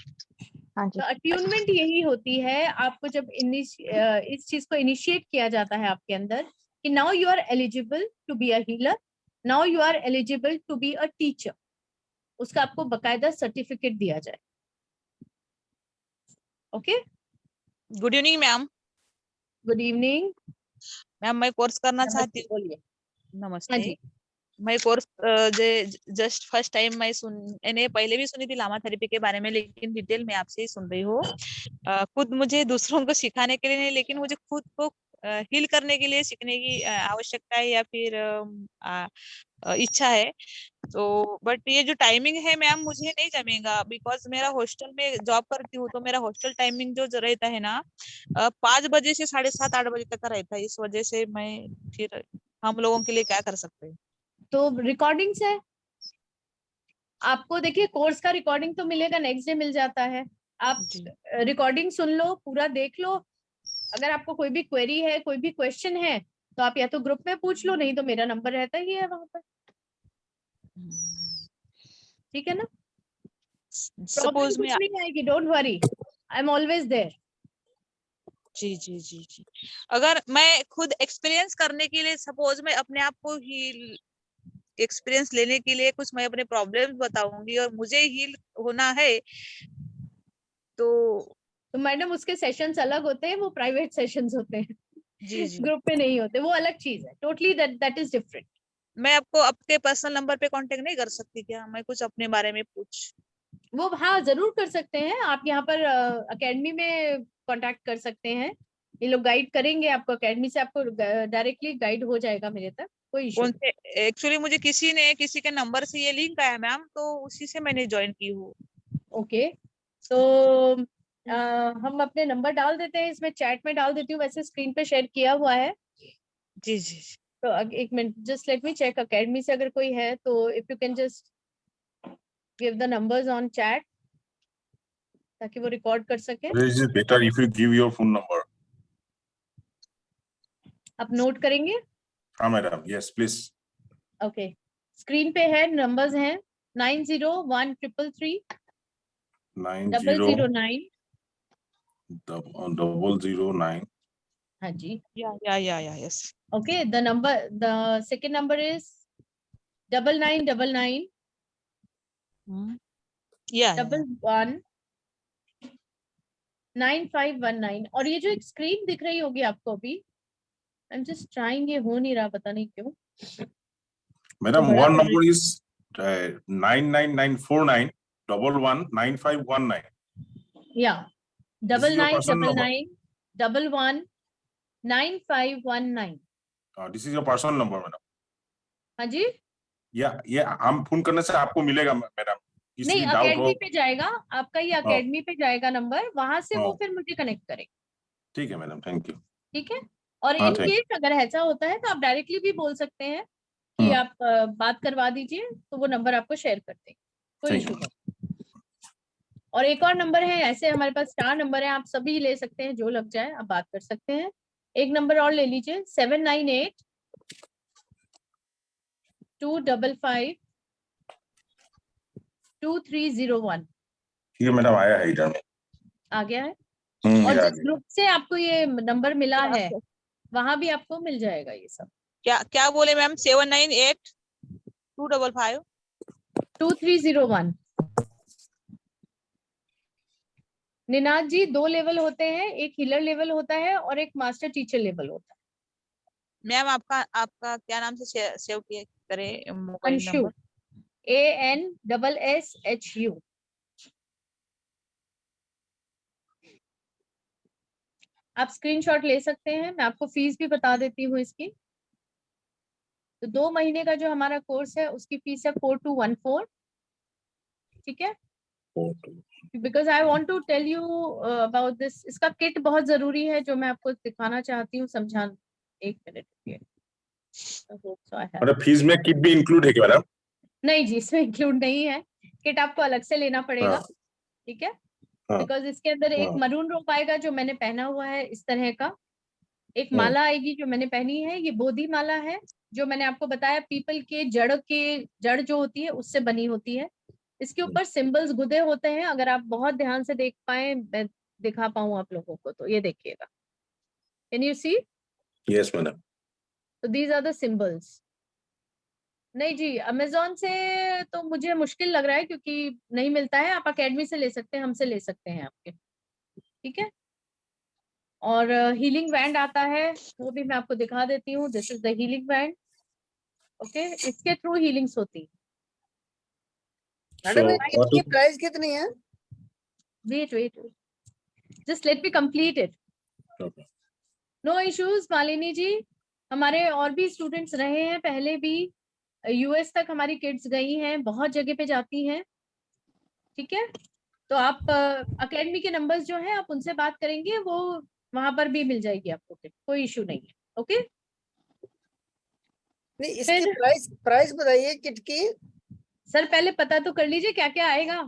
हाँ जी। तो अट्यूनमेंट यही होती है, आपको जब इस चीज को इनिशिएट किया जाता है आपके अंदर कि now you are eligible to be a healer, now you are eligible to be a teacher, उसका आपको बकायदा सर्टिफिकेट दिया जाए। Okay, good evening ma'am. Good evening ma'am मैं कोर्स करना चाहती हूँ। बोलिए। हाँ नमस्ते। जी। मैं कोर्स जस्ट फर्स्ट टाइम मैंने पहले भी सुनी थी लामा थेरेपी के बारे में, लेकिन डिटेल में आपसे ही सुन रही हूँ। खुद मुझे दूसरों को सिखाने के लिए नहीं, लेकिन मुझे खुद को हील करने के लिए सीखने की आवश्यकता है या फिर इच्छा है। तो बट ये जो टाइमिंग है मैम मुझे नहीं जमेगा, बिकॉज मेरा हॉस्टल में जॉब करती हूँ, तो मेरा हॉस्टल टाइमिंग जो रहता है ना 5 बजे से 7:30 8 बजे तक का रहता है। इस वजह से मैं फिर हम लोगों के लिए क्या कर सकते हैं? तो रिकॉर्डिंग्स है आपको, देखिए कोर्स का रिकॉर्डिंग तो मिलेगा, नेक्स्ट डे मिल जाता है। आप रिकॉर्डिंग सुन लो, पूरा देख लो। अगर आपको कोई भी क्वेरी है, कोई भी क्वेश्चन है, तो आप या तो ग्रुप में पूछ लो, नहीं तो मेरा नंबर रहता ही है वहां पर, ठीक है ना? प्रॉब्लम सपोज में कुछ नहीं आएगी, don't worry, I am always there. जी जी जी जी। अगर मैं खुद एक्सपीरियंस करने के लिए, सपोज मैं अपने आप को हील एक्सपीरियंस लेने के लिए कुछ मैं अपने प्रॉब्लम्स बताऊंगी और मुझे हील होना है, तो मैडम उसके सेशंस अलग होते हैं, वो प्राइवेट सेशंस होते हैं, जी जी। ग्रुप में नहीं होते, वो अलग चीज है, टोटली दैट इज डिफरेंट। मैं आपको आपके पर्सनल नंबर पे कांटेक्ट नहीं कर सकती क्या? मैं कुछ अपने बारे में पूछ। वो हाँ जरूर कर सकते हैं, आप यहाँ पर एकेडमी में कांटेक्ट कर सकते हैं, ये लोग गाइड करेंगे आपको, एकेडमी से आपको डायरेक्टली गाइड हो जाएगा मेरे तक, कोई इशू। कौन से? एक्चुअली मुझे किसी के नंबर से ये लिंक आया मैम, तो उसी से मैंने ज्वाइन की हूँ। ओके, तो हम अपने नंबर डाल देते हैं इसमें, चैट में डाल देती हूँ, वैसे स्क्रीन पे शेयर किया हुआ है। जी जी जी। तो एक minute, just let me check, academy से अगर कोई है तो if you can just give the numbers on chat ताकि वो रिकॉर्ड कर सके। This is better if you give your phone number. आप नोट करेंगे? हाँ madam, yes please. Okay, screen पे है, नंबर्स हैं 901333 009। 009. हाँ जी, या yes. Okay, the second number is 9999 या 11 9519। और ये जो एक स्क्रीन दिख रही होगी आपको अभी, आई एम जस्ट ट्राइंग, ये हो नहीं रहा, पता नहीं क्यों। Madam, बड़ा one कर number is 99949 119519. या This is your personal number. 9999 119519। This is your personal number, madam. हाँ जी, ये हम फोन करने से आपको मिलेगा मैडम, किसी नहीं भी डाउट हो। अकेडमी पे जाएगा आपका, ये अकेडमी पे जाएगा नंबर, वहां से वो हाँ। फिर मुझे कनेक्ट करेंगे। ठीक है मैडम, थैंक यू। ठीक है, और हाँ, इन thank केस अगर ऐसा होता है तो आप डायरेक्टली भी बोल सकते हैं कि हाँ। आप बात करवा दीजिए, तो वो नंबर आपको शेयर कर देंगे, कोई Thank इशू you. नहीं। और एक और नंबर है, ऐसे हमारे पास 4 नंबर है, आप सभी ले सकते हैं, जो लग जाए आप बात कर सकते हैं। एक नंबर और ले लीजिए 798 255 2301। ठीक है मैडम, आया है इधर में। आ गया है। ये और आ जिस गया। ग्रुप से आपको ये नंबर मिला है वहां भी आपको मिल जाएगा ये सब। क्या बोले मैम? 798 255 2301। निनाद जी, 2 लेवल होते हैं, एक हीलर लेवल होता है और एक मास्टर टीचर लेवल होता है। मैम आपका आपका क्या नाम से सेव किया करे मोबाइल अंशु, नंबर? ANSSHU। आप स्क्रीनशॉट ले सकते हैं, मैं आपको फीस भी बता देती हूँ इसकी। तो 2 महीने का जो हमारा कोर्स है उसकी फीस है 4214, ठीक है। Because I want to tell you about this. इसका किट बहुत जरूरी है जो मैं आपको दिखाना चाहती हूँ, समझाना। 1 मिनट रुकिए। मतलब फीस में किट भी इंक्लूड है क्या मैडम? नहीं जी, इसमें इंक्लूड नहीं है, किट आपको अलग से लेना पड़ेगा, हाँ। ठीक है। हाँ। बिकॉज इसके अंदर एक हाँ। मरून रोप आएगा जो मैंने पहना हुआ है इस तरह का, एक माला आएगी जो मैंने पहनी है, ये बोधि माला है जो मैंने आपको बताया पीपल के जड़ जो होती है उससे बनी होती है। इसके ऊपर सिंबल्स गुदे होते हैं, अगर आप बहुत ध्यान से देख पाए, मैं दिखा पाऊं आप लोगों को, तो ये देखिएगा, can you see? Yes madam. तो दीज आर द सिंबल्स। नहीं जी, अमेजोन से तो मुझे मुश्किल लग रहा है क्योंकि नहीं मिलता है। आप अकेडमी से ले सकते हैं, हमसे ले सकते हैं आपके, ठीक है। और हीलिंग बैंड आता है, वो भी मैं आपको दिखा देती हूँ। This is the healing band, okay. इसके थ्रू हीलिंग्स होती है। मैडम इसकी प्राइस कितनी है? Wait wait, just let me complete it. No issues Malini ji, हमारे और भी स्टूडेंट्स रहे हैं पहले भी, यूएस तक हमारी किड्स गई हैं, बहुत जगह पे जाती हैं, ठीक है। तो आप अकेडमी के नंबर्स जो हैं आप उनसे बात करेंगे, वो वहां पर भी मिल जाएगी आपको किट, कोई इशू नहीं है, ओके। नहीं, इसकी प्राइस प्राइस बताइए किट की। सर पहले पता तो कर लीजिए क्या क्या आएगा।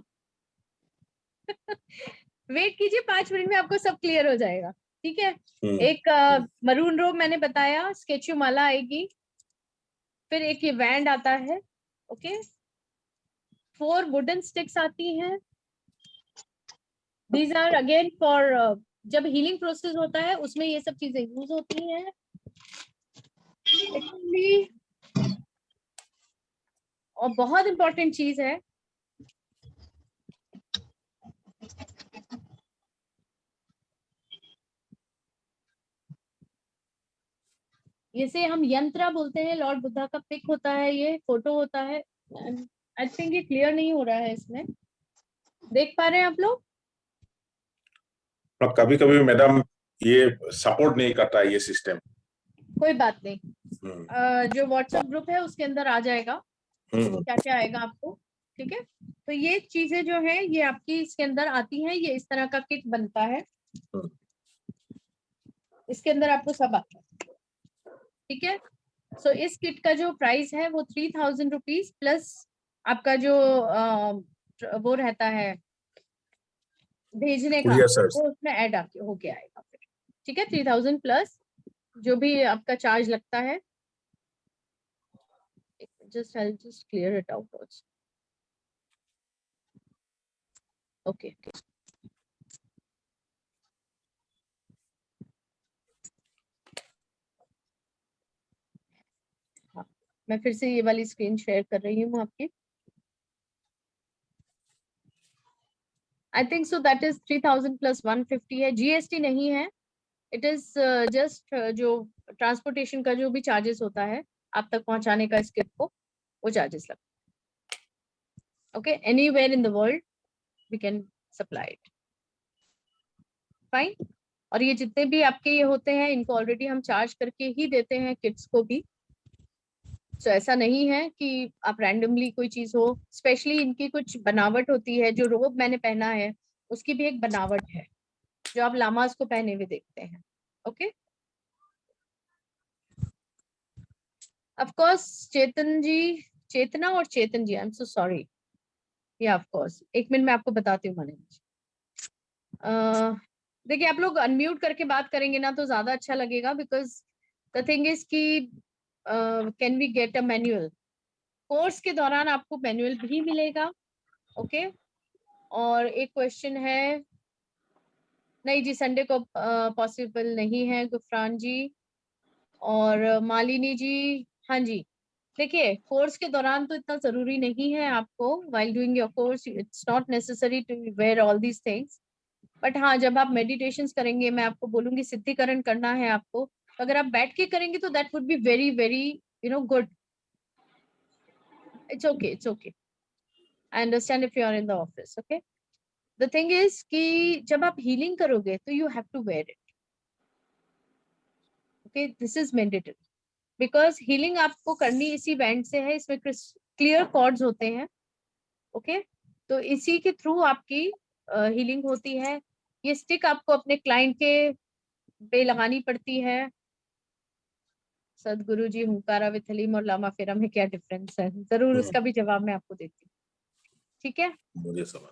वेट कीजिए, 5 मिनट में आपको सब क्लियर हो जाएगा, ठीक है। एक मरून रोब मैंने बताया, स्केचू माला आएगी, फिर एक ये बैंड आता है, ओके। 4 वुडन स्टिक्स आती हैं। दीज आर अगेन फॉर, जब हीलिंग प्रोसेस होता है उसमें ये सब चीजें यूज होती हैं। और बहुत इंपॉर्टेंट चीज है, इसे हम यंत्रा बोलते हैं। लॉर्ड बुद्धा का पिक होता है, ये फोटो होता है। आई थिंक ये क्लियर नहीं हो रहा है इसमें, देख पा रहे हैं आप लोग? कभी कभी मैडम ये सपोर्ट नहीं करता ये सिस्टम। कोई बात नहीं, जो व्हाट्सएप ग्रुप है उसके अंदर आ जाएगा क्या क्या आएगा आपको, ठीक है। तो ये चीजें जो है ये आपकी इसके अंदर आती हैं, ये इस तरह का किट बनता है, इसके अंदर आपको सब आता है, ठीक है। सो इस किट का जो प्राइस है वो 3000 रुपीज प्लस आपका जो वो रहता है भेजने का, वो उसमें ऐड होके आएगा फिर, ठीक है। 3000 प्लस जो भी आपका चार्ज लगता है। I'll just clear it out also. Okay. हाँ, मैं फिर से ये वाली स्क्रीन शेयर कर रही हूँ आपकी। I think so that is 3000 plus 150 है, जीएसटी नहीं है। इट इज जस्ट जो ट्रांसपोर्टेशन का जो भी चार्जेस होता है आप तक पहुंचाने का, इस किट को, वो चार्जेस लगता है, okay. Anywhere in the world we can supply it, fine. और ये जितने भी आपके ये होते हैं इनको ऑलरेडी हम चार्ज करके ही देते हैं किट्स को भी। तो ऐसा नहीं है कि आप रैंडमली कोई चीज हो, स्पेशली इनकी कुछ बनावट होती है। जो रोब मैंने पहना है उसकी भी एक बनावट है जो आप लामास को पहने हुए देखते हैं, ओके। ऑफ कोर्स चेतन जी, चेतना और चेतन जी, आई एम सो सॉरी, या ऑफ कोर्स, एक मिनट में आपको बताती हूँ मैंने। देखिए आप लोग अनम्यूट करके बात करेंगे ना तो ज्यादा अच्छा लगेगा, बिकॉज द थिंग इज कि can we get a manual. Course के दौरान आपको मैनुअल भी मिलेगा, ओके। और एक क्वेश्चन है, नहीं जी संडे को पॉसिबल नहीं है गुफरान जी और मालिनी जी। हाँ जी, देखिए कोर्स के दौरान तो इतना जरूरी नहीं है आपको, while doing your course it's not necessary to wear all these things, but हाँ, जब आप मेडिटेशंस करेंगे, मैं आपको बोलूंगी सिद्धिकरण करना है आपको, तो अगर आप बैठ के करेंगे तो that would be very very good. It's okay, it's okay. I understand if you are in the office, okay? The thing is कि जब आप healing करोगे तो you have to wear it. Okay, this is mandatory. Because healing आपको करनी इसी band से है, इसमें clear cords होते हैं, okay? तो इसी के थ्रू आपकी healing होती है. ये stick आपको अपने client के पे लगानी पड़ती है. सदगुरु जी, हुंकारा विद हलीम और लामा फेरा में क्या डिफरेंस है, जरूर उसका भी जवाब मैं आपको देती हूँ. ठीक है. मुझे समझ.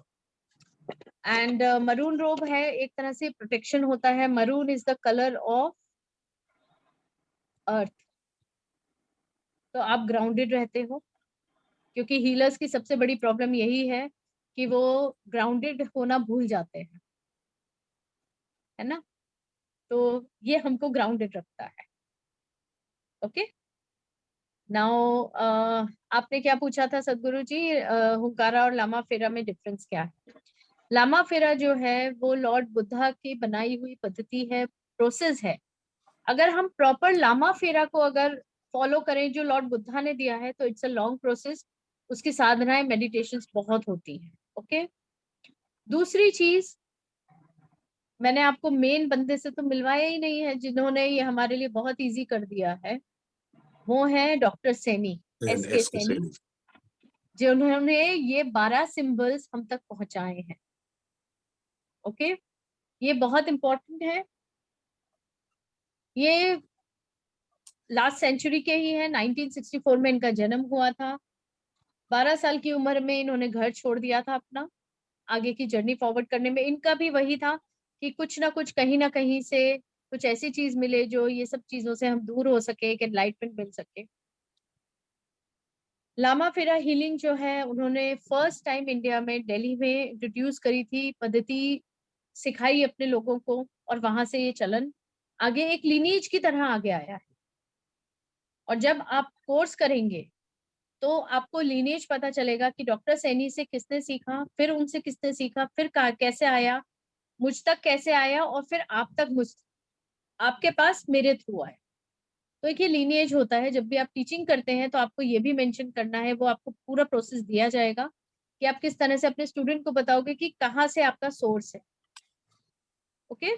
एंड मरून रोब है, एक तरह से प्रोटेक्शन होता है. Maroon is the colour of earth. तो आप ग्राउंडेड रहते हो, क्योंकि हीलर्स की सबसे बड़ी प्रॉब्लम यही है कि वो ग्राउंडेड होना भूल जाते हैं, है ना. तो ये हमको ग्राउंडेड रखता है. ओके. नाउ आपने क्या पूछा था सदगुरु जी, हुंकारा और लामा फेरा में डिफरेंस क्या है? लामा फेरा जो है वो लॉर्ड बुद्धा की बनाई हुई पद्धति है, प्रोसेस है. अगर हम प्रॉपर लामा फेरा को अगर फॉलो करें जो लॉर्ड बुद्धा ने दिया है, तो इट्स अ लॉन्ग प्रोसेस. उसकी साधनाएं, मेडिटेशंस बहुत होती हैं. ओके. दूसरी चीज, मैंने आपको मेन बंदे से तो मिलवाया ही नहीं है जिन्होंने ये हमारे लिए बहुत इजी कर दिया है. वो है डॉक्टर सैनी, एस.के. सैनी, जिन्होंने ये 12 सिंबल्स हम तक पहुंचाए हैं. ओके. ये बहुत इंपॉर्टेंट है. ये लास्ट सेंचुरी के ही है. 1964 में इनका जन्म हुआ था. 12 साल की उम्र में इन्होंने घर छोड़ दिया था अपना, आगे की जर्नी फॉरवर्ड करने में. इनका भी वही था कि कुछ ना कुछ, कहीं ना कहीं से कुछ ऐसी चीज मिले जो ये सब चीजों से हम दूर हो सके, एक एनलाइटमेंट मिल सके. लामा फेरा हीलिंग जो है, उन्होंने फर्स्ट टाइम इंडिया में दिल्ली में इंट्रोड्यूस करी थी, पद्धति सिखाई अपने लोगों को, और वहां से ये चलन आगे एक लिनीज की तरह आगे आया है. और जब आप कोर्स करेंगे तो आपको लीनेज पता चलेगा कि डॉक्टर सैनी से किसने सीखा, फिर उनसे किसने सीखा, फिर कैसे आया, मुझ तक कैसे आया, और फिर आप तक, आपके पास मेरे थ्रू आया. तो एक ये लीनेज होता है. जब भी आप टीचिंग करते हैं तो आपको ये भी मेंशन करना है, वो आपको पूरा प्रोसेस दिया जाएगा कि आप किस तरह से अपने स्टूडेंट को बताओगे कि कहाँ से आपका सोर्स है. ओके.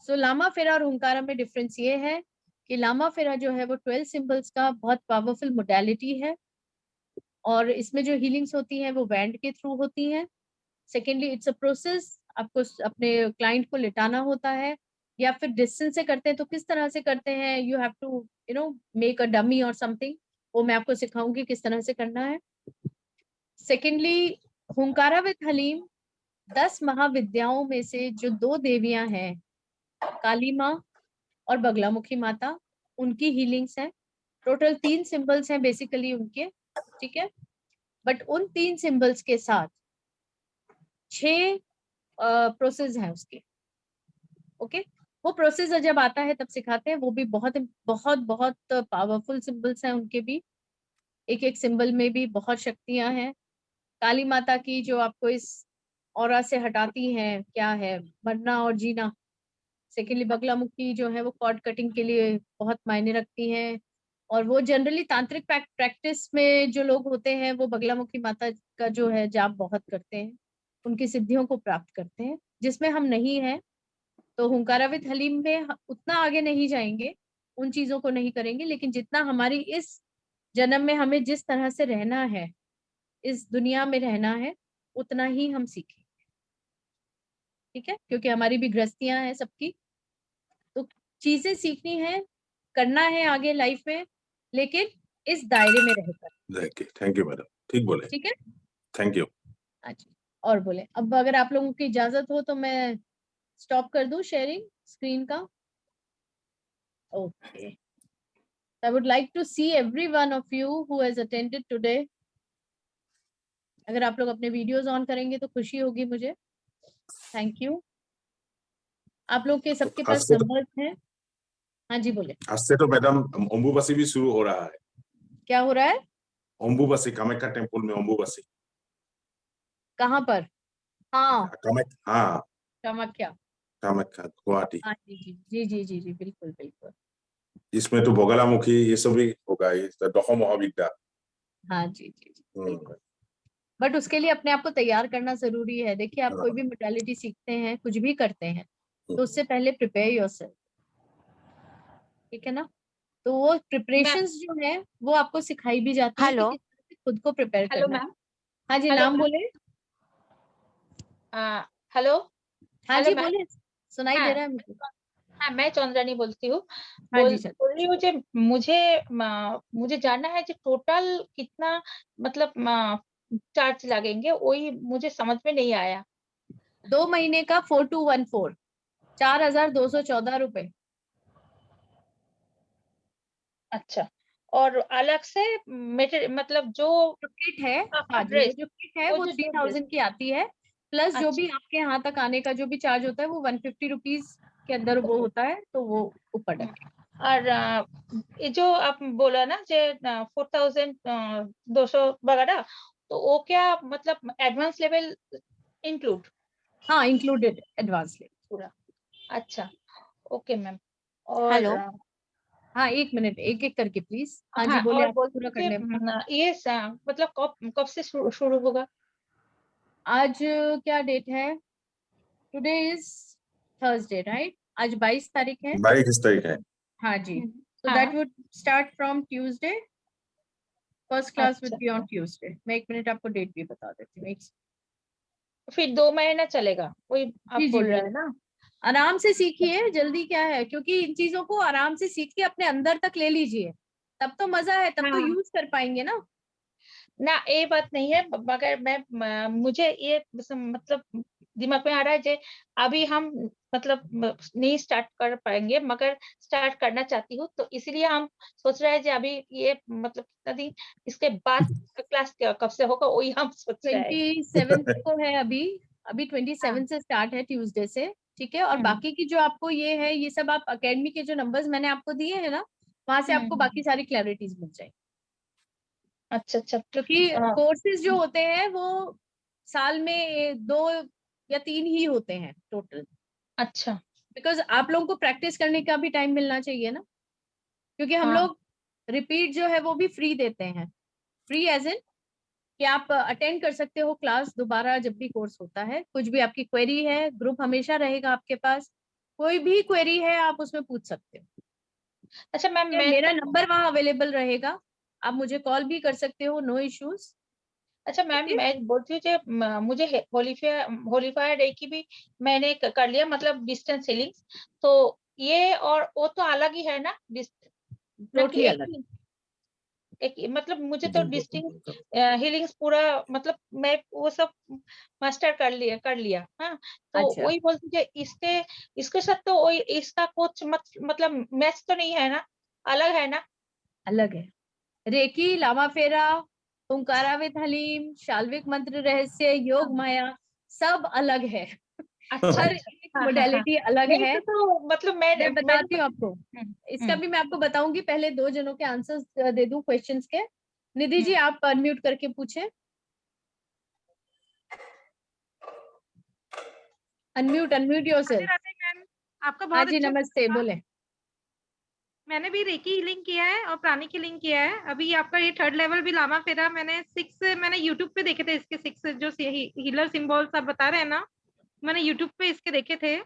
सो लामा फेरा और हुंकारा में डिफरेंस ये है कि लामा फेरा जो है वो 12 सिंबल्स का बहुत पावरफुल मोडालिटी है, और इसमें जो हीलिंग्स होती हैं वो बैंड के थ्रू होती हैं. Secondly, it's a process. आपको अपने क्लाइंट को लिटाना होता है, या फिर डिस्टेंस से करते हैं तो किस तरह से करते हैं. You have to make a dummy और समथिंग, वो मैं आपको सिखाऊंगी किस तरह से करना है. सेकेंडली, हुंकारा विद हलीम 10 महाविद्याओं में से जो 2 देवियां हैं, काली माँ और बगलामुखी माता, उनकी हीलिंग्स हैं. टोटल 3 सिंबल्स हैं बेसिकली उनके. ठीक है. बट उन 3 सिंबल्स के साथ 6 प्रोसेस हैं उसके. ओके. वो प्रोसेस जब आता है तब सिखाते हैं. वो भी बहुत बहुत बहुत पावरफुल सिंबल्स हैं उनके भी. एक एक सिंबल में भी बहुत शक्तियां हैं. काली माता की जो आपको इस ऑरा से हटाती हैं, क्या है, मरना और जीना. सेकेंडली, बगलामुखी जो है वो कॉर्ड कटिंग के लिए बहुत मायने रखती हैं, और वो जनरली तांत्रिक प्रैक्टिस में जो लोग होते हैं वो बगलामुखी माता का जो है जाप बहुत करते हैं, उनकी सिद्धियों को प्राप्त करते हैं, जिसमें हम नहीं है. तो हुंकारा विद हलीम में उतना आगे नहीं जाएंगे, उन चीजों को नहीं करेंगे, लेकिन जितना हमारी इस जन्म में हमें जिस तरह से रहना है, इस दुनिया में रहना है, उतना ही हम सीखें. ठीक है. क्योंकि हमारी भी गृहस्थियां हैं सबकी, तो चीजें सीखनी है, करना है आगे लाइफ में, लेकिन इस दायरे में रहकर. थैंक यू मैडम, ठीक बोले. ठीक है. Thank you. अच्छा, और बोले. अब अगर आप लोगों की इजाजत हो तो मैं स्टॉप कर दूं शेयरिंग स्क्रीन का. Okay. I would like to see every one of you who has attended today. अगर आप लोग अपने वीडियोस ऑन करेंगे तो खुशी होगी मुझे. Thank you. आप लोग के सबके पास नंबर्स हैं. हाँ जी, बोले. आज से तो मैडम अम्बुबासी भी शुरू हो रहा है. क्या हो रहा है? अम्बुबासी, कामाख्या टेम्पल में अम्बुबासी. कहाँ पर? हाँ, हाँ कामाख्या। कामाख्या गुवाहाटी। हाँ जी जी जी जी जी जी, बिल्कुल बिल्कुल। इसमें तो बगलामुखी ये सब भी होगा, ये दशम महाविद्या। हाँ जी जी जी, हम्म, बिल्कुल। बट उसके लिए अपने आप को तैयार करना जरूरी है। देखिए, आप कोई हाँ, भी मोडालिटी सीखते हैं, कुछ भी करते हैं, तो उससे पहले प्रिपेयर योरसेल्फ, ठीक है ना? तो वो प्रिपरेशंस जो है वो आपको सिखाई भी जाती है कि हेलो किस तरह से खुद को प्रिपेयर हेलो करना है। मैम। हाँ जी, हेलो नाम मैम। बोले। हेलो हाँ हेलो जी मैम। बोले, सुनाई दे हाँ रहा है मुझे। हाँ, मैं चंद्रानी बोलती हूँ। हाँ जी सर। बोल रही हूँ जे मुझे जानना है कि टोटल कितना मतलब चार्ज लगेंगे, वही मुझे समझ में नहीं आया। 2 महीने का 4214, 4214 रुपए। अच्छा, और अलग से मतलब जो जो किट है, हाँ जी, वो ड्रेस, जो किट है वो वो जो 3000 की आती है। प्लस जो भी अच्छा, आपके यहाँ तक आने का जो भी चार्ज होता है वो 150 रुपीज के अंदर वो होता है, तो वो ऊपर डलेगा। और ये जो आप बोला ना जे 4200 वगैरह, तो वो क्या मतलब एडवांस लेवल इंक्लूड हाँ, इंक्लूडेड एडवांस ले पूरा? अच्छा, ओके मैम। और हेलो हाँ, 1 मिनट, एक एक करके प्लीज। हाँ जी हाँ, बोले, और आपको बोलते पूरा हैं कर ले। कि ये मतलब कब कब से शुरू होगा? आज क्या डेट है? Today is Thursday right? आज 22 तारीख है। 22 तारीख है। हाँ जी, so हाँ, that would start from Tuesday. First class would अच्छा, be on Tuesday. मैं 1 मिनट आपको डेट भी बता देती हूँ। फिर 2 महीना चलेगा, वही जी आप जी बोल रहे हैं बिल्कुल, ना? आराम से सीखिए, जल्दी क्या है, क्योंकि इन चीजों को आराम से सीख के अपने अंदर तक ले लीजिए, तब तो मजा है, तब तो हाँ, यूज कर पाएंगे ना। ना ये बात नहीं है, मगर मुझे ये मतलब दिमाग में आ रहा है जे अभी हम मतलब नहीं स्टार्ट कर पाएंगे, मगर स्टार्ट करना चाहती हूँ, तो इसलिए हम सोच रहे हैं जे अभी ये मतलब कितना दिन इसके बाद क्लास कब से होगा, वही हम सोच रहे हैं। 27 को है अभी। अभी हाँ, 27 से स्टार्ट है, ट्यूसडे से, ठीक है। और हम्म बाकी की जो आपको ये है, ये सब आप अकेडमी के जो नंबर्स मैंने आपको दिए हैं ना, वहां से आपको बाकी हम्म। सारी क्लैरिटीज मिल जाएगी। अच्छा अच्छा, क्योंकि हाँ, कोर्सेज जो होते हैं वो साल में 2 या 3 ही होते हैं टोटल। अच्छा, बिकॉज आप लोगों को प्रैक्टिस करने का भी टाइम मिलना चाहिए ना, क्योंकि हम हाँ, लोग रिपीट जो है वो भी फ्री देते हैं। फ्री एज इन कि आप अटेंड कर सकते हो क्लास दोबारा जब भी कोर्स होता है। कुछ भी आपकी क्वेरी है, ग्रुप हमेशा रहेगा आपके पास, कोई भी क्वेरी है आप उसमें पूछ सकते हो। अच्छा मैम, ठीक है? मैं मेरा तो नंबर वहां अवेलेबल रहेगा, आप मुझे कॉल भी कर सकते हो, नो इश्यूज। अच्छा मैम, ओके, मैं बोलती हूँ कि मुझे होलीफायर डे की भी मैंने कर लिया, मतलब डिस्टेंस हीलिंग्स, तो ये और वो तो अलग ही है ना? ना कि टोटली एक अलग। ही? मतलब मुझे तो डिस्टेंस हीलिंग्स पूरा मतलब मैं वो सब मास्टर कर लिया। हाँ, तो अच्छा, वही बोलती हूँ कि इसके इसके साथ तो वही इसका कुछ मतलब मैच तो नहीं है ना? अलग है ना? अलग है। रेकी, लामा फेरा, ओंकाराविद हलीम, शाल्विक मंत्र रहस्य, योग हाँ, माया, सब अलग है। अच्छा हर अच्छा, एक हाँ हाँ हाँ, मोडेलिटी अलग नहीं है। तो मतलब मैं मैंने बताती तो हूँ आपको, इसका भी मैं आपको बताऊंगी। पहले 2 जनों के आंसर्स दे दूं क्वेश्चंस के। निधि जी, हम्म। आप अनम्यूट करके पूछें। Unmute, unmute Radhe yourself. Radhe ma'am, आपका हाँ बहुत जी अच्छा नमस्ते, लगा। बोले। मैंने भी रेकी लिंक किया है और प्राणी की लिंक किया है। अभी आपका ये 3rd लेवल भी लामा फेरा मैंने 6 मैंने यूट्यूब पे देखे थे, इसके 6 जो हीलर सिंबल्स आप बता रहे हैं ना, मैंने यूट्यूब पे इसके देखे थे,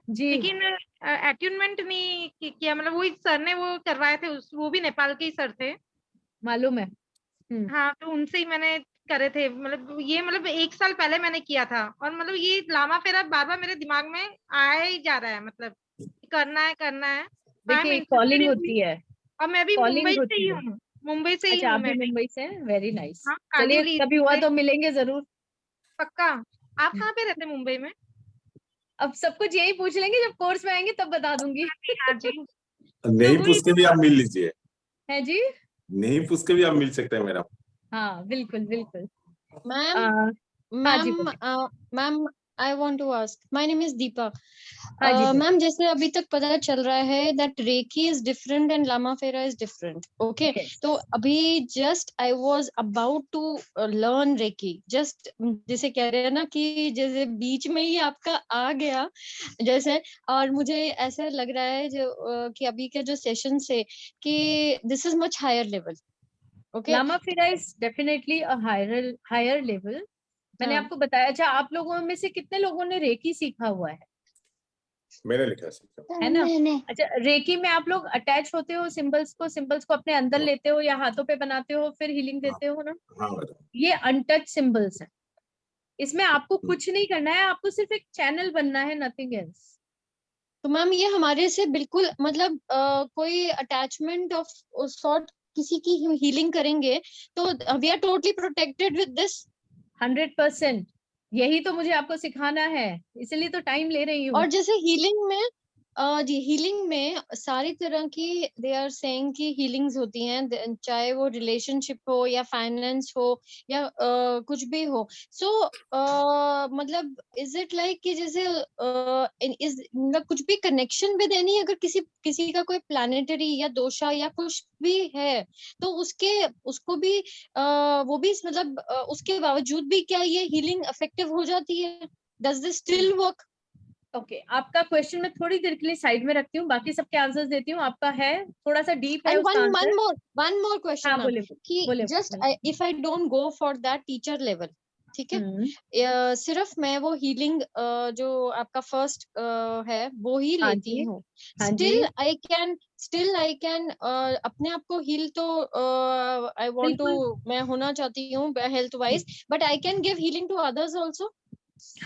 जी लेकिन अट्यूनमेंट नहीं किया। मतलब वही सर ने वो करवाए थे, वो भी नेपाल के ही सर थे। मालूम है। हाँ, तो उनसे ही मैंने करे थे। मतलब ये मतलब 1 साल पहले मैंने किया था, और मतलब ये लामा फेरा बार बार मेरे दिमाग में आया ही जा रहा है, मतलब करना है करना है। आई एम देखिए, इंटरेस्टेड कॉलिंग इन होती दिस। है, और मैं भी मुंबई कॉलिंग से ही होती है। हूँ, मुंबई से ही अच्छा, हूँ आप भी मैं भी। मुंबई से हैं, वेरी नाइस। हाँ, चलिए, कांदिवली कभी हुआ मुंबई। तो मिलेंगे जरूर। पक्का। आप कहाँ पे रहते हैं मुंबई में? अब सब कुछ यही पूछ लेंगे, जब कोर्स में आएंगे तब बता दूंगी। हाँ जी। तो नहीं वही पूछ के भी तो। आप मिल लीजिए, है जी। नहीं पूछ के भी आप मिल सकते हैं मैडम। हाँ बिल्कुल बिल्कुल। मैम आ, हाँ जी मैम बोलिए। Ma'am I want to ask. My name is Deepa. हाँ जी बोलो। मैम जैसे अभी तक पता चल रहा है that Reiki is different and Lama Fera is different. Okay. Yes. तो अभी just I was about to learn Reiki. Just जैसे कह रहे हैं ना कि जैसे बीच में ही आपका आ गया जैसे, और मुझे ऐसा लग रहा है जो कि अभी के जो सेशन से कि this is much higher level. Okay. Lama Fera is definitely a higher level. मैंने हाँ. आपको बताया। अच्छा, आप लोगों में से कितने लोगों ने रेकी सीखा हुआ है? मैंने लिखा सीखा। है ना? अच्छा, रेकी में आप लोग अटैच होते हो सिंबल्स को अपने अंदर लेते हो या हाथों पे बनाते हो फिर हीलिंग देते हो ना? हाँ मैडम। ये अनटच सिंबल्स है। इसमें आपको कुछ नहीं करना है, आपको सिर्फ एक चैनल बनना है, नथिंग एल्स। तो मैम ये हमारे से बिल्कुल मतलब कोई अटैचमेंट ऑफ सॉर्ट किसी की हीलिंग करेंगे तो we are totally protected with this 100%। यही तो मुझे आपको सिखाना है, इसलिए तो टाइम ले रही हूँ। और जैसे हीलिंग में जी हीलिंग में सारी तरह की दे आर सेइंग की हीलिंग्स होती हैं, चाहे वो रिलेशनशिप हो या फाइनेंस हो या कुछ भी हो। सो मतलब इज इट लाइक कि जैसे इज मतलब कुछ भी कनेक्शन विद एनी, अगर किसी का कोई प्लैनेटरी या दोषा या कुछ भी है तो उसको भी वो भी मतलब उसके बावजूद भी क्या ये हीलिंग इफेक्टिव हो जाती है? Does this still work? Okay, आपका क्वेश्चन मैं थोड़ी देर के लिए साइड में रखती हूँ, बाकी सबके आंसर्स देती हूँ। आपका है थोड़ा सा डीप है And उसका आंसर। one more question, हाँ, ma'am, बोले कि बोले just if I don't go for that teacher level, ठीक है, सिर्फ मैं वो हीलिंग जो आपका फर्स्ट है वो ही हाँ लेती जी, हूँ, हाँ जी, still I can अपने आप को हील तो I want to बिल्कुल। मैं होना चाहती हूँ health wise, but I can give healing to others also.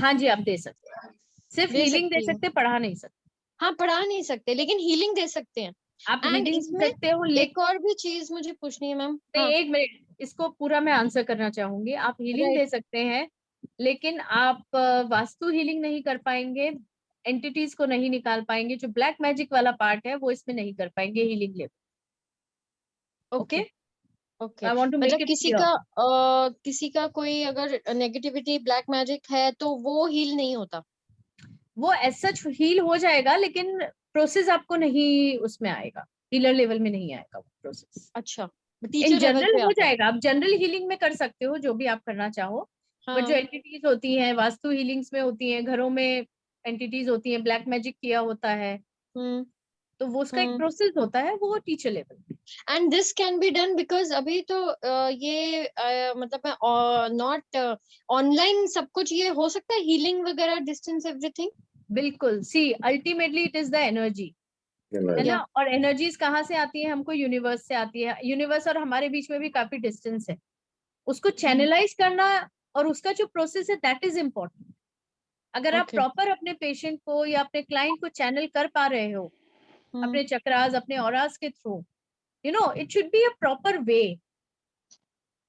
हाँ जी, आप दे सकते हैं। सिर्फ दे हीलिंग दे सकती हूँ। सकते, पढ़ा नहीं सकते। हाँ पढ़ा नहीं सकते लेकिन हीलिंग दे सकते हैं। आप एंड हीलिंग दे इसमें सकते हो, एक और भी चीज मुझे पूछनी है मैम। नहीं, हाँ एक मिनट, इसको पूरा मैं आंसर करना चाहूंगी। आप हीलिंग राइट। दे सकते हैं, लेकिन आप वास्तु हीलिंग नहीं कर पाएंगे, एंटिटीज को नहीं निकाल पाएंगे, जो ब्लैक मैजिक वाला पार्ट है वो इसमें नहीं कर पाएंगे healing level. Okay, okay I want to मतलब मेक इट क्लियर। किसी का कोई अगर नेगेटिविटी ब्लैक मैजिक है तो वो हील नहीं होता? वो एज सच हील हो जाएगा, लेकिन प्रोसेस आपको नहीं उसमें आएगा, हीलर लेवल में नहीं आएगा वो प्रोसेस। अच्छा, इन टीचर लेवल जनरल पे हो आता है। जाएगा, आप जनरल हीलिंग में कर सकते हो जो भी आप करना चाहो, बट जो हाँ। एंटिटीज होती हैं वास्तु हीलिंग्स में होती हैं, घरों में एंटिटीज होती हैं, ब्लैक मैजिक किया होता है, तो वो उसका एक प्रोसेस होता है, वो teacher level. And this can be done because अभी तो ये मतलब मैं नॉट ऑनलाइन सब कुछ ये हो सकता है, हीलिंग वगैरह डिस्टेंस एवरीथिंग। बिल्कुल, see ultimately it is the energy, है ना? और एनर्जीज कहाँ से आती है? हमको यूनिवर्स से आती है। यूनिवर्स और हमारे बीच में भी काफी डिस्टेंस है, उसको चैनलाइज करना और उसका जो प्रोसेस है दैट इज इम्पोर्टेंट। अगर आप प्रॉपर अपने पेशेंट को या अपने क्लाइंट को चैनल कर पा रहे हो अपने चक्रास, अपने ऑरास के through, you know, it should be a proper way.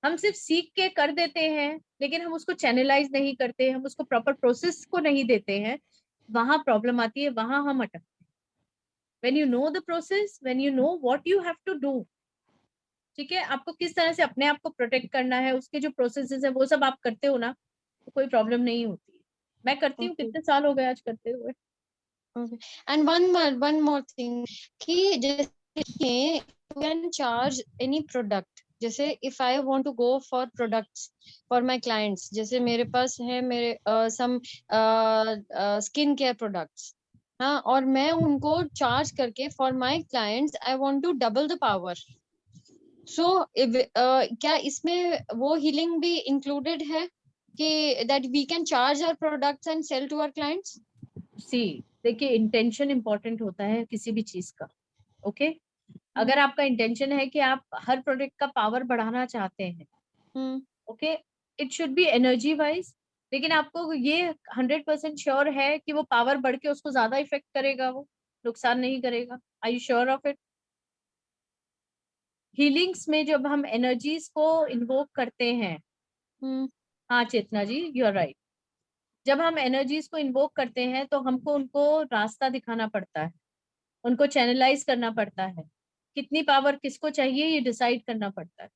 हम सिर्फ सीख के कर देते हैं, लेकिन हम उसको चैनलाइज नहीं करते, हम उसको प्रॉपर प्रोसेस को नहीं देते हैं, वहां प्रॉब्लम आती है, वहां हम अटकते हैं। when you know the process, when you know what you have to do, ठीक है, आपको किस तरह से अपने आप को प्रोटेक्ट करना है, उसके जो प्रोसेसेस है वो सब आप करते हो ना, तो कोई प्रॉब्लम नहीं होती है। मैं करती हूँ, कितने साल हो गए आज करते हुए। एंड वन मोर थिंग कि जैसे you can charge any product, जैसे if I want to go for products for my clients, जैसे मेरे पास है मेरे some स्किन केयर प्रोडक्ट्स, हाँ, और मैं उनको चार्ज करके for my clients I want to double the power, so क्या इसमें वो हीलिंग भी इंक्लूडेड है कि that we can charge our products and sell to our clients? See देखिए, इंटेंशन इंपॉर्टेंट होता है किसी भी चीज का। ओके, अगर आपका इंटेंशन है कि आप हर प्रोडक्ट का पावर बढ़ाना चाहते हैं, okay, it should be energy wise, लेकिन आपको ये 100% श्योर है कि वो पावर बढ़ के उसको ज्यादा इफेक्ट करेगा, वो नुकसान नहीं करेगा? Are you sure of it? Healings में जब हम एनर्जीज को इन्वोक करते हैं, हाँ Chetna ji, you are right, जब हम एनर्जीज को इन्वोक करते हैं तो हमको उनको रास्ता दिखाना पड़ता है, उनको चैनलाइज करना पड़ता है, कितनी पावर किसको चाहिए ये डिसाइड करना पड़ता है।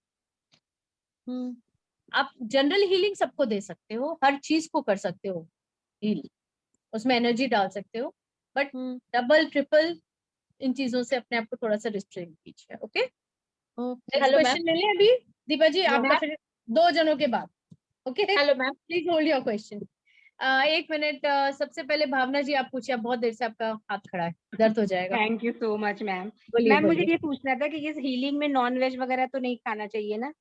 आप जनरल हीलिंग सबको दे सकते हो, हर चीज को कर सकते हो, हील, उसमें एनर्जी डाल सकते हो, बट डबल ट्रिपल इन चीजों से अपने आप को थोड़ा सा रिस्ट्रेन कीजिए। Okay, next hello ma'am. Question ले लें अभी दीपा जी, आपका मैम। फिर 2 जनों के बाद। Okay, hello ma'am. Please hold your question. 1 minute, सबसे पहले भावना जी आप पूछिए, बहुत देर से आपका हाथ खड़ा है, दर्द हो जाएगा। Thank you so much ma'am. बोलिए मैम मुझे बोलिए। ये पूछना था कि इस हीलिंग में नॉन वेज वगैरह तो नहीं खाना चाहिए ना?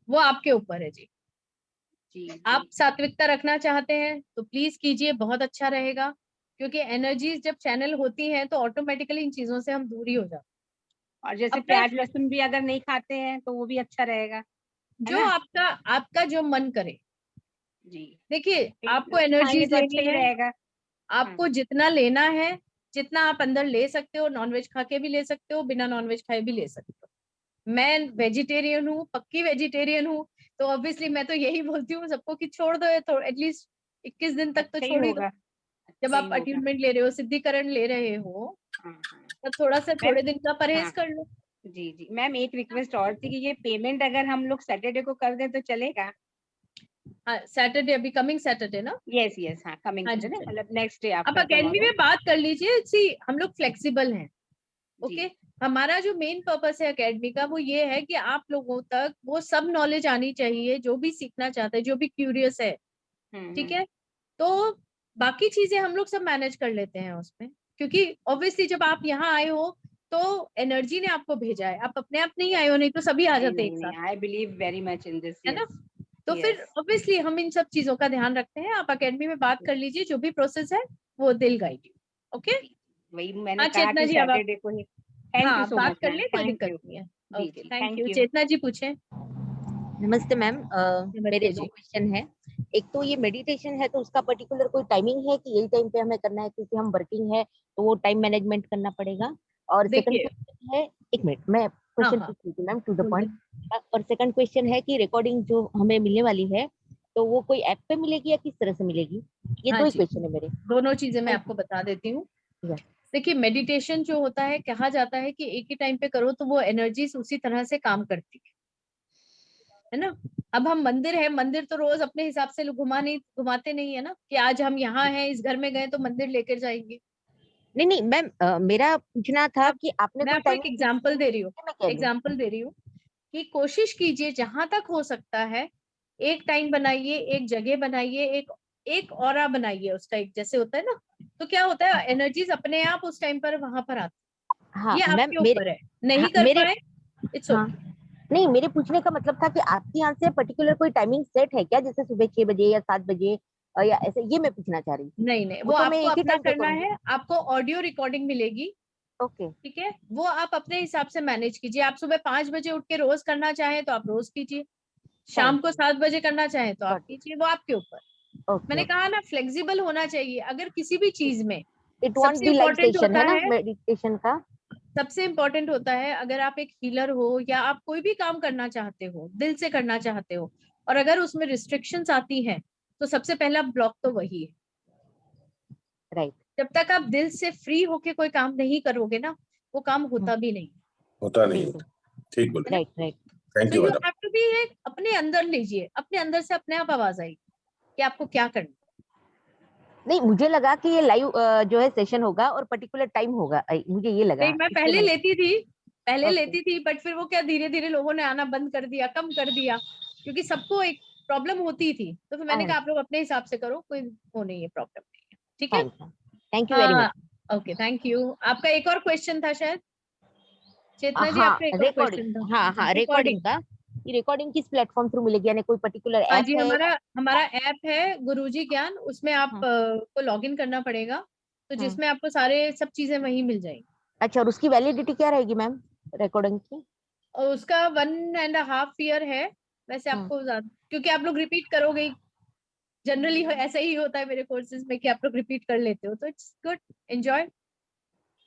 वो आपके ऊपर है जी, जी आप सात्विकता रखना चाहते हैं तो प्लीज कीजिए, बहुत अच्छा रहेगा, क्योंकि एनर्जीज जब चैनल होती हैं तो ऑटोमेटिकली इन चीजों से हम दूर ही हो जाते हैं। और जैसे अपना प्याज लहसुन भी अगर नहीं खाते हैं तो वो भी अच्छा रहेगा, है जो ना? आपका जो मन करे। जी देखिए, आपको नहीं खाएंगे एनर्जीज तो अच्छा लेनी ही है, रहेगा। आपको जितना लेना है, जितना आप अंदर ले सकते हो, नॉनवेज खा के भी ले सकते हो, बिना नॉनवेज खाए भी ले सकते हो। मैं वेजिटेरियन हूँ, पक्की वेजिटेरियन हूँ, तो ऑब्वियसली मैं तो यही बोलती हूँ सबको कि छोड़ दो, तो एटलीस्ट 21 दिन तक तो अच्छा ही छोड़ ही दो। होगा, जब अच्छा ही आप होगा। अट्यूनमेंट ले रहे हो, सिद्धिकरण ले रहे हो, तब थोड़ा सा मैम थोड़े दिन का परहेज हाँ कर लो। जी जी मैम, एक रिक्वेस्ट और थी कि ये पेमेंट अगर हम लोग सैटरडे को कर दें तो चलेगा? हाँ, सैटरडे, अभी कमिंग सैटरडे ना? यस यस हाँ, कमिंग हाँ जी, सैटरडे, चलिए। मतलब नेक्स्ट डे आप आफ्टर अकेडमी टुमारो। में बात कर लीजिए, सी हम लोग फ्लेक्सिबल हैं। जी ओके, हमारा जो मेन पर्पस है एकेडमी का, वो ये है कि आप लोगों तक वो सब नॉलेज आनी चाहिए जो भी सीखना चाहते हैं, जो भी क्यूरियस है। ठीक है, तो बाकी चीजें हम लोग सब मैनेज कर लेते हैं उसमें, क्योंकि ऑब्वियसली जब आप यहाँ आए हो तो एनर्जी ने आपको भेजा है, आप अपने आप नहीं आए हो, नहीं तो सभी आ नहीं जाते नहीं एक नहीं, साथ, I believe very much in this, है ना? यस तो फिर यस। ऑब्वियसली हम इन सब चीजों का ध्यान रखते हैं। आप अकेडमी में बात कर लीजिए, जो भी प्रोसेस है वो दिल गाइड यू। ओके, वही मैंने हाँ कहा चेतना कि जी, अब आप, सैटरडे को ही। थैंक हाँ यू आप सो बात मच कर मैम, ले, कोई थैंक दिक्कत यू। नहीं है। जी ओके, जी thank thank you. You. Chetna ji पूछें। नमस्ते मैम, मेरे नमस्ते 2 जी। क्वेश्चन है। एक तो ये मेडिटेशन है तो उसका पर्टिकुलर कोई टाइमिंग है कि यही टाइम पे हमें करना है, क्योंकि हम वर्किंग है तो वो टाइम मैनेजमेंट करना पड़ेगा। और सेकंड देखिए, क्वेश्चन है, एक मिनट मैं हाँ क्वेश्चन हाँ पूछ रही थी मैम, टू द बोलिए। पॉइंट। और सेकंड क्वेश्चन है कि रिकॉर्डिंग जो हमें मिलने वाली है तो वो कोई ऐप पे मिलेगी या किस तरह से मिलेगी? ये हाँ 2 ही जी, क्वेश्चन है मेरे। दोनों चीजें मैं थैंक आपको बता देती हूँ। यू। देखिए, मेडिटेशन जो होता है, कहा जाता है कि एक ही टाइम पे करो तो वो एनर्जीज उसी तरह से काम करती है ना? अब हम मंदिर है, मंदिर तो रोज अपने हिसाब से घुमाते नहीं है ना, कि आज हम यहाँ हैं, इस घर में गए तो मंदिर लेकर जाएंगे। नहीं नहीं मैम, मेरा पूछना था कि आपने मैं कोई आपको एक टाइमिंग एग्जाम्पल दे रही हूँ, मैं कह रही हूँ। एग्जाम्पल दे रही हूँ कि कोशिश कीजिए जहां तक हो सकता है, एक टाइम बनाइए, एक जगह बनाइए, एक एक ऑरा बनाइए उसका, एक जैसे होता है ना, तो क्या होता है, एनर्जीज अपने आप उस टाइम पर वहां पर आती, हाँ ये मैम, आपके मेरे, ऊपर है। नहीं हाँ कर मेरे, पाए, इट्स हाँ ओके। नहीं, मेरे पूछने का मतलब था कि आपके यहाँ से पर्टिकुलर कोई टाइमिंग सेट है क्या, जैसे सुबह 6 बजे या 7 बजे, या ऐसे, ये मैं पूछना चाह रही थी। नहीं नहीं, वो वो तो मैं आपको एक ही अपना टाइम पे करना करूंगी। है, आपको ऑडियो रिकॉर्डिंग मिलेगी। ओके। ठीक है, वो आप अपने हिसाब से मैनेज कीजिए। आप सुबह 5 बजे उठ के रोज करना चाहें तो आप रोज कीजिए, शाम थैंक को 7 बजे करना चाहें तो आप गॉट इट। कीजिए, वो आपके ऊपर। ओके मैंने ओके। कहा ना, फ्लेक्सिबल होना चाहिए। अगर किसी भी चीज में इट वॉन्ट सबसे बी लाइव इम्पोर्टेंट सेशन होता है ना है, मेडिटेशन का? सबसे इम्पोर्टेंट होता है, अगर आप एक हीलर हो या आप कोई भी काम करना चाहते हो, दिल से करना चाहते हो, और अगर उसमें रिस्ट्रिक्शंस आती हैं, तो सबसे पहला ब्लॉक तो वही है। राइट। जब तक आप दिल से फ्री होके कोई काम नहीं करोगे ना, वो काम होता भी नहीं, होता नहीं बिल्कुल। है। ठीक बोले। Right right. थैंक तो you you madam. Have to be, एक अपने अंदर लीजिए, अपने अंदर से अपने आप आवाज आई कि आपको क्या करना है। नहीं, मुझे लगा कि ये लाइव जो है सेशन होगा और पर्टिकुलर टाइम होगा, मुझे ये लगा, नहीं, मैं इसलिए पहले मैंने। लेती थी, पहले ओके। लेती थी, बट फिर वो क्या, धीरे धीरे लोगों ने आना बंद कर दिया, कम कर दिया, क्योंकि सबको एक प्रॉब्लम होती थी, तो फिर मैंने कहा आप लोग अपने हिसाब से करो, कोई वो नहीं है, प्रॉब्लम नहीं है। ठीक है, thank you very much. Okay, thank you. आपका एक और क्वेश्चन था शायद, चेतना जी, हाँ आपका एक और क्वेश्चन था। रिकॉर्डिंग, हाँ हाँ रिकॉर्डिंग रिकॉर्डिंग, का। ये रिकॉर्डिंग किस प्लेटफॉर्म थ्रू मिलेगी, यानी कोई पर्टिकुलर हाँ ऐप जी, है हमारा या? हमारा ऐप है गुरुजी ज्ञान, उसमें आप हाँ, को लॉग इन करना पड़ेगा, तो हाँ। जिसमें आपको सारे सब चीजें वहीं मिल जाएंगी। अच्छा, और उसकी वैलिडिटी क्या रहेगी मैम, रिकॉर्डिंग की? और उसका 1.5 ईयर है वैसे, हाँ। आपको क्योंकि आप लोग रिपीट करोगे ही, जनरली ऐसा ही होता है मेरे कोर्सेज में कि आप लोग रिपीट कर लेते हो, तो it's good, enjoy.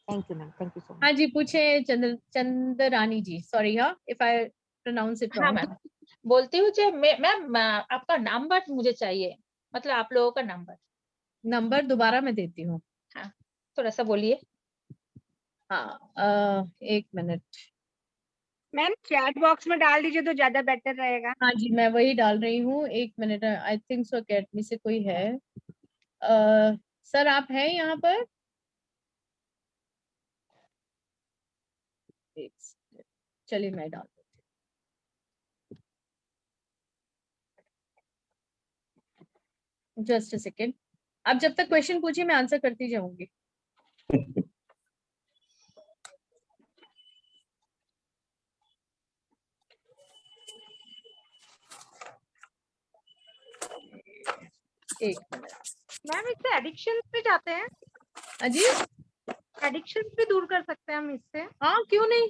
Thank you ma'am, thank you सो हाँ मच। जी, पूछे चंद्रानी जी, सॉरी हाँ इफ आई प्रोनाउंस इट हाँ रॉन्ग। मैम, बोलती हूँ जो मैम आपका नंबर मुझे चाहिए, मतलब आप लोगों का नंबर। नंबर दोबारा मैं देती हूँ। हाँ, थोड़ा सा बोलिए। हाँ, 1 मिनट। मैम चैट बॉक्स में डाल दीजिए तो ज्यादा बेटर रहेगा। हाँ जी, मैं वही डाल रही हूँ, 1 minute. I think so academy से कोई है, सर आप हैं यहाँ पर? चलिए मैं डाल देती हूँ, जस्ट अ सेकेंड। आप जब तक क्वेश्चन पूछिए मैं आंसर करती जाऊंगी। एक मिनट मैम इससे एडिक्शन पे जाते हैं? अजी एडिक्शन भी दूर कर सकते हैं हम इससे? हाँ क्यों नहीं,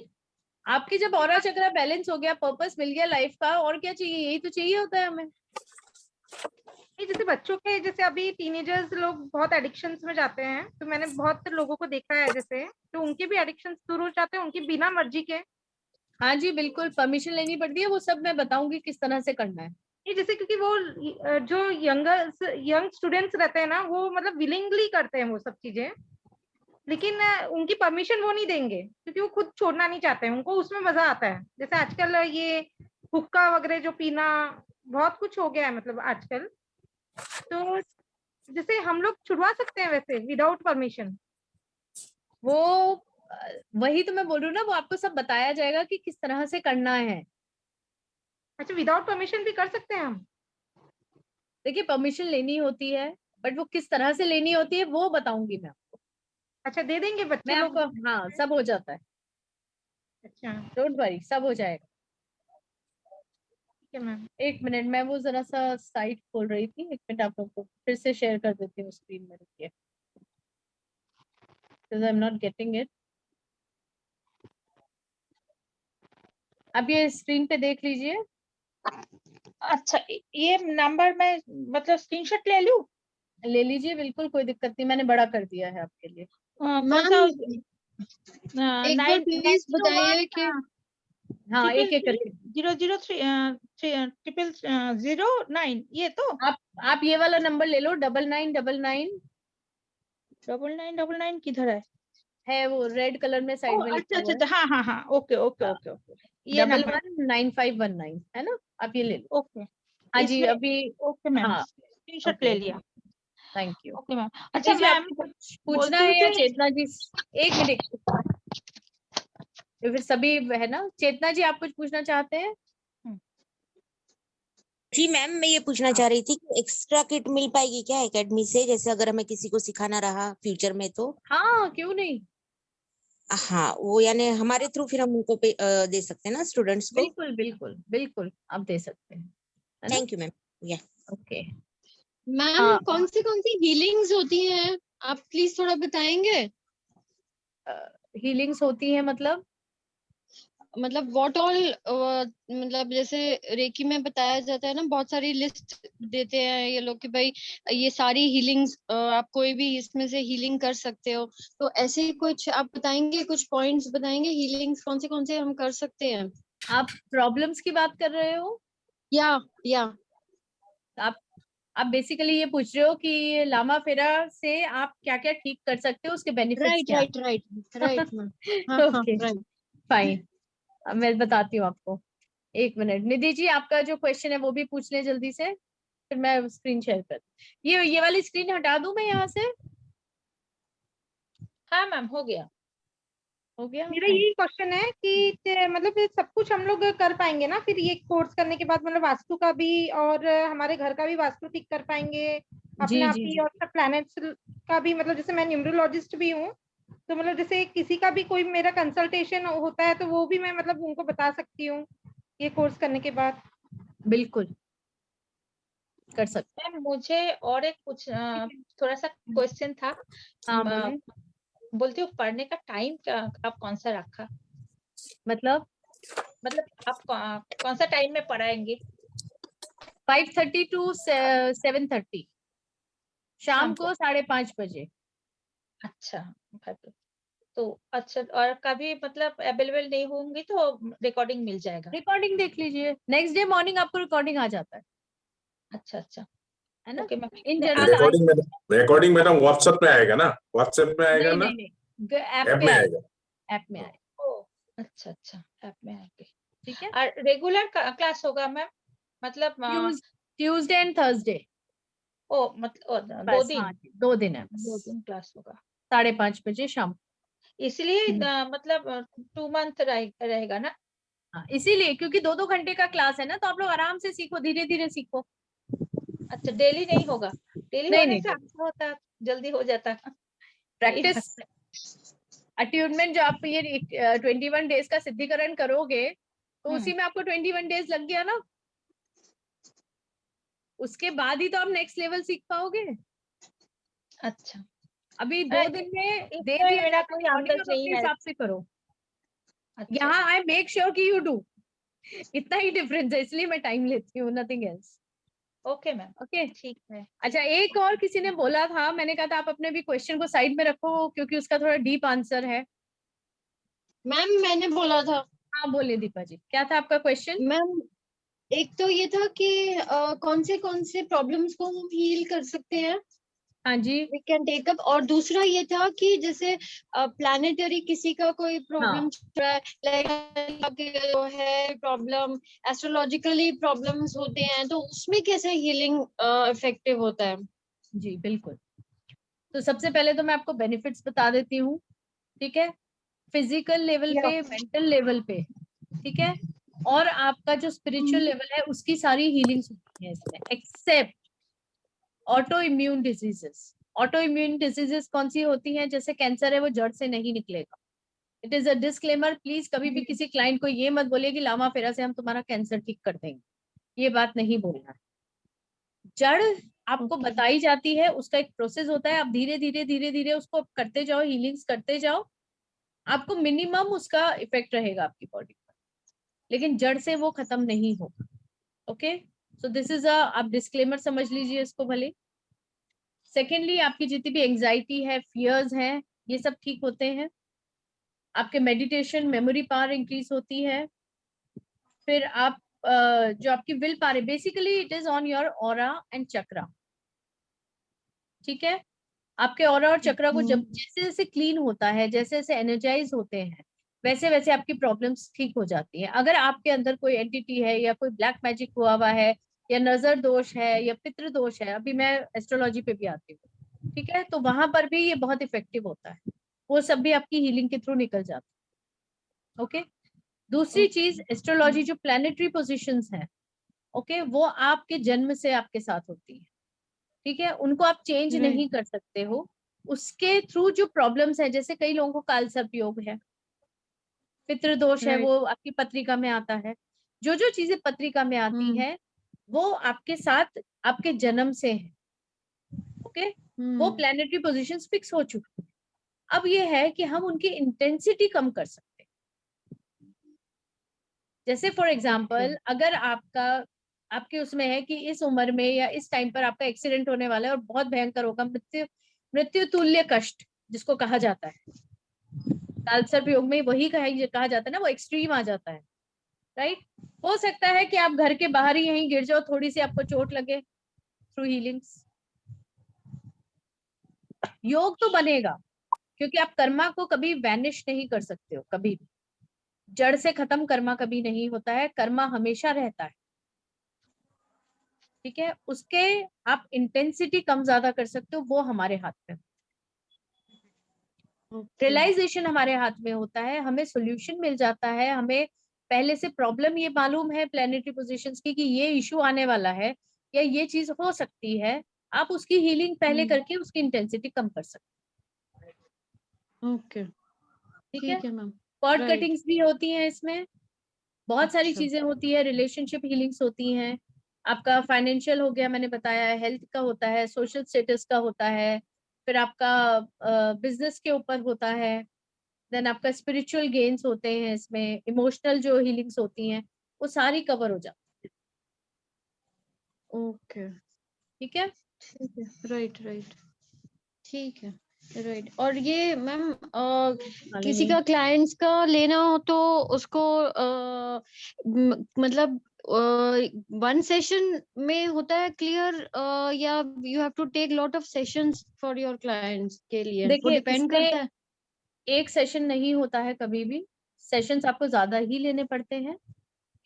आपकी जब ऑरा चक्रा बैलेंस हो गया, पर्पस मिल गया लाइफ का, और क्या चाहिए, यही तो चाहिए होता है हमें। जैसे बच्चों के, जैसे अभी टीनेजर्स लोग बहुत एडिक्शंस में जाते हैं, तो मैंने बहुत लोगों को देखा है जैसे, तो उनके भी एडिक्शंस दूर हो जाते हैं उनकी बिना मर्जी के। हाँ जी बिल्कुल, परमिशन लेनी पड़ती है, वो सब मैं बताऊंगी किस तरह से करना है। ये जैसे क्योंकि वो जो यंग स्टूडेंट्स रहते हैं ना, वो मतलब विलिंगली करते हैं वो सब चीजें, लेकिन उनकी परमिशन वो नहीं देंगे क्योंकि वो खुद छोड़ना नहीं चाहते हैं, उनको उसमें मजा आता है। जैसे आजकल ये हुक्का वगैरह जो पीना बहुत कुछ हो गया है मतलब आजकल, तो जैसे हम लोग छुड़वा सकते हैं वैसे विदाउट परमिशन? वो वही तो मैं बोल रही हूँ ना, वो आपको सब बताया जाएगा कि किस तरह से करना है। अच्छा, विदाउट परमिशन भी कर सकते हैं हम? देखिए परमिशन लेनी होती है, बट वो किस तरह से लेनी होती है वो बताऊंगी मैं आपको। अच्छा, दे देंगे बच्चे मैं लोग? आपको, हाँ सब हो जाता है, अच्छा डोंट वरी, सब हो जाएगा। ठीक है मैम। एक मिनट, मैं वो जरा सा साइट खोल रही थी, एक मिनट आप लोग को फिर से शेयर कर देती हूँ स्क्रीन में, रुकिए, because I'm not getting it। आप ये स्क्रीन पे देख लीजिए। अच्छा, ये नंबर मैं मतलब स्क्रीनशॉट ले लूं? ले लीजिए बिल्कुल, कोई दिक्कत नहीं, मैंने बड़ा कर दिया है आपके लिए। कौन सा? एक बार प्लीज बताइए कि हाँ एक एक करके। 003 ये तो आप ये वाला नंबर ले लो, 9999। 9999 किधर है वो रेड कलर में साइड में लिखा हुआ है। अच्छा, हाँ हाँ, ओके ओके ओके ओके, ये नंबर 119519 है ना, आप ये ले लो। ओके। हाँ जी इसमें अभी, ओके मैम, हाँ स्क्रीनशॉट ले लिया। Thank you. Okay ma'am. अच्छा जी मैम, आपको कुछ पूछना बोलती हूँ है या कि चेतना जी? एक मिनट, तो फिर सभी है ना। चेतना जी आप कुछ पूछना चाहते हैं? जी मैम, मैं ये पूछना चाह रही थी कि एक्स्ट्रा किट मिल पाएगी क्या एकेडमी से, जैसे अगर हमें किसी को सिखाना रहा फ्यूचर में तो? हाँ क्यों नहीं, हाँ वो यानी हमारे थ्रू फिर हम उनको दे सकते हैं ना स्टूडेंट्स को? बिल्कुल बिल्कुल बिल्कुल आप दे सकते हैं, है ना। Thank you ma'am. या ओके मैम कौन सी हीलिंग्स होती हैं, आप प्लीज थोड़ा बताएंगे? हीलिंग्स होती है मतलब व्हाट ऑल, मतलब जैसे रेकी में बताया जाता है ना, बहुत सारी लिस्ट देते हैं ये लोग कि भाई ये सारी हीलिंग्स आप कोई भी इसमें से हीलिंग कर सकते हो, तो ऐसे ही कुछ आप बताएंगे, कुछ पॉइंट्स बताएंगे हीलिंग्स कौन से हम कर सकते हैं? आप प्रॉब्लम्स की बात कर रहे हो या आप बेसिकली ये पूछ रहे हो कि लामा फेरा से आप क्या क्या ठीक कर सकते हो, उसके बेनिफिट्स क्या? राइट ओके फाइन, मैं बताती हूँ आपको। एक मिनट, निधि जी आपका जो क्वेश्चन है वो भी पूछ लें जल्दी से, फिर मैं स्क्रीन शेयर कर, ये वाली स्क्रीन हटा दूं मैं यहाँ से? हाँ मैम, हो गया। मेरा यही क्वेश्चन है कि मतलब ये सब कुछ हम लोग कर पाएंगे ना फिर ये कोर्स करने के बाद, मतलब वास्तु का भी और हमारे घर का भी वास्तु ठीक कर पाएंगे अपने आप ही, और सब प्लैनेट्स का भी, मतलब जैसे मैं न्यूमरोलॉजिस्ट भी हूँ, तो मतलब जैसे किसी का भी कोई मेरा कंसल्टेशन होता है तो वो भी मैं मतलब उनको बता सकती हूँ ये कोर्स करने के बाद? बिल्कुल कर सकते मैम मुझे और एक कुछ थोड़ा सा क्वेश्चन था। हाँ बोलती हूँ पढ़ने का टाइम आप कौन सा रखा? मतलब आप कौन सा टाइम में पढ़ाएंगे? 5:30 to 7:30 शाम को 5:30 बजे। अच्छा, तो अच्छा, और कभी मतलब अवेलेबल नहीं होंगी तो रिकॉर्डिंग मिल जाएगा? रिकॉर्डिंग देख लीजिए, नेक्स्ट डे मॉर्निंग आपको रिकॉर्डिंग आ जाता है। अच्छा है ना। Okay ma'am. In general recording madam WhatsApp में आएगा ना? व्हाट्सएप में आएगा ना? नहीं ऐप में आएगा। ऐप में आएगा। अच्छा ऐप में आएगा, ठीक है। और रेगुलर क्लास होगा मैम, मतलब ट्यूसडे एंड थर्सडे। ओ मतलब 2 बस दिन, हाँ जी, 2 दिन है 2 बस, दिन क्लास होगा, 5:30 बजे शाम को। इसलिए हम्म। मतलब 2 मंथ रहेगा ना? हाँ, इसीलिए क्योंकि 2-2 घंटे का क्लास है ना, तो आप लोग आराम से सीखो, धीरे धीरे सीखो। अच्छा, डेली नहीं होगा? डेली नहीं होने नहीं, से अच्छा होता, जल्दी हो जाता। सही बात प्रैक्टिस अट्यूनमेंट जो आप ये 21 डेज का सिद्धिकरण करोगे, तो है। उसी में आपको 21 डेज लग गया ना, उसके बाद ही तो आप नेक्स्ट लेवल सीख पाओगे। अच्छा, अभी 2 दिन में दे इसमें दिया मेरा जाता कोई है, अंकल आप नहीं अपने है। हिसाब से करो। अच्छा, यहाँ आई मेक श्योर कि यू डू, इतना ही डिफरेंस है, इसलिए मैं टाइम लेती हूँ, nothing else. Okay ma'am, okay ठीक है। अच्छा, एक और किसी ने बोला था, मैंने कहा था आप अपने भी क्वेश्चन को साइड में रखो क्योंकि उसका थोड़ा डीप आंसर है। मैम मैंने बोला था। हाँ बोलिए दीपा जी, क्या था आपका क्वेश्चन? मैम एक तो ये था कि कौन से प्रॉब्लम्स को हम हील कर सकते हैं, हाँ जी, वी कैन टेक अप। और दूसरा ये था कि जैसे प्लानेटरी किसी का कोई हाँ प्रॉब्लम चल रहा है, लाइक है प्रॉब्लम, एस्ट्रोलॉजिकली प्रॉब्लम्स होते हैं, तो उसमें कैसे हीलिंग इफेक्टिव होता है? जी बिल्कुल। तो सबसे पहले तो मैं आपको बेनिफिट्स बता देती हूँ, ठीक है, फिजिकल लेवल या पे, मेंटल लेवल पे, ठीक है, और आपका जो स्पिरिचुअल लेवल है उसकी सारी हीलिंग्स होती है इसमें, except auto immune diseases. Auto immune diseases कौन सी होती हैं? जैसे कैंसर है, वो जड़ से नहीं निकलेगा। It is a disclaimer, please कभी भी किसी क्लाइंट को ये मत बोलिए कि लामा फेरा से हम तुम्हारा कैंसर ठीक कर देंगे, ये बात नहीं बोलना है। जड़ आपको बताई जाती है, उसका एक प्रोसेस होता है, आप धीरे धीरे धीरे धीरे उसको करते जाओ, हीलिंग्स करते जाओ, आपको मिनिमम उसका इफेक्ट रहेगा आपकी बॉडी पर, लेकिन जड़ से वो खत्म नहीं होगा। Okay, so this is a, आप डिस्क्लेमर समझ लीजिए इसको भले। सेकेंडली, आपकी जितनी भी एंजाइटी है, फियर्स हैं, ये सब ठीक होते हैं। आपके मेडिटेशन, मेमोरी पावर इंक्रीज होती है। फिर आप जो आपकी विल पावर है, basically it is on your aura and chakra, ठीक है। आपके ऑरा और चक्रा को जब जैसे जैसे क्लीन होता है, जैसे जैसे एनर्जाइज होते हैं, वैसे वैसे आपकी प्रॉब्लम्स ठीक हो जाती हैं। अगर आपके अंदर कोई एंटिटी है या कोई ब्लैक मैजिक हुआ है या नजर दोष है या पितृ दोष है, अभी मैं एस्ट्रोलॉजी पे भी आती हूँ, ठीक है, तो वहां पर भी ये बहुत इफेक्टिव होता है, वो सब भी आपकी हीलिंग के थ्रू निकल जाता है। ओके, दूसरी चीज, एस्ट्रोलॉजी जो प्लैनेटरी पोजीशंस हैं, ओके, वो आपके जन्म से आपके साथ होती है, ठीक है, उनको आप चेंज नहीं कर सकते हो। उसके थ्रू जो प्रॉब्लम्स है, जैसे कई लोगों को काल सर्प योग है, पितृदोष है, वो आपकी पत्रिका में आता है। जो जो चीजें पत्रिका में आती है वो आपके साथ आपके जन्म से है। ओके, वो प्लैनेटरी पोजीशंस फिक्स हो चुकी है। अब ये है कि हम उनकी इंटेंसिटी कम कर सकते हैं। जैसे फॉर एग्जाम्पल, अगर आपके उसमें है कि इस उम्र में या इस टाइम पर आपका एक्सीडेंट होने वाला है और बहुत भयंकर होगा, मृत्यु तुल्य कष्ट जिसको कहा जाता है, कालसर्प योग में वही कहा जाता है ना, वो एक्सट्रीम आ जाता है, राइट। हो सकता है कि आप घर के बाहर ही यहीं गिर जाओ, थोड़ी सी आपको चोट लगे, थ्रू हीलिंग्स योग तो बनेगा, क्योंकि आप कर्मा को कभी वैनिश नहीं कर सकते हो, कभी भी जड़ से खत्म कर्मा कभी नहीं होता है, कर्मा हमेशा रहता है, ठीक है। उसके आप इंटेंसिटी कम ज्यादा कर सकते हो, वो हमारे हाथ में। रियलाइजेशन हमारे हाथ में होता है, हमें सोल्यूशन मिल जाता है, हमें पहले से प्रॉब्लम ये मालूम है प्लैनेटरी पोजीशंस की कि ये इशू आने वाला है या ये चीज हो सकती है, आप उसकी हीलिंग पहले करके उसकी इंटेंसिटी कम कर सकते हैं। ओके, ठीक है, मैम। कॉर्ड कटिंग्स भी होती हैं इसमें, बहुत सारी चीजें होती है, रिलेशनशिप हीलिंग्स होती हैं, आपका फाइनेंशियल हो गया, मैंने बताया, हेल्थ का होता है, सोशल स्टेटस का होता है, फिर आपका बिजनेस के ऊपर होता है, देन आपका स्पिरिचुअल गेन्स होते हैं इसमें, इमोशनल जो हीलिंग्स होती हैं, वो सारी कवर हो जाती है। ओके, ठीक है, राइट, ठीक है, राइट। और ये मैम किसी मालिनी, का क्लाइंट्स का लेना हो तो उसको मतलब 1 सेशन में होता है क्लियर, या you have to take lot of sessions for your clients के लिए, वो देखिए डिपेंड इसमें करता है? एक सेशन नहीं होता है, कभी भी सेशंस आपको ज्यादा ही लेने पड़ते हैं,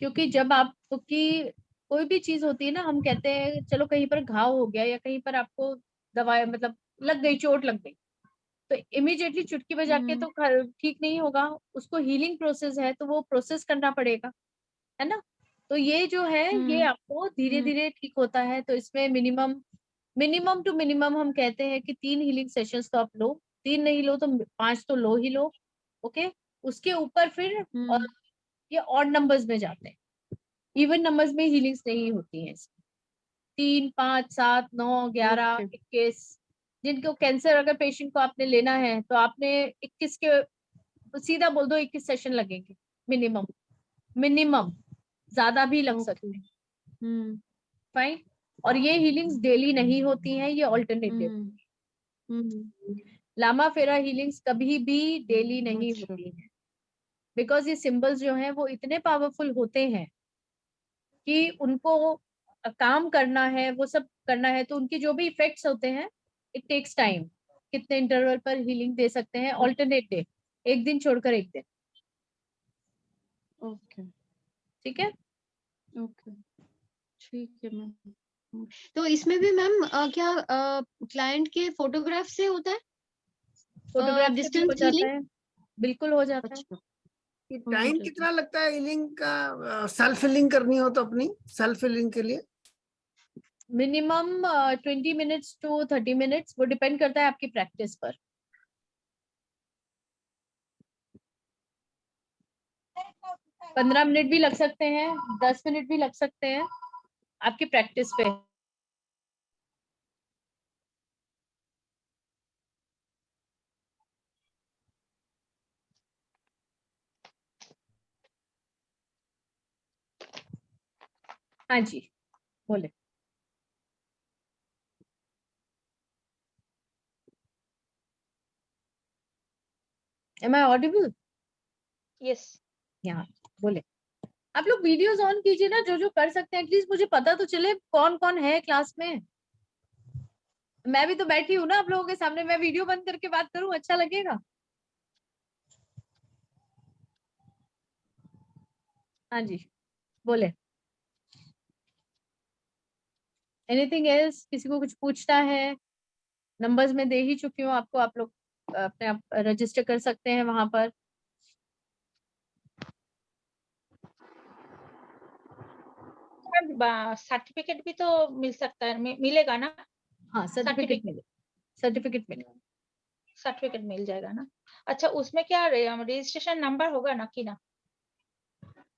क्योंकि जब आपकी कोई भी चीज होती है ना, हम कहते हैं चलो कहीं पर घाव हो गया या कहीं पर आपको दवाई मतलब लग गई, चोट लग गई, तो इमीडिएटली चुटकी बजा के तो ठीक नहीं होगा, उसको हीलिंग प्रोसेस है तो वो प्रोसेस करना पड़ेगा, है ना। तो ये जो है ये आपको धीरे धीरे ठीक होता है। तो इसमें मिनिमम टू मिनिमम हम कहते हैं कि 3 हीलिंग सेशंस तो आप लो, 3 नहीं लो तो 5 तो लो ही लो। ओके, उसके ऊपर फिर और ये ऑड नंबर्स में जाते हैं, इवन नंबर्स में हीलिंग्स नहीं होती हैं। 3, 5, 7, 9, 11, 21, जिनको कैंसर अगर पेशेंट को आपने लेना है तो आपने 21 के तो सीधा बोल दो 21 सेशन लगेंगे मिनिमम, ज्यादा भी लग सकते हैं। फाइन। और ये हीलिंग्स डेली नहीं होती हैं, ये ऑल्टरनेटिव। लामा फेरा हीलिंग्स कभी भी डेली नहीं होती हैं, बिकॉज ये सिंबल्स जो हैं वो इतने पावरफुल होते हैं कि उनको काम करना है, वो सब करना है, तो उनकी जो भी इफेक्ट्स होते हैं इट टेक्स टाइम। कितने इंटरवल पर हीलिंग दे सकते हैं, ऑल्टरनेट डे, एक दिन छोड़कर एक दिन। ओके, ठीक है, ओके, ठीक है मैम। तो इसमें भी मैम क्या क्लाइंट के फोटोग्राफ से होता है? फोटोग्राफ से भी हो डिस्टेंस जाता हीलिंग? है, बिल्कुल हो जाता है। अच्छा, टाइम कितना लगता है हीलिंग का, सेल्फ हीलिंग करनी हो तो अपनी सेल्फ हीलिंग के लिए? मिनिमम 20 मिनट्स टू 30 मिनट्स, वो डिपेंड करता है आपकी प्रैक्टिस पर। पंद्रह मिनट भी लग सकते हैं, 10 मिनट भी लग सकते हैं, आपकी प्रैक्टिस पे। हाँ जी, बोले। Am I audible? यस। यहाँ बोले। आप लोग वीडियोस ऑन कीजिए ना, जो जो कर सकते हैं, एटलीस्ट मुझे पता तो चले कौन कौन है क्लास में। मैं भी तो बैठी हूँ ना आप लोगों के सामने, मैं वीडियो बंद करके बात करूँ, अच्छा लगेगा? हाँ जी, बोले। Anything else? किसी को कुछ पूछना है? नंबर्स में दे ही चुकी हूँ आपको, आप लोग अपने आप रजिस्टर कर सकते हैं वहां पर। सर्टिफिकेट भी तो मिल सकता है, मिलेगा ना? हाँ, सर्टिफिकेट मिलेगा, सर्टिफिकेट मिलेगा, सर्टिफिकेट मिल जाएगा ना? अच्छा, उसमें क्या रजिस्ट्रेशन नंबर होगा ना कि ना?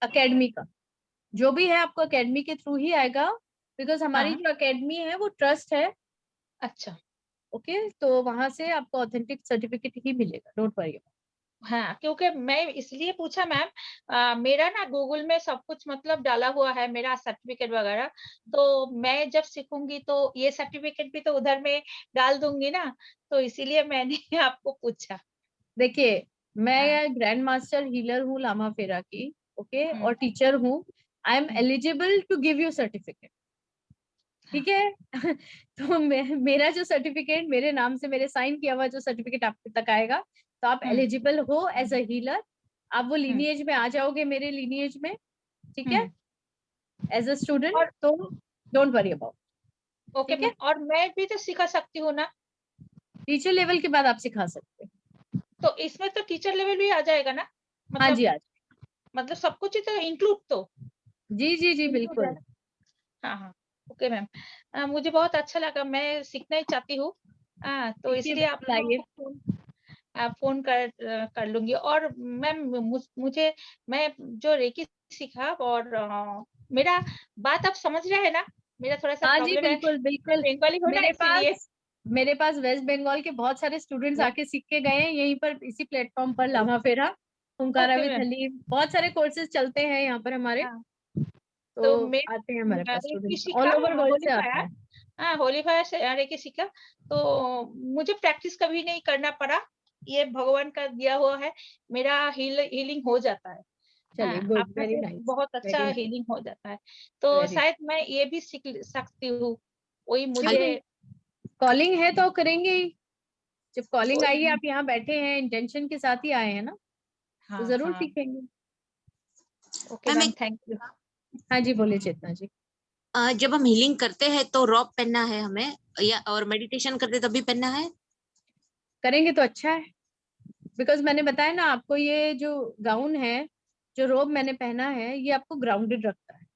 अकेडमी का जो भी है आपको अकेडमी के थ्रू ही आएगा, बिकॉज हमारी जो अकेडमी है वो ट्रस्ट है। अच्छा, ओके, तो वहां से आपको ऑथेंटिक सर्टिफिकेट ही मिलेगा, डोंट वरी। हाँ, क्योंकि मैं इसलिए पूछा मैम, मेरा ना गूगल में सब कुछ मतलब डाला हुआ है, मेरा सर्टिफिकेट वगैरह, तो मैं जब सीखूंगी तो ये सर्टिफिकेट भी तो उधर में डाल दूंगी ना, तो इसीलिए मैंने आपको पूछा। देखिए, मैं ग्रैंड मास्टर हीलर हूँ लामा फेरा की, ओके, और टीचर हूँ। I am eligible to give you certificate, ठीक है। तो मेरा जो सर्टिफिकेट मेरे नाम से, मेरे साइन किया हुआ जो सर्टिफिकेट आप तक आएगा, तो आप एलिजिबल हो एज अ हीलर, आप वो लीनिएज में आ जाओगे, मेरे लीनिएज में, ठीक है, एज अ स्टूडेंट, तो don't worry about. Okay ma'am, और मैं भी तो सिखा सकती हूँ ना? टीचर लेवल के बाद आप सिखा सकते हैं। तो इसमें तो टीचर लेवल भी आ जाएगा ना? हाँ जी, आज मतलब सब कुछ ही तो इंक्लूड तो? जी जी जी बिल्कुल। हाँ हाँ, ओके मैम, मुझे बहुत अच्छा लगा, मैं सीखना ही चाहती हूँ, तो इसलिए आप लोगों को फोन कर लूंगी। और मैम मुझे, मैं जो रेकी सीखा, और मेरा बात आप समझ रहे हैं ना? मेरा थोड़ा सा हाँ जी, प्रॉब्लम है, बिल्कुल बिल्कुल। बंगाली हो ना, इसलिए। मेरे पास वेस्ट बंगाल के बहुत सारे स्टूडेंट्स आके सीख के गए हैं यहीं पर, इसी प्लेटफॉर्म पर, लामा फेरा, हुंकारा ओके विद मैम। हलीम, बहुत सारे कोर्सेज चलते हैं यहाँ पर हमारे। तो तो मैं आते हैं हमारे पास रेकी स्टूडेंट्स, सीखा, ऑल ओवर वर्ल्ड से आते होलीफायर, हैं। हाँ होलीफायर से रेकी सीखा, तो मुझे प्रैक्टिस कभी नहीं करना पड़ा, ये भगवान का दिया हुआ है, मेरा हीलिंग हो जाता है। चलिए, आप गुड, में वेरी से नाइस, बहुत अच्छा वेरी नाइस, हीलिंग हो जाता है, तो वेरी। शायद मैं ये भी सीख सकती हूँ, वही मुझे कॉलिंग है तो करेंगे ही, जब कॉलिंग आई है, वही। आप यहाँ बैठे हैं इंटेंशन के साथ ही आए हैं ना, तो हाँ जरूर हाँ, सीखेंगे। Okay ma'am, thank you. हाँ जी, बोलिए चेतना जी। जब हम हीलिंग करते हैं तो रॉब पहनना है हमें, या और मेडिटेशन करते तब भी पहनना है? करेंगे तो अच्छा है, बिकॉज मैंने बताया ना आपको, ये जो गाउन है, जो रोब मैंने पहना है, ये आपको ग्राउंडेड रखता है।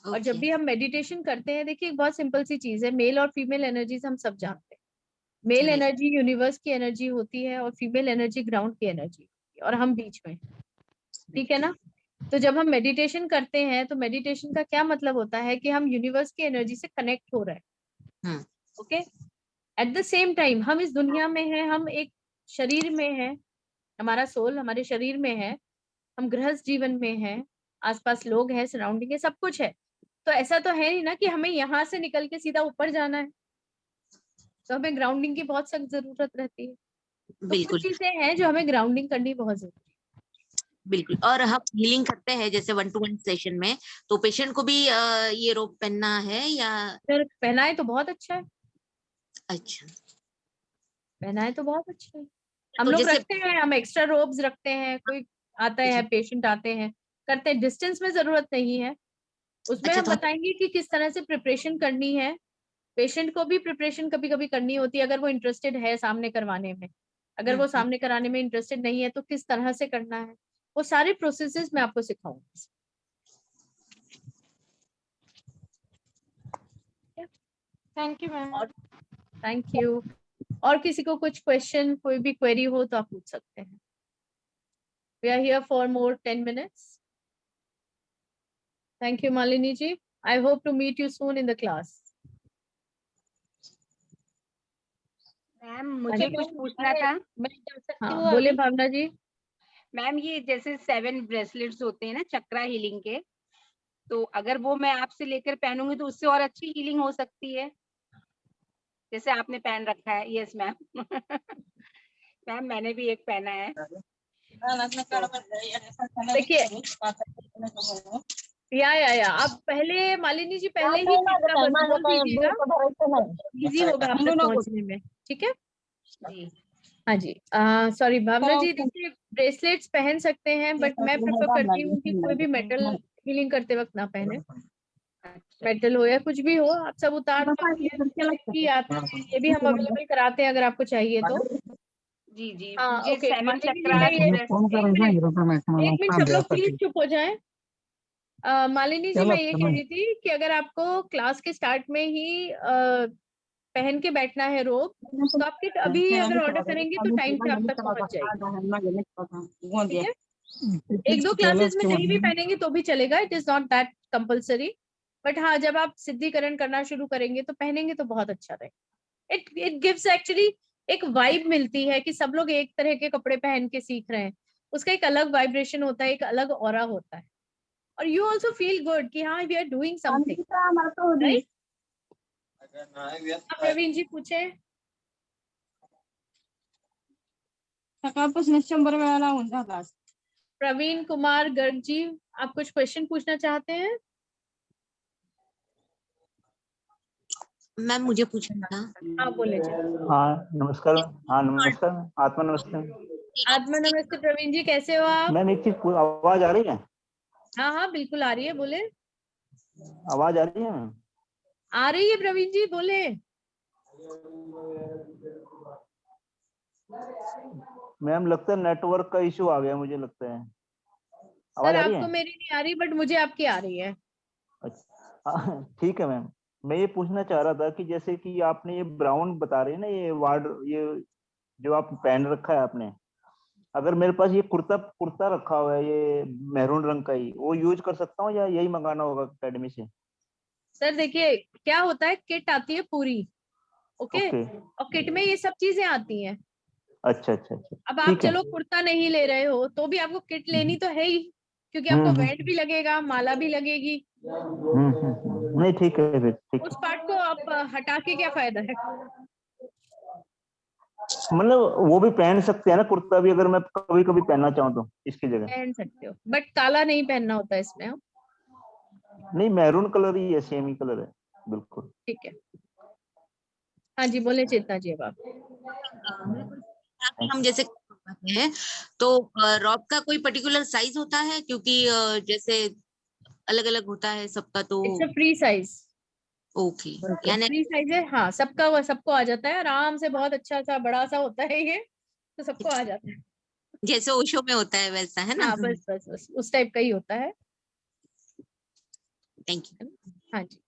और जब भी हम मेडिटेशन करते हैं, देखिए एक बहुत सिंपल सी चीज है, मेल और फीमेल एनर्जीज हम सब जानते हैं। मेल एनर्जी यूनिवर्स की एनर्जी होती है और फीमेल एनर्जी ग्राउंड की एनर्जी होती है, और हम बीच में, ठीक है ना। तो जब हम मेडिटेशन करते हैं तो मेडिटेशन का क्या मतलब होता है कि हम यूनिवर्स की एनर्जी से कनेक्ट हो रहे हैं। Okay, at the same time हम इस दुनिया में हैं, हम एक शरीर में हैं, हमारा सोल हमारे शरीर में है, हम गृहस्थ जीवन में हैं, आसपास लोग हैं, सराउंडिंग है, सब कुछ है। तो ऐसा तो है नहीं ना कि हमें यहाँ से निकल के सीधा ऊपर जाना है, तो हमें ग्राउंडिंग की बहुत सख्त जरूरत रहती है। तो बिल्कुल कुछ चीजें हैं जो हमें ग्राउंडिंग करनी बहुत जरूरी है। बिल्कुल। और हम हीलिंग करते हैं जैसे 1-to-1 सेशन में, तो पेशेंट को भी ये रोब पहनना है या? अगर पहनाए तो बहुत अच्छा है। अच्छा, पहनाए तो बहुत अच्छा है। हम तो लोग जैसे रखते हैं, हम एक्स्ट्रा रोब्स रखते हैं, कोई आता है, पेशेंट आते हैं, करते हैं, डिस्टेंस में जरूरत नहीं है। उसमें अच्छा, हम तो बताएंगे कि किस तरह से प्रिपरेशन करनी है। पेशेंट को भी प्रिपरेशन कभी कभी करनी होती है, अगर वो इंटरेस्टेड है सामने करवाने में। अगर वो सामने कराने में इंटरेस्टेड नहीं है तो किस तरह से करना है, वो सारे प्रोसेसेस मैं आपको सिखाऊंगी। Thank you ma'am. और थैंक यू। और किसी को कुछ क्वेश्चन, कोई भी क्वेरी हो तो आप पूछ सकते हैं। We are here for more 10 minutes. Thank you, Malini ji. I hope to meet you soon in the class. Ma'am मुझे कुछ पूछना था। मैं कर सकती हूँ? बोले भावना जी। मैम ये जैसे 7 ब्रेसलेट्स होते हैं ना चक्रा हीलिंग के, तो अगर वो मैं आपसे लेकर पहनूंगी तो उससे और अच्छी हीलिंग हो सकती है, जैसे आपने पहन रखा है। Yes ma'am. मैम मैंने भी एक पहना है। देखिए, या आप पहले, मालिनी जी पहले ही बोल दीजिएगा, इजी होगा आप तक पहुंचने में। ठीक है जी। हाँ जी। सॉरी भावना जी, देखिए ब्रेसलेट्स पहन सकते हैं, बट मैं प्रेफर करती हूँ कि कोई भी मेटल हीलिंग करते वक्त ना पहने। मेटल हो या कुछ भी हो, आप सब उतार भी आते हैं, ये भी हम अवेलेबल कराते हैं अगर आपको चाहिए तो। जी जी हाँ मुझे ओके, 7 मालिनी जी चक्रा मैं ये एक मिनट सब लोग प्लीज चुप हो जाएं। मालिनी जी मैं ये कह रही थी कि अगर आपको क्लास के स्टार्ट में ही पहन के बैठना है रोब, तो आप किट अभी अगर ऑर्डर करेंगे तो टाइम से आप तक पहुंच जाएगी। ठीक है, 1-2 क्लासेस में नहीं भी पहनेंगे तो भी चलेगा, it is not that compulsory. But हाँ, जब आप सिद्धिकरण करना शुरू करेंगे तो पहनेंगे तो बहुत अच्छा रहेगा। इट गिव्स एक्चुअली एक वाइब मिलती है कि सब लोग एक तरह के कपड़े पहन के सीख रहे हैं, उसका एक अलग वाइब्रेशन होता है, एक अलग ऑरा होता है, और यू ऑल्सो फील गुड कि हाँ we are doing something, right? Praveen ji पूछे। प्रवीण कुमार गर्ग जी, आप कुछ क्वेश्चन पूछना चाहते हैं? मैम मुझे पूछना था। हाँ बोले जी। हाँ नमस्कार। हाँ नमस्कार, आत्मा नमस्ते। आत्मा नमस्ते प्रवीण जी, कैसे हो आप? मैम एक चीज, आवाज आ रही है? हाँ हाँ बिल्कुल आ रही है, बोले। आवाज आ रही है मैम? आ रही है प्रवीण जी, बोले। मैम लगता है नेटवर्क का इशू आ गया, मुझे लगता है। सर आवाज आ रही आपको है? मेरी नहीं आ रही, बट मुझे आपकी आ रही है। अच्छा ठीक है मैम। मैं ये पूछना चाह रहा था कि जैसे कि आपने ये ब्राउन बता रहे हैं ना, ये वार्ड, ये जो आप पहन रखा है आपने, अगर मेरे पास ये कुर्ता कुर्ता रखा हुआ है ये मैरून रंग का ही, वो यूज कर सकता हूँ या यही मंगाना होगा अकेडमी से? सर देखिए क्या होता है, किट आती है पूरी, ओके, और किट में ये सब चीजें आती हैं। अच्छा अच्छा अच्छा, अब आप ठीक है। चलो कुर्ता नहीं ले रहे हो तो भी आपको किट लेनी तो है ही, क्योंकि आपको वेट भी लगेगा, माला भी लगेगी। नहीं ठीक है फिर, ठीक उस पार्ट को आप हटा के क्या फायदा है? मतलब वो भी पहन सकते हैं ना कुर्ता भी, अगर मैं कभी कभी पहनना चाहूँ तो इसकी जगह? पहन सकते हो, बट काला नहीं पहनना होता इसमें। हाँ नहीं मैरून कलर ही है, सेम ही कलर है बिल्कुल। ठीक है। हाँ जी बोले चेतना जी। अब आप हम जैसे हैं तो रॉब का कोई पर्टिकुलर साइज होता है, क्योंकि जैसे अलग अलग होता है सबका, तो it's a free size. Okay यानी फ्री साइज है, हाँ सबको आ जाता है आराम से, बहुत अच्छा सा बड़ा सा होता है ये, तो सबको आ जाता है। जैसे ओशो में होता है वैसा है ना? हाँ बस उस टाइप का ही होता है। Thank you. हाँ जी,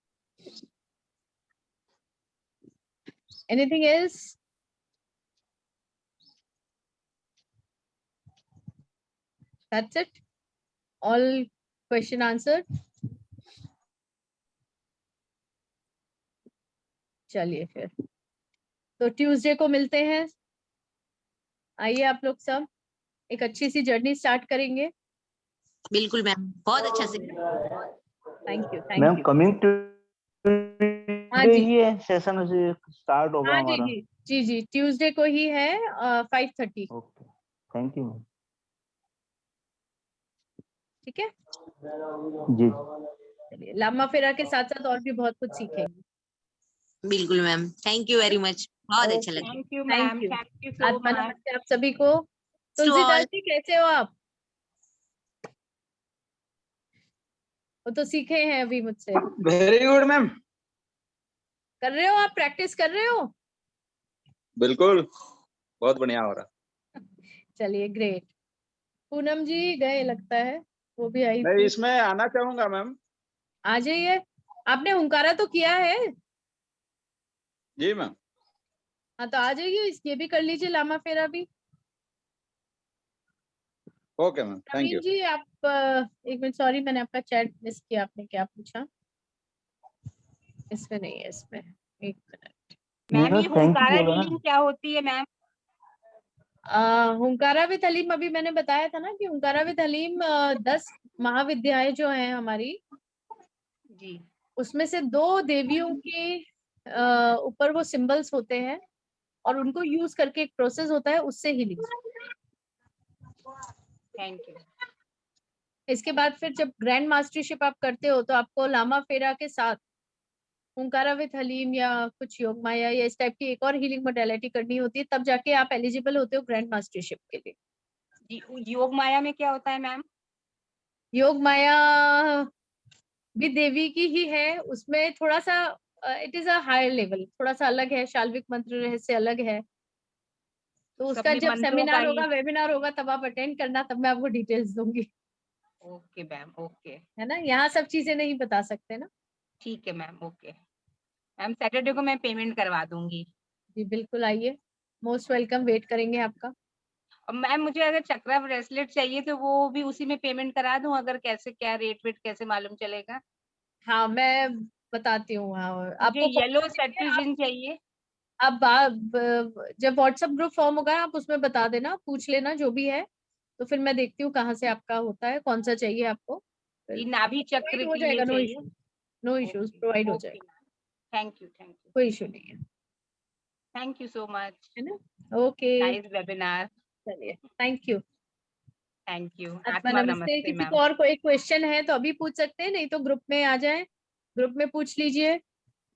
anything else? That's it? All question answered? चलिए फिर तो ट्यूसडे को मिलते हैं। आइए आप लोग सब एक अच्छी सी जर्नी स्टार्ट करेंगे। बिल्कुल मैम, बहुत अच्छा से। थैंक यू मैम कमिंग हाँ टू जी, ही है सेशन से स्टार्ट होगा हाँ जी हमारा। जी ट्यूसडे को ही है 5:30। Okay thank you ma'am. ठीक है, जी चलिए लामा फेरा के साथ साथ और भी बहुत कुछ सीखेंगे। बिल्कुल ma'am, thank you very much, बहुत अच्छा लगा। Thank you thank ma'am, you. Thank you सो आत्मा मच। नमस्ते आप सभी को। To Tulsidas all. जी कैसे हो आप? वो तो सीखे हैं अभी मुझसे। Very good ma'am. कर रहे हो आप, प्रैक्टिस कर रहे हो? बिल्कुल, बहुत बढ़िया हो रहा। चलिए ग्रेट। पूनम जी गए लगता है, वो भी आई मैं थी। इसमें आना चाहूंगा मैम। आ जाइए। आपने हुंकारा तो किया है? जी मैम। हाँ तो आ जाइए, ये भी कर लीजिए लामा फेरा भी। Okay ma'am, thank Naveen you. जी आप एक मिनट, सॉरी मैंने आपका चैट मिस किया, आपने क्या पूछा? इसमें नहीं है, इसमें एक मिनट। मैम ये थैंक हुंकारा यू हीलिंग क्या होती है मैम? हुंकारा विद हलीम अभी मैंने बताया था ना कि हुंकारा विद हलीम 10 महाविद्याएं जो हैं हमारी, जी उसमें से 2 देवियों के ऊपर वो सिंबल्स होते हैं और उनको यूज करके एक प्रोसेस होता है, उससे हीलिंग। Thank you. इसके बाद फिर जब ग्रैंड मास्टरशिप आप करते हो तो आपको लामा फेरा के साथ हुंकारा विद हलीम या कुछ योग माया या इस टाइप की एक और हीलिंग मोडेलिटी करनी होती है, तब जाके आप एलिजिबल होते हो ग्रैंड मास्टरशिप के लिए। जी योग माया में क्या होता है मैम? योग माया भी देवी की ही है, उसमें थोड़ा सा it is a higher level, थोड़ा सा अलग है, शाल्विक मंत्र रहस्य अलग है। तो सब उसका में जब मंत्रों का सेमिनार ही। होगा, वेबिनार होगा, तब आप अटेंड करना, तब मैं आपको डिटेल्स दूंगी। Okay ma'am, okay. है ना, यहाँ सब चीजें नहीं बता सकते ना। ठीक है मैम, ओके मैम। सैटरडे को मैं पेमेंट करवा दूंगी। जी बिल्कुल, आइए, मोस्ट वेलकम, वेट करेंगे आपका। और मैम मुझे अगर चक्रा ब्रेसलेट चाहिए तो वो भी उसी में पेमेंट करा दूं? अगर कैसे क्या रेट वेट कैसे मालूम चलेगा? हाँ मैं बताती हूँ। हाँ मुझे आपको कौन येलो सा चाहिए? सेट्रीजिन चाहिए। जब व्हाट्सएप ग्रुप फॉर्म होगा आप उसमें बता देना, पूछ लेना जो भी है, तो फिर मैं देखती हूँ कहाँ से आपका होता है, कौन सा चाहिए आपको। जी नाभि चक्र प्रोवाइड हो के लिए जाएगा, नो चाहिए। इश्यूज, नो इश्यूज, प्रोवाइड हो ओके जाएगा, थैंक यू, थैंक यू, कोई इशू नहीं है। Thank you so much. है ना, ओके नाइस वेबिनार। चलिए, थैंक यू। Thank you. आत्मा आत्मा नमस्ते। नमस्ते किसी मैम। को और कोई क्वेश्चन है तो अभी पूछ सकते हैं, नहीं तो ग्रुप में आ जाए, ग्रुप में पूछ लीजिए,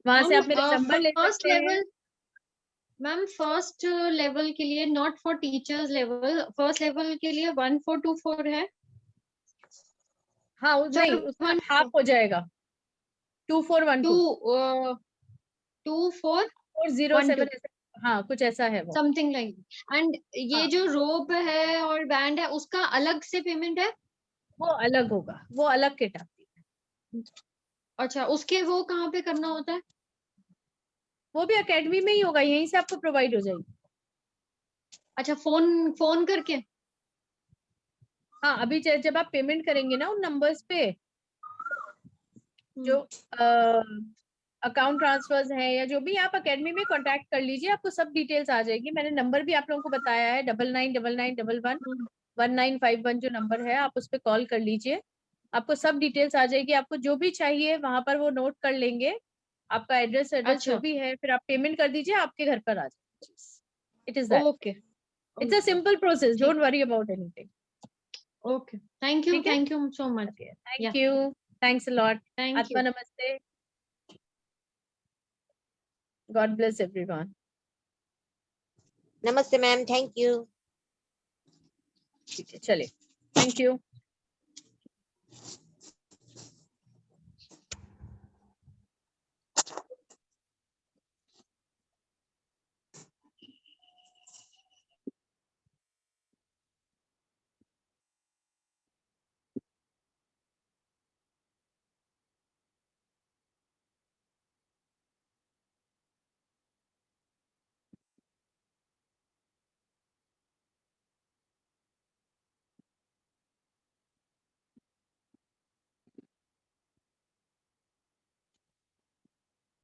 वहां से आप मेरा नंबर ले फर्स्ट सकते हैं। लेवल मैम, फर्स्ट लेवल के लिए, not for teachers level, first level के लिए 1424 है। हाँ नहीं, उसका हाफ हो जाएगा, 2412 2412 407, हाँ कुछ ऐसा है वो। Something like. एंड ये हाँ जो रोप है और बैंड है उसका अलग से पेमेंट है? वो अलग होगा, वो अलग किट आती है। अच्छा, उसके वो कहाँ पे करना होता है? वो भी एकेडमी में ही होगा, यहीं से आपको प्रोवाइड हो जाएगी। अच्छा, फोन फोन करके? हाँ अभी जब आप पेमेंट करेंगे ना उन नंबर्स पे, जो अकाउंट ट्रांसफर्स हैं या जो भी, आप एकेडमी में कांटेक्ट कर लीजिए, आपको सब डिटेल्स आ जाएगी। मैंने नंबर भी आप लोगों को बताया है, 9999111951 जो नंबर है, आप उस पर कॉल कर लीजिए, आपको सब डिटेल्स आ जाएगी। आपको जो भी चाहिए वहां पर वो नोट कर लेंगे, आपका एड्रेस जो भी है, फिर आप पेमेंट कर दीजिए, आपके घर पर आ जाएगी। It is that, okay, it's a simple process, don't worry about anything. Okay, thank you, ठीक है, thank you so much. Thank you, thanks a lot. Thank आत्मा यू। नमस्ते, गॉड ब्लेस एवरीवन। नमस्ते मैम, थैंक यू। ठीक है, चलिए, thank you.